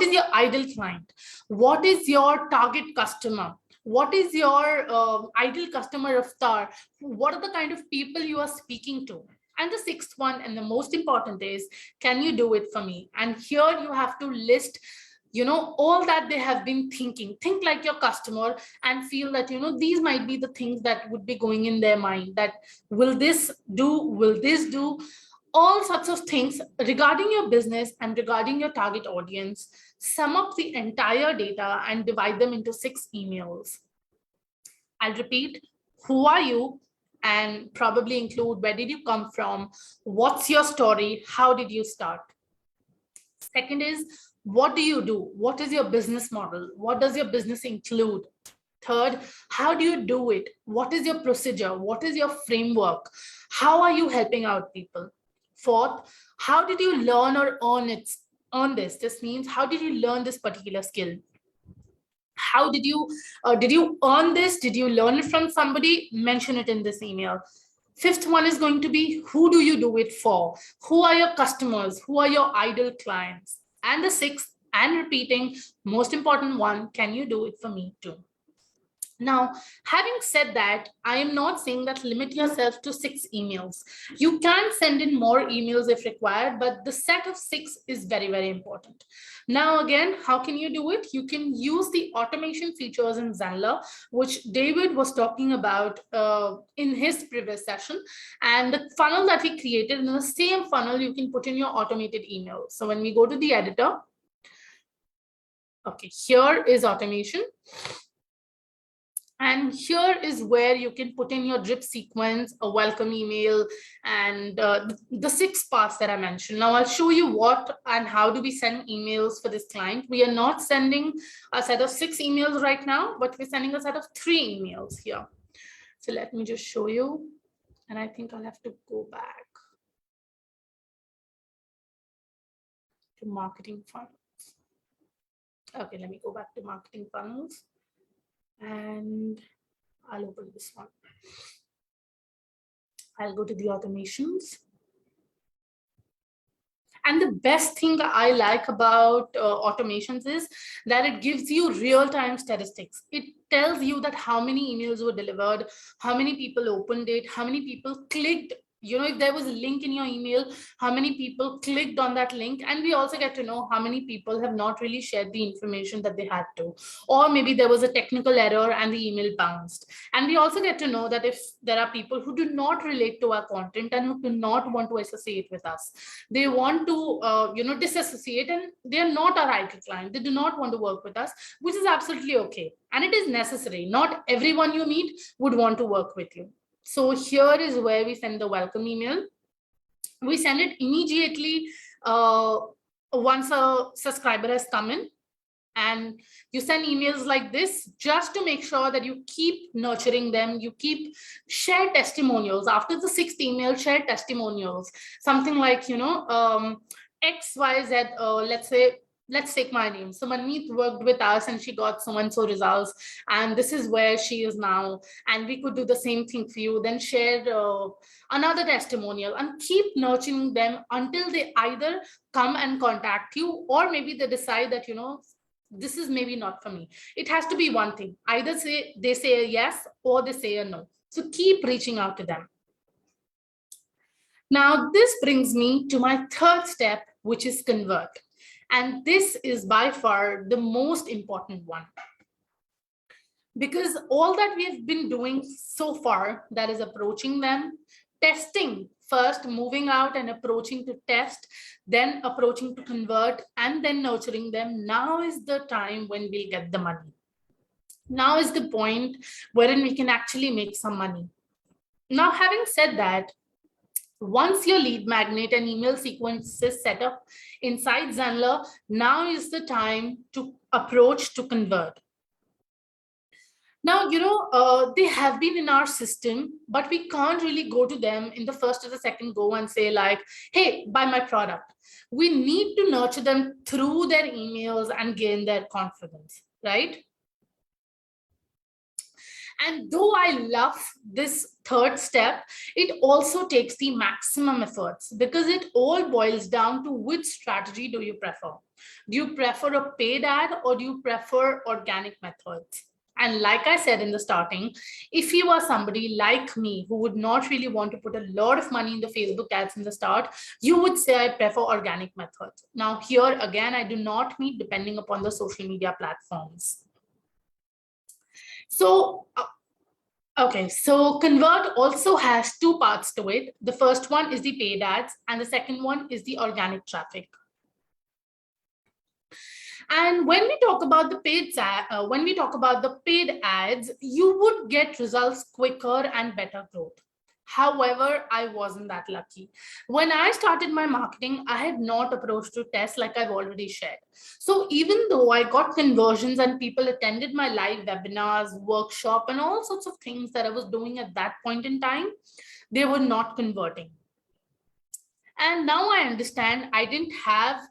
is your ideal client? What is your target customer? What is your ideal customer avatar? What are the kind of people you are speaking to? And the sixth one, and the most important, is, can you do it for me? And here you have to list, all that they have been thinking. Think like your customer and feel that, these might be the things that would be going in their mind, that will this do, will this do? All sorts of things regarding your business and regarding your target audience. Sum up the entire data and divide them into 6 emails. I'll repeat, who are you? And probably include, where did you come from? What's your story? How did you start? Second is, what do you do? What is your business model? What does your business include? Third, how do you do it? What is your procedure? What is your framework? How are you helping out people? Fourth, how did you learn or earn this? This means, how did you learn this particular skill? How did you earn this? Did you learn it from somebody? Mention it in this email. Fifth one is going to be, who do you do it for? Who are your customers? Who are your ideal clients? And the sixth, and repeating, most important one, can you do it for me too? Now, having said that, I am not saying that limit yourself to 6 emails. You can send in more emails if required, but the set of 6 is very, very important. Now, again, how can you do it? You can use the automation features in Zenler, which David was talking about in his previous session. And the funnel that he created, in the same funnel, you can put in your automated email. So when we go to the editor, okay, here is automation. And here is where you can put in your drip sequence, a welcome email, and the 6 parts that I mentioned. Now I'll show you what and how do we send emails for this client. We are not sending a set of 6 emails right now, but we're sending a set of 3 emails here. So let me just show you. And I think I'll have to go back to marketing funnels. Okay, let me go back to marketing funnels. And I'll open this one. I'll go to the automations. And the best thing I like about automations is that it gives you real-time statistics. It tells you that how many emails were delivered, how many people opened it, how many people clicked. If there was a link in your email, how many people clicked on that link. And we also get to know how many people have not really shared the information that they had to. Or maybe there was a technical error and the email bounced. And we also get to know that if there are people who do not relate to our content and who do not want to associate with us, they want to disassociate, and they're not our ideal client. They do not want to work with us, which is absolutely okay. And it is necessary. Not everyone you meet would want to work with you. So here is where we send the welcome email. We send it immediately once a subscriber has come in. And you send emails like this just to make sure that you keep nurturing them. You keep share testimonials. After the 6th email, share testimonials. Something like, XYZ, let's say let's take my name. So Manmeet worked with us and she got so-and-so results, and this is where she is now. And we could do the same thing for you. Then share another testimonial and keep nurturing them until they either come and contact you, or maybe they decide that, this is maybe not for me. It has to be one thing. Either they say a yes or they say a no. So keep reaching out to them. Now, this brings me to my third step, which is convert. And this is by far the most important one. Because all that we have been doing so far, that is approaching them, testing first, moving out and approaching to test, then approaching to convert, and then nurturing them. Now is the time when we'll get the money. Now is the point wherein we can actually make some money. Now, having said that, once your lead magnet and email sequence is set up inside Zenler, now is the time to approach to convert. Now, they have been in our system, but we can't really go to them in the first or the second go and say like, hey, buy my product. We need to nurture them through their emails and gain their confidence, right? And though I love this third step, it also takes the maximum efforts, because it all boils down to which strategy do you prefer? Do you prefer a paid ad or do you prefer organic methods? And like I said in the starting, if you are somebody like me who would not really want to put a lot of money in the Facebook ads in the start, you would say I prefer organic methods. Now here again, I do not mean depending upon the social media platforms. So, okay, so convert also has two parts to it. The first one is the paid ads and the second one is the organic traffic. And when we talk about the paid ads, you would get results quicker and better growth. However, I wasn't that lucky. When I started my marketing, I had not approached to test like I've already shared. So even though I got conversions and people attended my live webinars, workshop, and all sorts of things that I was doing at that point in time, they were not converting. And now I understand I didn't have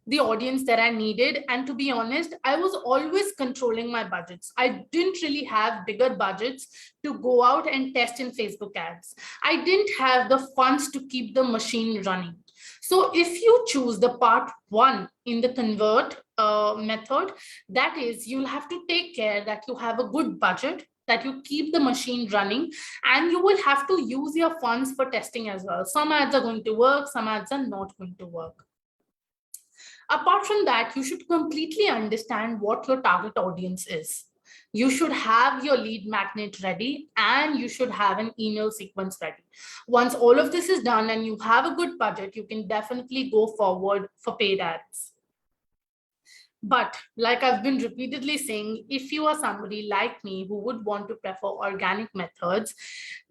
the audience that I needed. And to be honest, I was always controlling my budgets. I didn't really have bigger budgets to go out and test in Facebook ads. I didn't have the funds to keep the machine running. So if you choose the part one in the convert method, that is, you'll have to take care that you have a good budget, that you keep the machine running, and you will have to use your funds for testing as well. Some ads are going to work, some ads are not going to work. Apart from that, you should completely understand what your target audience is. You should have your lead magnet ready and you should have an email sequence ready. Once all of this is done and you have a good budget, you can definitely go forward for paid ads. But like I've been repeatedly saying, if you are somebody like me who would want to prefer organic methods,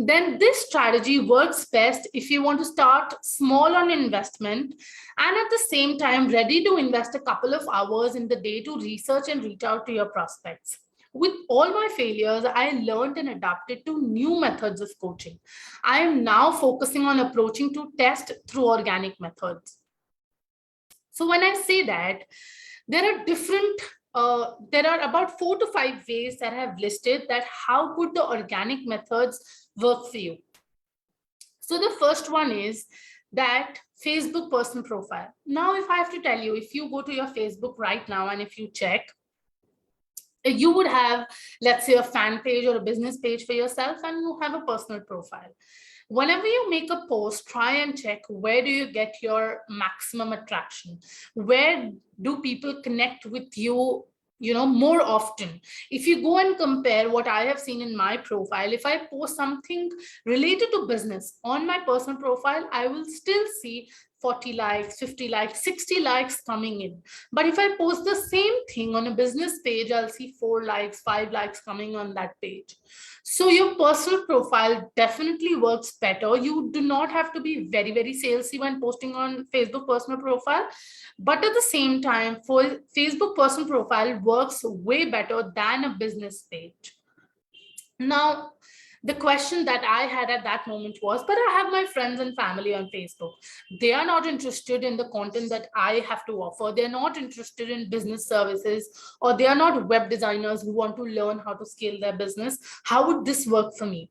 then this strategy works best if you want to start small on investment and at the same time ready to invest a couple of hours in the day to research and reach out to your prospects. With all my failures, I learned and adapted to new methods of coaching. I am now focusing on approaching to test through organic methods. So when I say that, there are about 4 to 5 ways that I have listed that how could the organic methods work for you. So the first one is that Facebook personal profile. Now, if I have to tell you, if you go to your Facebook right now and if you check, you would have, let's say, a fan page or a business page for yourself, and you have a personal profile. Whenever you make a post, try and check where do you get your maximum attraction? Where do people connect with you, more often? If you go and compare what I have seen in my profile, if I post something related to business on my personal profile, I will still see 40 likes, 50 likes, 60 likes coming in. But if I post the same thing on a business page, I'll see 4 likes, 5 likes coming on that page. So your personal profile definitely works better. You do not have to be very, very salesy when posting on Facebook personal profile. But at the same time, for Facebook personal profile works way better than a business page. Now, The question that I had at that moment was, but I have my friends and family on Facebook. They are not interested in the content that I have to offer. They're not interested in business services, or they are not web designers who want to learn how to scale their business. How would this work for me?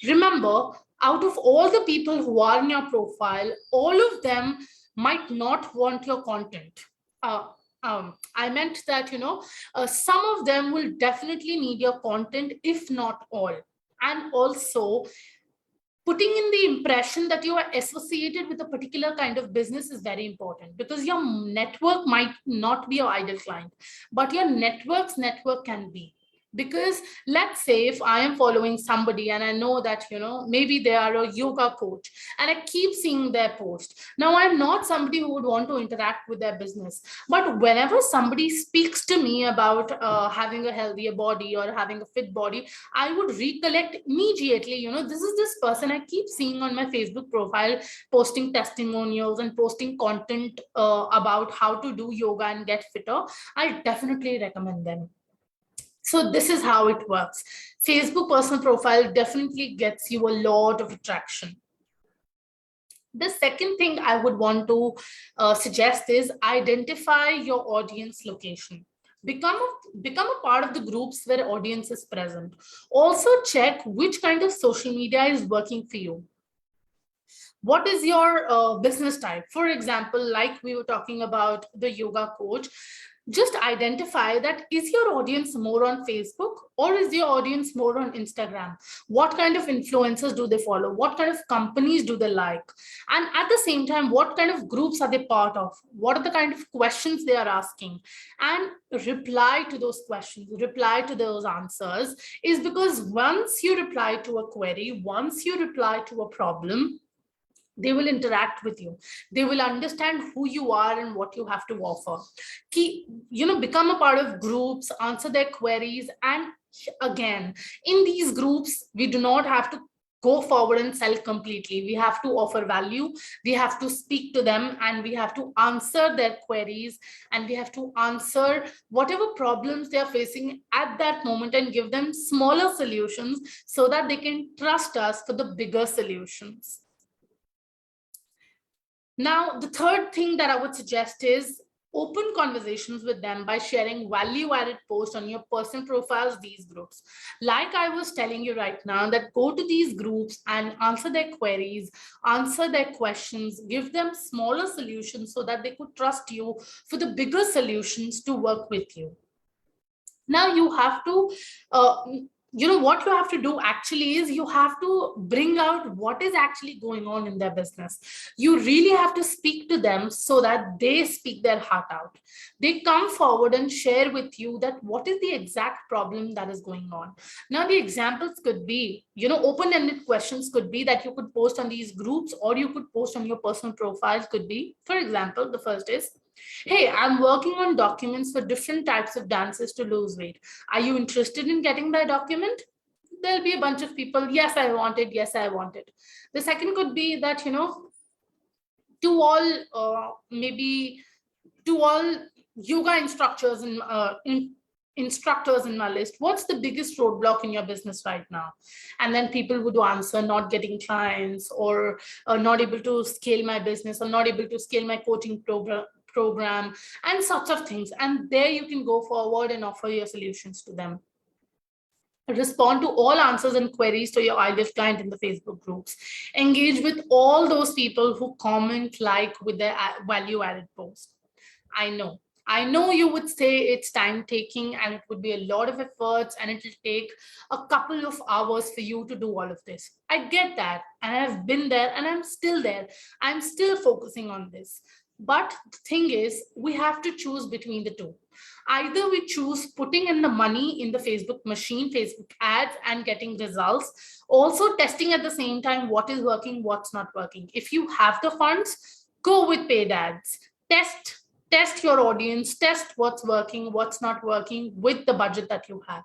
Remember, out of all the people who are in your profile, all of them might not want your content. I meant that, some of them will definitely need your content, if not all. And also, putting in the impression that you are associated with a particular kind of business is very important, because your network might not be your ideal client, but your network's network can be. Because let's say if I am following somebody and I know that, maybe they are a yoga coach, and I keep seeing their post. Now, I'm not somebody who would want to interact with their business, but whenever somebody speaks to me about having a healthier body or having a fit body, I would recollect immediately, this is this person I keep seeing on my Facebook profile, posting testimonials and posting content about how to do yoga and get fitter. I definitely recommend them. So this is how it works. Facebook personal profile definitely gets you a lot of attraction. The second thing I would want to suggest is identify your audience location. Become a part of the groups where audience is present. Also check which kind of social media is working for you. What is your business type? For example, like we were talking about the yoga coach, just identify that, is your audience more on Facebook or is your audience more on Instagram? What kind of influencers do they follow? What kind of companies do they like? And at the same time, what kind of groups are they part of? What are the kind of questions they are asking? And reply to those questions, reply to those answers, is because once you reply to a query, once you reply to a problem, they will interact with you. They will understand who you are and what you have to offer. Become a part of groups, answer their queries. And again, in these groups, we do not have to go forward and sell completely. We have to offer value. We have to speak to them, and we have to answer their queries, and we have to answer whatever problems they are facing at that moment and give them smaller solutions so that they can trust us for the bigger solutions. Now, the third thing that I would suggest is open conversations with them by sharing value-added posts on your personal profiles, these groups. Like I was telling you right now, that go to these groups and answer their queries, answer their questions, give them smaller solutions so that they could trust you for the bigger solutions to work with you. Now you have to what you have to do actually is you have to bring out what is actually going on in their business. You really have to speak to them so that they speak their heart out. They come forward and share with you that what is the exact problem that is going on. Now the examples could be, open-ended questions could be that you could post on these groups, or you could post on your personal profiles. Could be, for example, the first is, hey, I'm working on documents for different types of dances to lose weight. Are you interested in getting that document? There'll be a bunch of people, yes, I want it, yes, I want it. The second could be that, to all, maybe to all yoga instructors instructors in my list, what's the biggest roadblock in your business right now? And then people would answer, not getting clients, or not able to scale my business, or not able to scale my coaching program, and sorts of things. And there you can go forward and offer your solutions to them. Respond to all answers and queries to your ideal client in the Facebook groups. Engage with all those people who comment, like with their value-added post. I know you would say it's time taking and it would be a lot of efforts and it will take a couple of hours for you to do all of this. I get that, and I've been there and I'm still there. I'm still focusing on this. But the thing is, we have to choose between the two. Either we choose putting in the money in the Facebook machine, Facebook ads, and getting results, also testing at the same time what is working, what's not working. If you have the funds, go with paid ads. Test your audience, test what's working, what's not working with the budget that you have.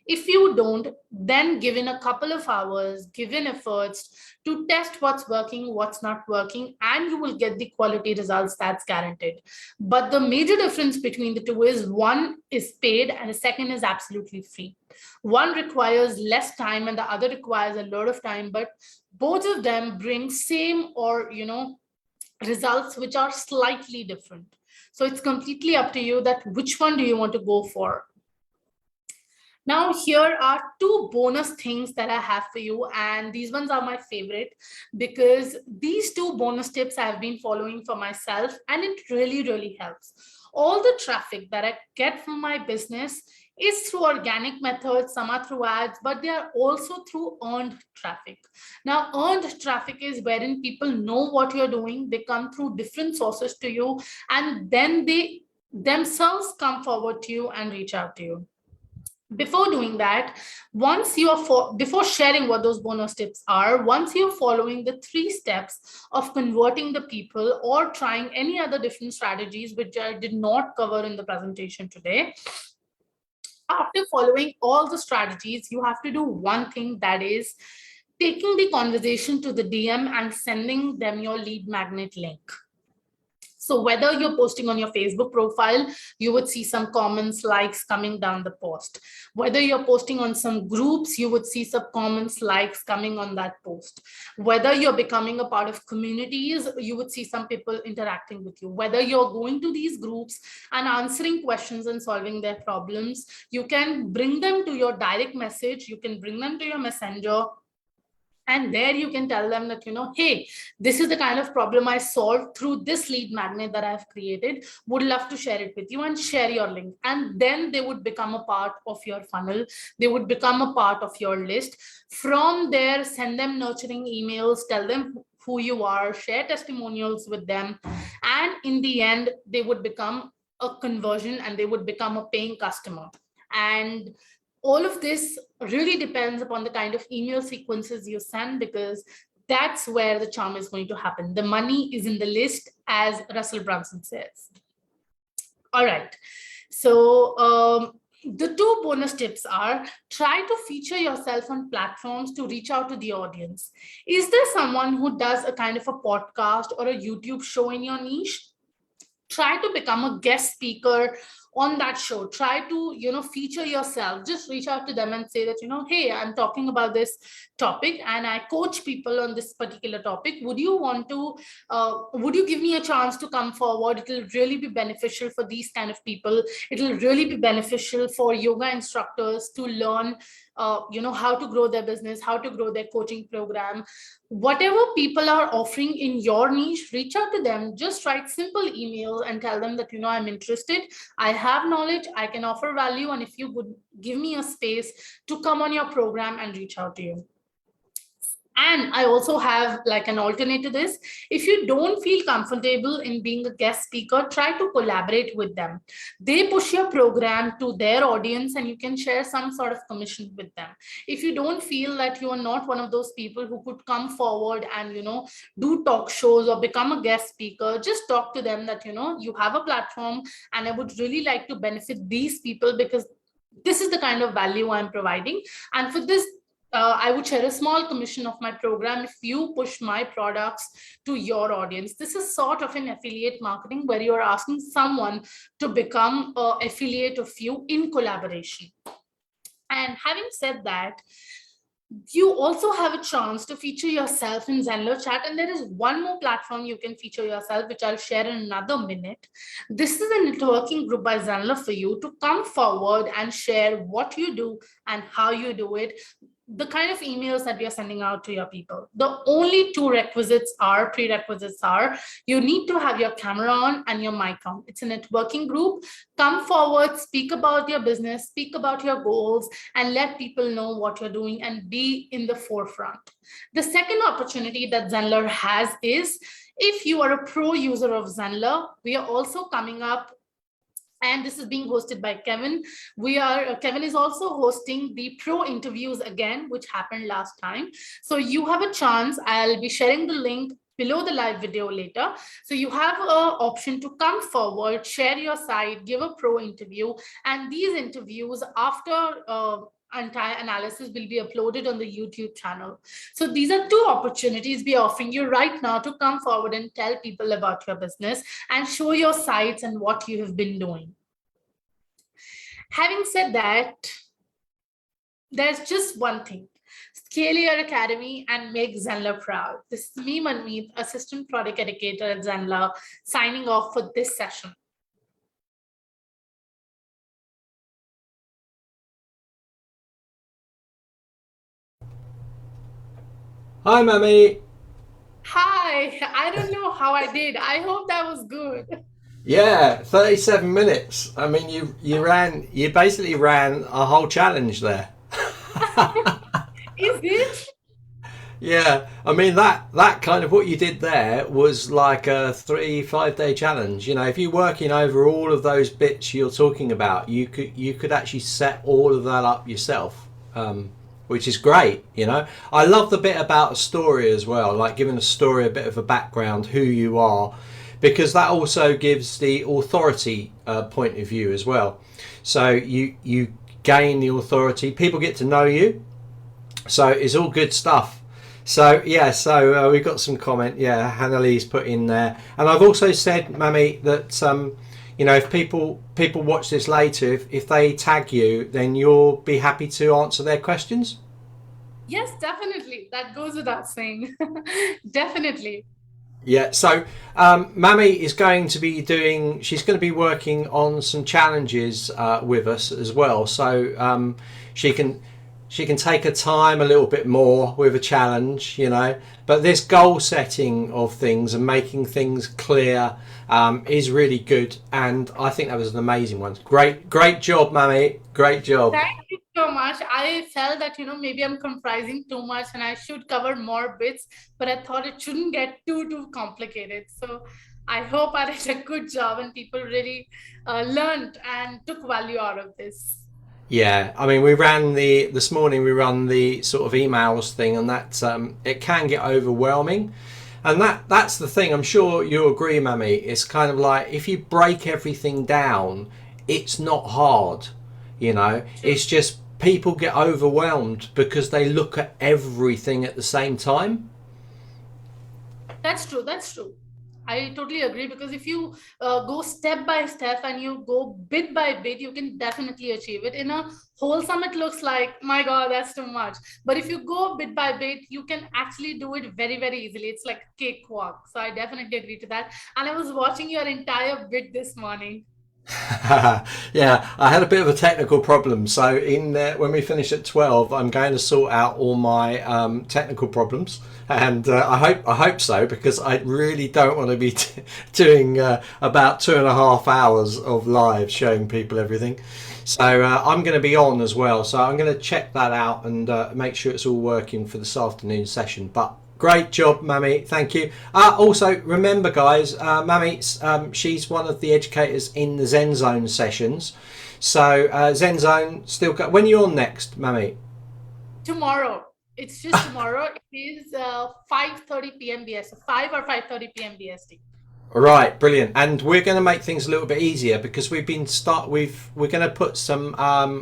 If you don't, then give in a couple of hours, give in efforts to test what's working, what's not working, and you will get the quality results that's guaranteed. But the major difference between the two is one is paid and the second is absolutely free. One requires less time and the other requires a lot of time, but both of them bring same or, results which are slightly different. So it's completely up to you that which one do you want to go for. Now, here are two bonus things that I have for you, and these ones are my favorite because these two bonus tips I've been following for myself, and it really, really helps. All the traffic that I get from my business is through organic methods, some are through ads, but they are also through earned traffic. Now, earned traffic is wherein people know what you're doing, they come through different sources to you, and then they themselves come forward to you and reach out to you. Before doing that, before sharing what those bonus tips are, once you're following the 3 steps of converting the people or trying any other different strategies, which I did not cover in the presentation today, after following all the strategies, you have to do one thing, that is taking the conversation to the DM and sending them your lead magnet link. So whether you're posting on your Facebook profile, you would see some comments, likes coming down the post. Whether you're posting on some groups, you would see some comments, likes coming on that post. Whether you're becoming a part of communities, you would see some people interacting with you. Whether you're going to these groups and answering questions and solving their problems, you can bring them to your direct message, you can bring them to your messenger, and there you can tell them that, hey, this is the kind of problem I solved through this lead magnet that I've created. Would love to share it with you, and share your link. And then they would become a part of your funnel. They would become a part of your list. From there, send them nurturing emails, tell them who you are, share testimonials with them. And in the end, they would become a conversion and they would become a paying customer. And all of this really depends upon the kind of email sequences you send, because that's where the charm is going to happen. The money is in the list, as Russell Brunson says. All right. So the 2 bonus tips are: try to feature yourself on platforms to reach out to the audience. Is there someone who does a kind of a podcast or a YouTube show in your niche? Try to become a guest speaker on that show. Try to, feature yourself. Just reach out to them and say that, hey, I'm talking about this topic and I coach people on this particular topic. Would you give me a chance to come forward? It will really be beneficial for these kind of people. It will really be beneficial for yoga instructors to learn how to grow their business, how to grow their coaching program. Whatever people are offering in your niche, reach out to them. Just write simple email and tell them that, I'm interested, I have knowledge, I can offer value, and if you would give me a space to come on your program and reach out to you. And I also have like an alternate to this. If you don't feel comfortable in being a guest speaker, try to collaborate with them. They push your program to their audience and you can share some sort of commission with them. If you don't feel that you are not one of those people who could come forward and, do talk shows or become a guest speaker, just talk to them that, you have a platform and I would really like to benefit these people because this is the kind of value I'm providing. And for this, I would share a small commission of my program if you push my products to your audience. This is sort of an affiliate marketing where you're asking someone to become an affiliate of you in collaboration. And having said that, you also have a chance to feature yourself in Zenler Chat. And there is one more platform you can feature yourself, which I'll share in another minute. This is a networking group by Zenler for you to come forward and share what you do and how you do it. The kind of emails that we are sending out to your people. The only 2 prerequisites are you need to have your camera on and your mic on. It's a networking group. Come forward, speak about your business, speak about your goals, and let people know what you're doing and be in the forefront. The second opportunity that Zenler has is if you are a pro user of Zenler, we are also coming up. And this is being hosted by Kevin. Kevin is also hosting the pro interviews again, which happened last time. So you have a chance. I'll be sharing the link below the live video later. So you have an option to come forward, share your site, give a pro interview, and these interviews after entire analysis will be uploaded on the YouTube channel. So these are two opportunities we're offering you right now to come forward and tell people about your business and show your sites and what you have been doing. Having said that, there's just one thing. Scale your academy and make Zenler proud. This is me, Manmeet, Assistant Product Educator at Zenler, signing off for this session. Hi, Mummy. Hi, I don't know how I did. I hope that was good. Yeah, 37 minutes. I mean, you basically ran a whole challenge there. Is it? Yeah, I mean that kind of what you did there was like a 3-5 day challenge. You know, if you're working over all of those bits you're talking about, you could actually set all of that up yourself, which is great. You know, I love the bit about a story as well, like giving a story a bit of a background, who you are, because that also gives the authority point of view as well. So you gain the authority, people get to know you, so it's all good stuff. So yeah, so we've got some comment. Yeah, Hannah Lee's put in there, and I've also said, Mammy, that you know, if people watch this later, if they tag you, then you'll be happy to answer their questions. Yes, definitely. That goes without saying. Definitely. Yeah, so Mammy is going to be doing, she's going to be working on some challenges with us as well. So she can take her time a little bit more with a challenge, you know. But this goal setting of things and making things clear is really good. And I think that was an amazing one. Great job, Mammy. Great job. Thank you so much. I felt that, maybe I'm comprising too much and I should cover more bits, but I thought it shouldn't get too complicated. So I hope I did a good job and people really learned and took value out of this. Yeah, I mean, this morning we run the sort of emails thing, and that it can get overwhelming, and that's the thing. I'm sure you agree, Mammy. It's kind of like if you break everything down, it's not hard, you know. It's just people get overwhelmed because they look at everything at the same time. That's true. That's true. I totally agree, because if you go step by step and you go bit by bit, you can definitely achieve it. In a whole summit looks like, my God, that's too much. But if you go bit by bit, you can actually do it very easily. It's like a cakewalk. So I definitely agree to that. And I was watching your entire bit this morning. Yeah, I had a bit of a technical problem. So when we finish at 12, I'm going to sort out all my technical problems, and I hope so, because I really don't want to be doing about 2.5 hours of live showing people everything. So I'm going to be on as well. So I'm going to check that out and make sure it's all working for this afternoon session. But great job, Mammy. Thank you. Also, remember, guys, Mammy, she's one of the educators in the Zen Zone sessions. So Zen Zone still got. When are you on next, Mammy? Tomorrow. It's just tomorrow. It is 5:30 p.m. BST, 5 or 5:30 p.m. BST. Right, brilliant. And we're going to make things a little bit easier, because we're going to put some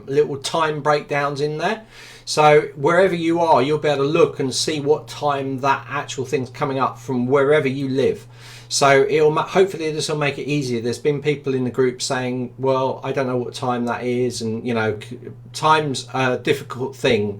little time breakdowns in there. So wherever you are, you'll be able to look and see what time that actual thing's coming up from wherever you live. So hopefully this will make it easier. There's been people in the group saying, well, I don't know what time that is, and time's a difficult thing.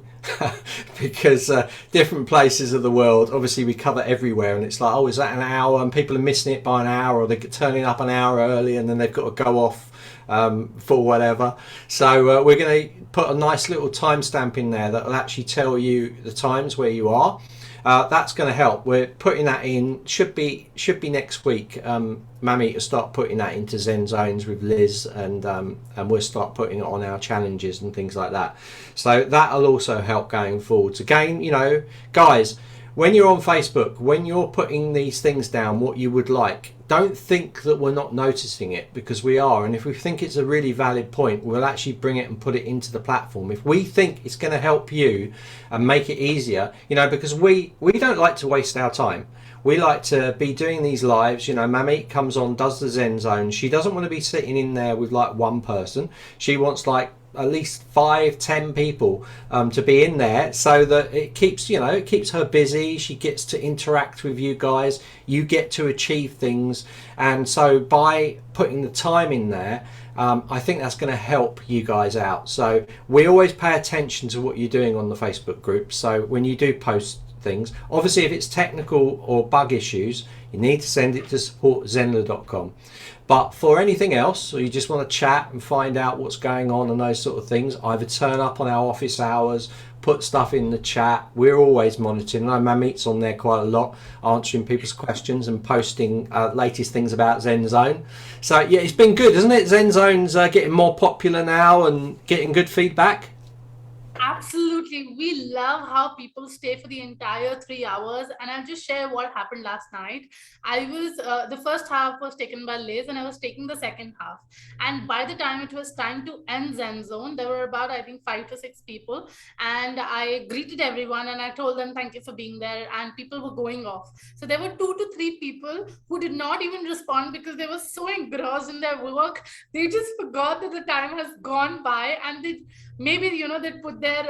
Because different places of the world, obviously we cover everywhere, and it's like, oh, is that an hour? And people are missing it by an hour, or they're turning up an hour early and then they've got to go off for whatever. So we're going to put a nice little timestamp in there that will actually tell you the times where you are. That's going to help. We're putting that in. Should be next week. Mammy to start putting that into Zen Zones with Liz, and we'll start putting it on our challenges and things like that. So that'll also help going forwards. Again, guys, when you're on Facebook, when you're putting these things down, what you would like, don't think that we're not noticing it, because we are. And if we think it's a really valid point, we'll actually bring it and put it into the platform. If we think it's going to help you and make it easier, because we don't like to waste our time. we like to be doing these lives. You know, Mamie comes on, does the Zen Zone. She doesn't want to be sitting in there with like one person. She wants like at least 5-10 people to be in there, so that it keeps, you know, it keeps her busy. She gets to interact with you guys, you get to achieve things. And so by putting the time in there, I think that's going to help you guys out. So we always pay attention to what you're doing on the Facebook group. So when you do post things, obviously if it's technical or bug issues, you need to send it to support@zenler.com. But for anything else, or you just want to chat and find out what's going on and those sort of things, either turn up on our office hours, put stuff in the chat. We're always monitoring. I know Mamit's on there quite a lot, answering people's questions and posting latest things about Zen Zone. So yeah, it's been good, isn't it? Zen Zone's getting more popular now and getting good feedback. Absolutely. We love how people stay for the entire 3 hours. And I'll just share what happened last night. I was, the first half was taken by Liz and I was taking the second half. And by the time it was time to end Zen Zone, there were about, I think, 5 to 6 people. And I greeted everyone and I told them, thank you for being there. And people were going off. So there were 2 to 3 people who did not even respond because they were so engrossed in their work. They just forgot that the time has gone by, and they maybe, you know, they put their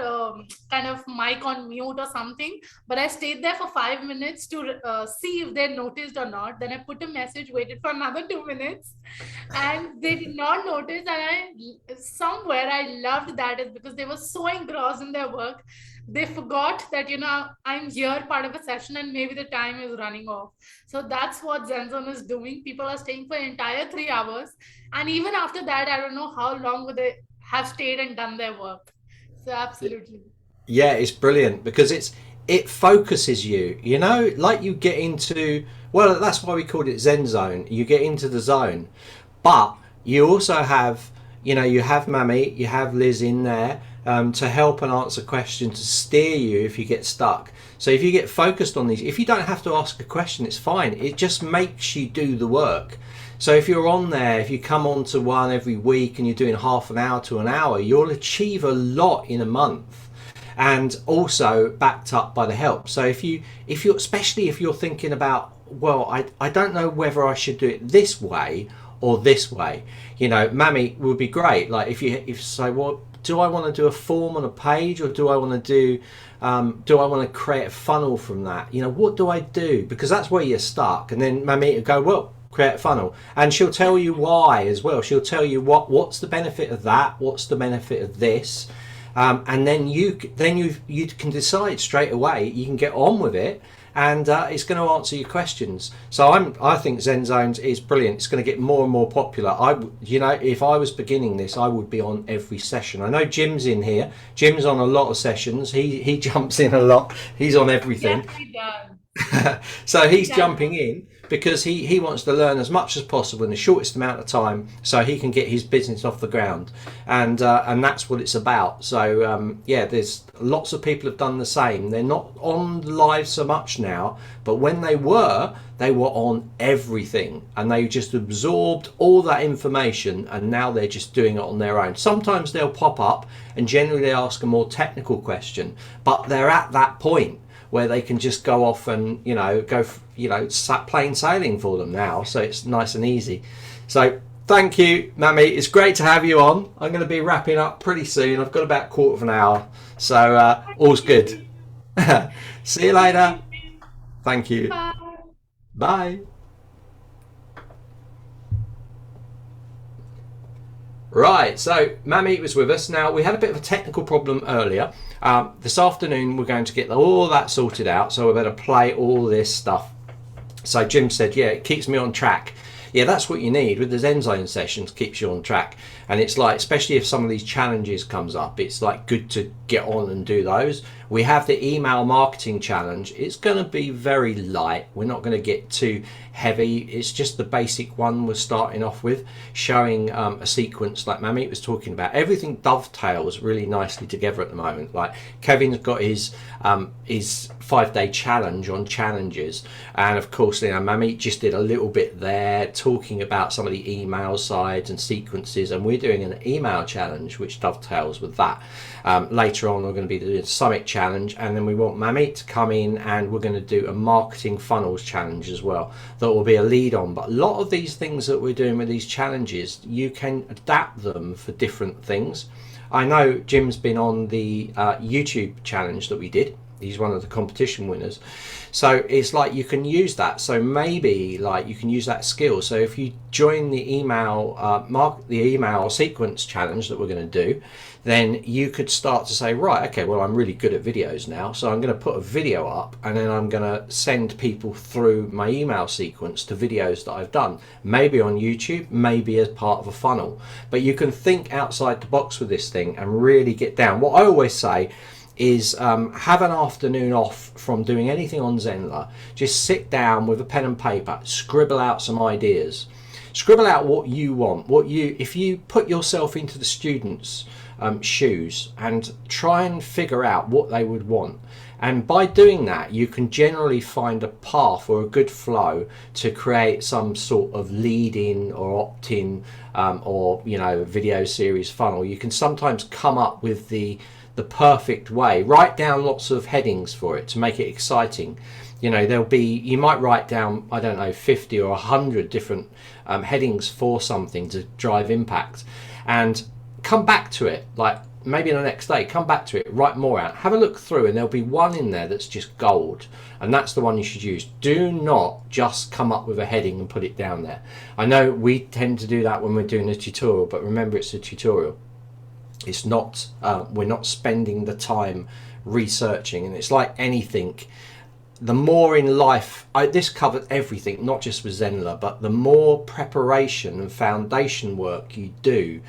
kind of mic on mute or something. But I stayed there for 5 minutes to see if they noticed or not. Then I put a message, waited for another 2 minutes, and they did not notice. And somewhere I loved that is because they were so engrossed in their work, they forgot that, you know, I'm here part of a session and maybe the time is running off. So that's what ZenZone is doing. People are staying for entire 3 hours, and even after that, I don't know how long would they have stayed and done their work. So absolutely. Yeah, it's brilliant because it focuses you, you know, like you get into, well, that's why we called it Zen Zone. You get into the zone, but you also have, you know, you have Mammy, you have Liz in there to help and answer questions, to steer you if you get stuck. So if you get focused on these, if you don't have to ask a question, it's fine. It just makes you do the work. So if you're on there, if you come on to one every week and you're doing half an hour to an hour, you'll achieve a lot in a month, and also backed up by the help. So if you're especially if you're thinking about, well, I don't know whether I should do it this way or this way, you know, Mammy would be great. Like if you say, well, do I want to do a form on a page, or do I want to create a funnel from that? You know, what do I do? Because that's where you're stuck. And then Mammy would go, well, create a funnel, and she'll tell you why as well. She'll tell you what's the benefit of that, what's the benefit of this, and then you can decide straight away. You can get on with it, and it's going to answer your questions. So I think Zen Zones is brilliant. It's going to get more and more popular. You know, if I was beginning this, I would be on every session. I know Jim's in here. Jim's on a lot of sessions. He jumps in a lot. He's on everything. Yes, he does. So he's jumping in because he wants to learn as much as possible in the shortest amount of time, so he can get his business off the ground, and that's what it's about. So yeah, there's lots of people have done the same. They're not on live so much now, but when they were on everything, and they just absorbed all that information, and now they're just doing it on their own. Sometimes they'll pop up and generally they ask a more technical question, but they're at that point where they can just go off and, you know, plain sailing for them now. So it's nice and easy. So thank you, Mammy. It's great to have you on. I'm going to be wrapping up pretty soon. I've got about a quarter of an hour. So all's good. See you later. Thank you. Bye. Bye. Right, so Mammy was with us. Now, we had a bit of a technical problem earlier. This afternoon, we're going to get all that sorted out, so we better play all this stuff. So Jim said, yeah, it keeps me on track. Yeah, that's what you need with the Zen Zone sessions, keeps you on track. And it's like, especially if some of these challenges comes up, it's like good to get on and do those. We have the email marketing challenge. It's going to be very light. We're not going to get too heavy. It's just the basic one we're starting off with, showing a sequence like Mammy was talking about. Everything dovetails really nicely together at the moment. Like Kevin's got his 5-day challenge on challenges, and of course, you know, Mammy just did a little bit there talking about some of the email sides and sequences, and we're doing an email challenge which dovetails with that. Later on, we're going to be doing a summit challenge, and then we want Mamit to come in and we're going to do a marketing funnels challenge as well that will be a lead on. But a lot of these things that we're doing with these challenges, you can adapt them for different things. I know Jim's been on the YouTube challenge that we did. He's one of the competition winners. So it's like you can use that. So maybe like you can use that skill. So if you join the email sequence challenge that we're going to do, then you could start to say, right, okay, well, I'm really good at videos now, so I'm going to put a video up and then I'm going to send people through my email sequence to videos that I've done, maybe on YouTube, maybe as part of a funnel. But you can think outside the box with this thing and really get down. What I always say is have an afternoon off from doing anything on Zenler. Just sit down with a pen and paper, scribble out some ideas, scribble out what you want, if you put yourself into the students' shoes and try and figure out what they would want. And by doing that, you can generally find a path or a good flow to create some sort of lead in or opt in or video series funnel. You can sometimes come up with the perfect way. Write down lots of headings for it to make it exciting. You might write down, I don't know, 50 or 100 different headings for something to drive impact, and come back to it, like maybe the next day, come back to it, write more out, have a look through, and there'll be one in there that's just gold, and that's the one you should use. Do not just come up with a heading and put it down there. I know we tend to do that when we're doing a tutorial, but remember, it's a tutorial. It's not, we're not spending the time researching, and it's like anything. The more in life, this covers everything, not just with Zenler, but the more preparation and foundation work you do,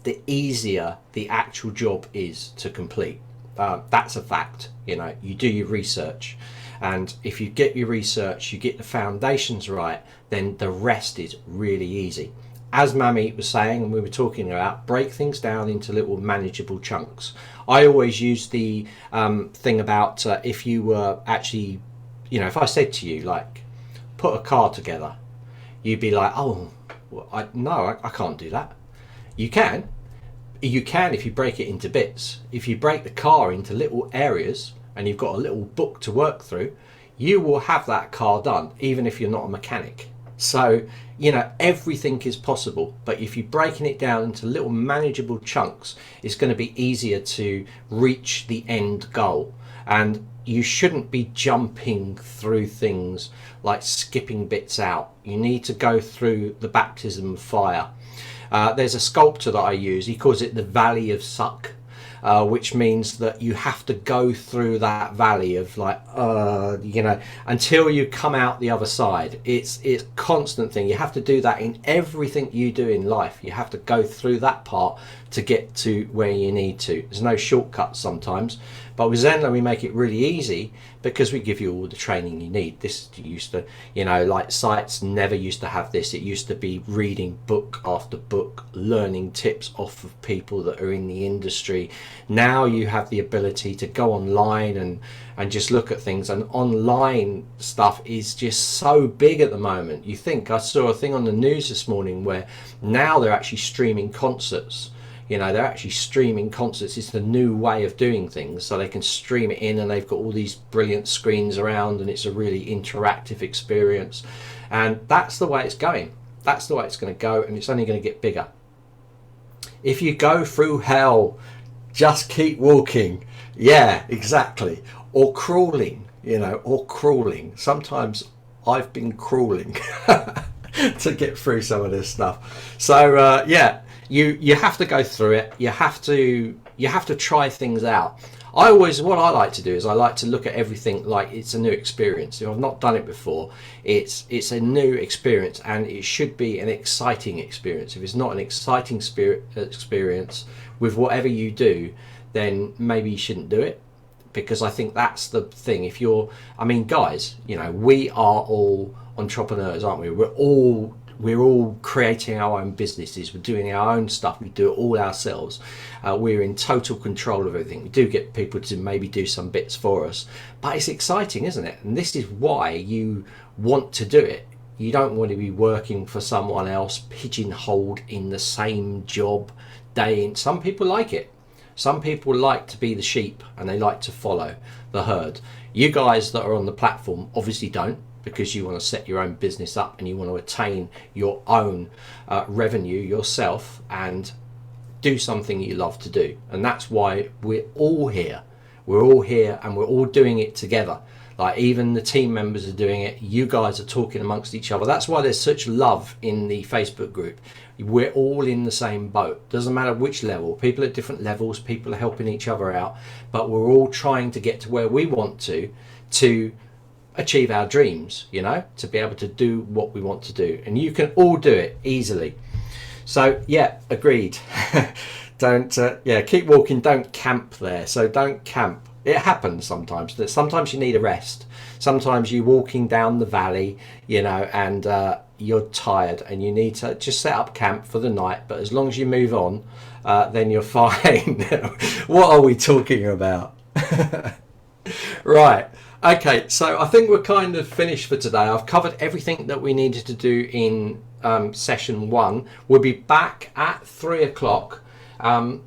the easier the actual job is to complete. That's a fact. You do your research, and if you get your research, you get the foundations right, then the rest is really easy. As Mami was saying, and we were talking about, break things down into little manageable chunks. I always use the thing about if you were actually, if I said to you, like, put a car together, you'd be like, oh, well, I can't do that. You can if you break it into bits. If you break the car into little areas and you've got a little book to work through, you will have that car done, even if you're not a mechanic. So, everything is possible, but if you're breaking it down into little manageable chunks, it's going to be easier to reach the end goal. And you shouldn't be jumping through things like skipping bits out. You need to go through the baptism of fire. There's a sculptor that I use, he calls it the Valley of Suck, which means that you have to go through that valley of until you come out the other side. It's a constant thing. You have to do that in everything you do in life. You have to go through that part to get to where you need to. There's no shortcuts sometimes, but with Zenler we make it really easy because we give you all the training you need. This used to, like sites never used to have this. It used to be reading book after book, learning tips off of people that are in the industry. Now you have the ability to go online and just look at things, and online stuff is just so big at the moment. I saw a thing on the news this morning where now they're actually streaming concerts. They're actually streaming concerts. It's the new way of doing things, so they can stream it in, and they've got all these brilliant screens around, and it's a really interactive experience. And that's the way it's going. That's the way it's going to go, and it's only going to get bigger. If you go through hell, just keep walking. Yeah, exactly. Or crawling, or crawling. Sometimes I've been crawling to get through some of this stuff. So you have to go through it. You have to try things out. What I like to do is I like to look at everything like it's a new experience. If I've not done it before, it's a new experience, and it should be an exciting experience. If it's not an exciting experience with whatever you do, then maybe you shouldn't do it, because I think that's the thing. Guys, we are all entrepreneurs, aren't we? We're all creating our own businesses. We're doing our own stuff. We do it all ourselves. We're in total control of everything. We do get people to maybe do some bits for us, but it's exciting, isn't it? And this is why you want to do it. You don't want to be working for someone else, pigeonholed in the same job day in. Some people like it. Some people like to be the sheep and they like to follow the herd. You guys that are on the platform obviously don't, because you want to set your own business up and you want to attain your own revenue yourself and do something you love to do. And that's why we're all here. We're all here and we're all doing it together. Like, even the team members are doing it. You guys are talking amongst each other. That's why there's such love in the Facebook group. We're all in the same boat. Doesn't matter which level. People at different levels, people are helping each other out, but we're all trying to get to where we want to achieve our dreams, you know, to be able to do what we want to do. And you can all do it easily. So yeah, agreed. Don't keep walking, don't camp there. So don't camp. It happens sometimes. That sometimes you need a rest. Sometimes you're walking down the valley, you know, and you're tired and you need to just set up camp for the night. But as long as you move on, then you're fine. What are we talking about? Right. Okay, so I think we're kind of finished for today. I've covered everything that we needed to do in session 1. We'll be back at 3 o'clock.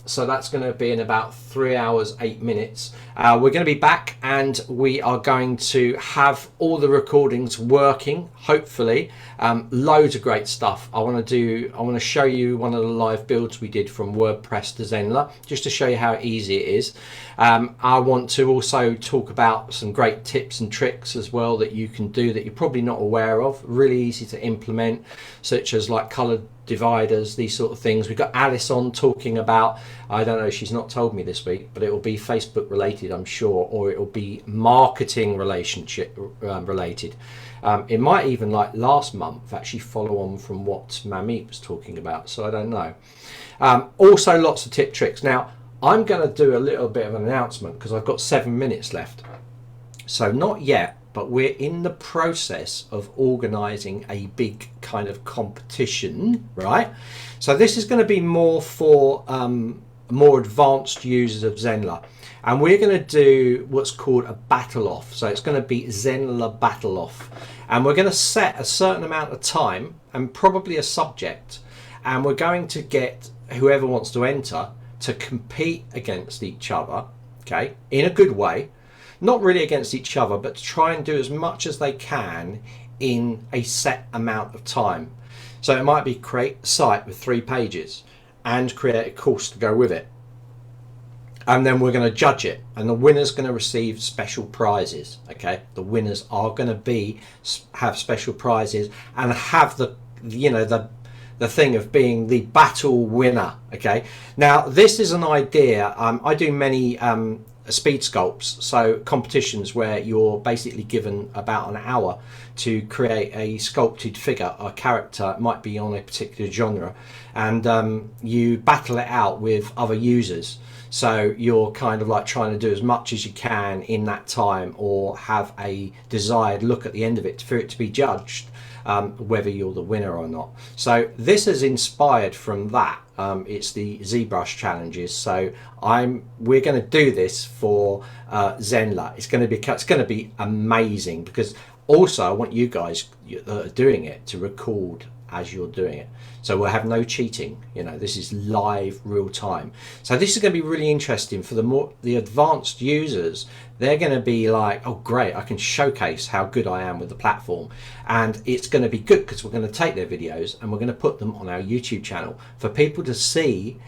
So that's going to be in about 3 hours, 8 minutes. We're going to be back and we are going to have all the recordings working, hopefully. Loads of great stuff. I want to show you one of the live builds we did from WordPress to Zenler, just to show you how easy it is. I want to also talk about some great tips and tricks as well that you can do that you're probably not aware of, really easy to implement, such as like colored dividers, these sort of things. We've got Alice on talking about, I don't know, she's not told me this week, but it will be Facebook related, I'm sure, or it will be marketing relationship related. It might even, like last month, actually follow on from what Mamie was talking about, so I don't know. Also lots of tip tricks. Now I'm going to do a little bit of an announcement because I've got 7 minutes left, so not yet, but we're in the process of organising a big kind of competition, right? So this is going to be more for more advanced users of Zenler. And we're going to do what's called a battle off. So it's going to be Zenler battle off. And we're going to set a certain amount of time and probably a subject. And we're going to get whoever wants to enter to compete against each other, okay, in a good way. Not really against each other, but to try and do as much as they can in a set amount of time. So it might be create a site with 3 pages and create a course to go with it. And then we're going to judge it, and the winner's going to receive special prizes. Okay, the winners are going to have special prizes and have the thing of being the battle winner. Okay, now this is an idea. I do many speed sculpts, so competitions where you're basically given about an hour to create a sculpted figure or character. It might be on a particular genre, and you battle it out with other users. So you're kind of like trying to do as much as you can in that time, or have a desired look at the end of it for it to be judged whether you're the winner or not. So this is inspired from that. It's the ZBrush challenges. So we're going to do this for Zenler. It's going to be amazing, because also I want you guys that are doing it to record as you're doing it. So we'll have no cheating. You know, this is live, real time. So this is going to be really interesting for the advanced users. They're going to be like, oh great, I can showcase how good I am with the platform. And it's going to be good because we're going to take their videos and we're going to put them on our YouTube channel for people to see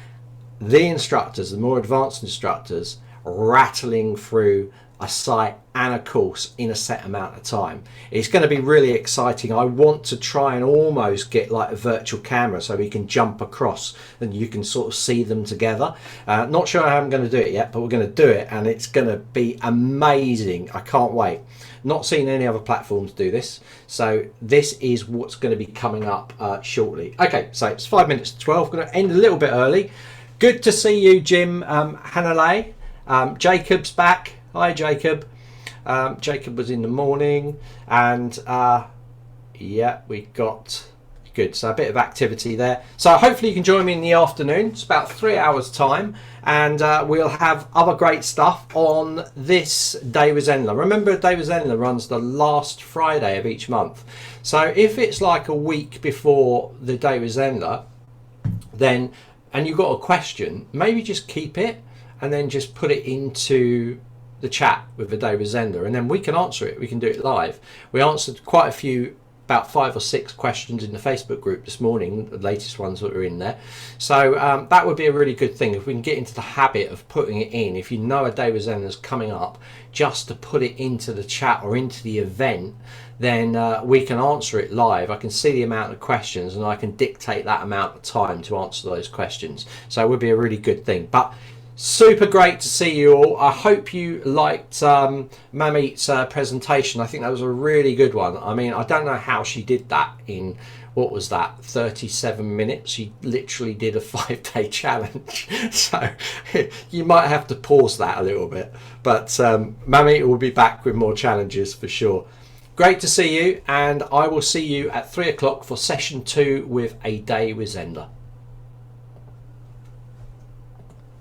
the instructors, the more advanced instructors, rattling through a site and a course in a set amount of time. It's going to be really exciting. I want to try and almost get like a virtual camera so we can jump across and you can sort of see them together. Not sure how I'm going to do it yet, but we're going to do it, and it's going to be amazing. I can't wait. Not seen any other platforms do this, so this is what's going to be coming up shortly. Okay, so it's 5 minutes to 12. Going to end a little bit early. Good to see you, Jim. Hanalei. Jacob's back. Hi, Jacob. Jacob was in the morning, and yeah, we got good. So a bit of activity there. So hopefully you can join me in the afternoon. It's about 3 hours time, and we'll have other great stuff on this Day with Zenler. Remember, Day with Zenler runs the last Friday of each month. So if it's like a week before the Day with Zenler, then, and you've got a question, maybe just keep it. and then just put it into the chat with A Day with Zenler, and then we can answer it. We can do it live. We answered quite a few, about 5 or 6 questions in the Facebook group this morning, the latest ones that are in there. So that would be a really good thing if we can get into the habit of putting it in. If you know A Day with Zenler is coming up, just to put it into the chat or into the event, then we can answer it live. I can see the amount of questions and I can dictate that amount of time to answer those questions. So it would be a really good thing. But super great to see you all. I hope you liked Mamit's presentation. I think that was a really good one. I mean, I don't know how she did that in, what was that, 37 minutes? She literally did a 5-day challenge. So you might have to pause that a little bit. But Mamit will be back with more challenges for sure. Great to see you, and I will see you at 3 o'clock for session 2 with A Day with Zenler.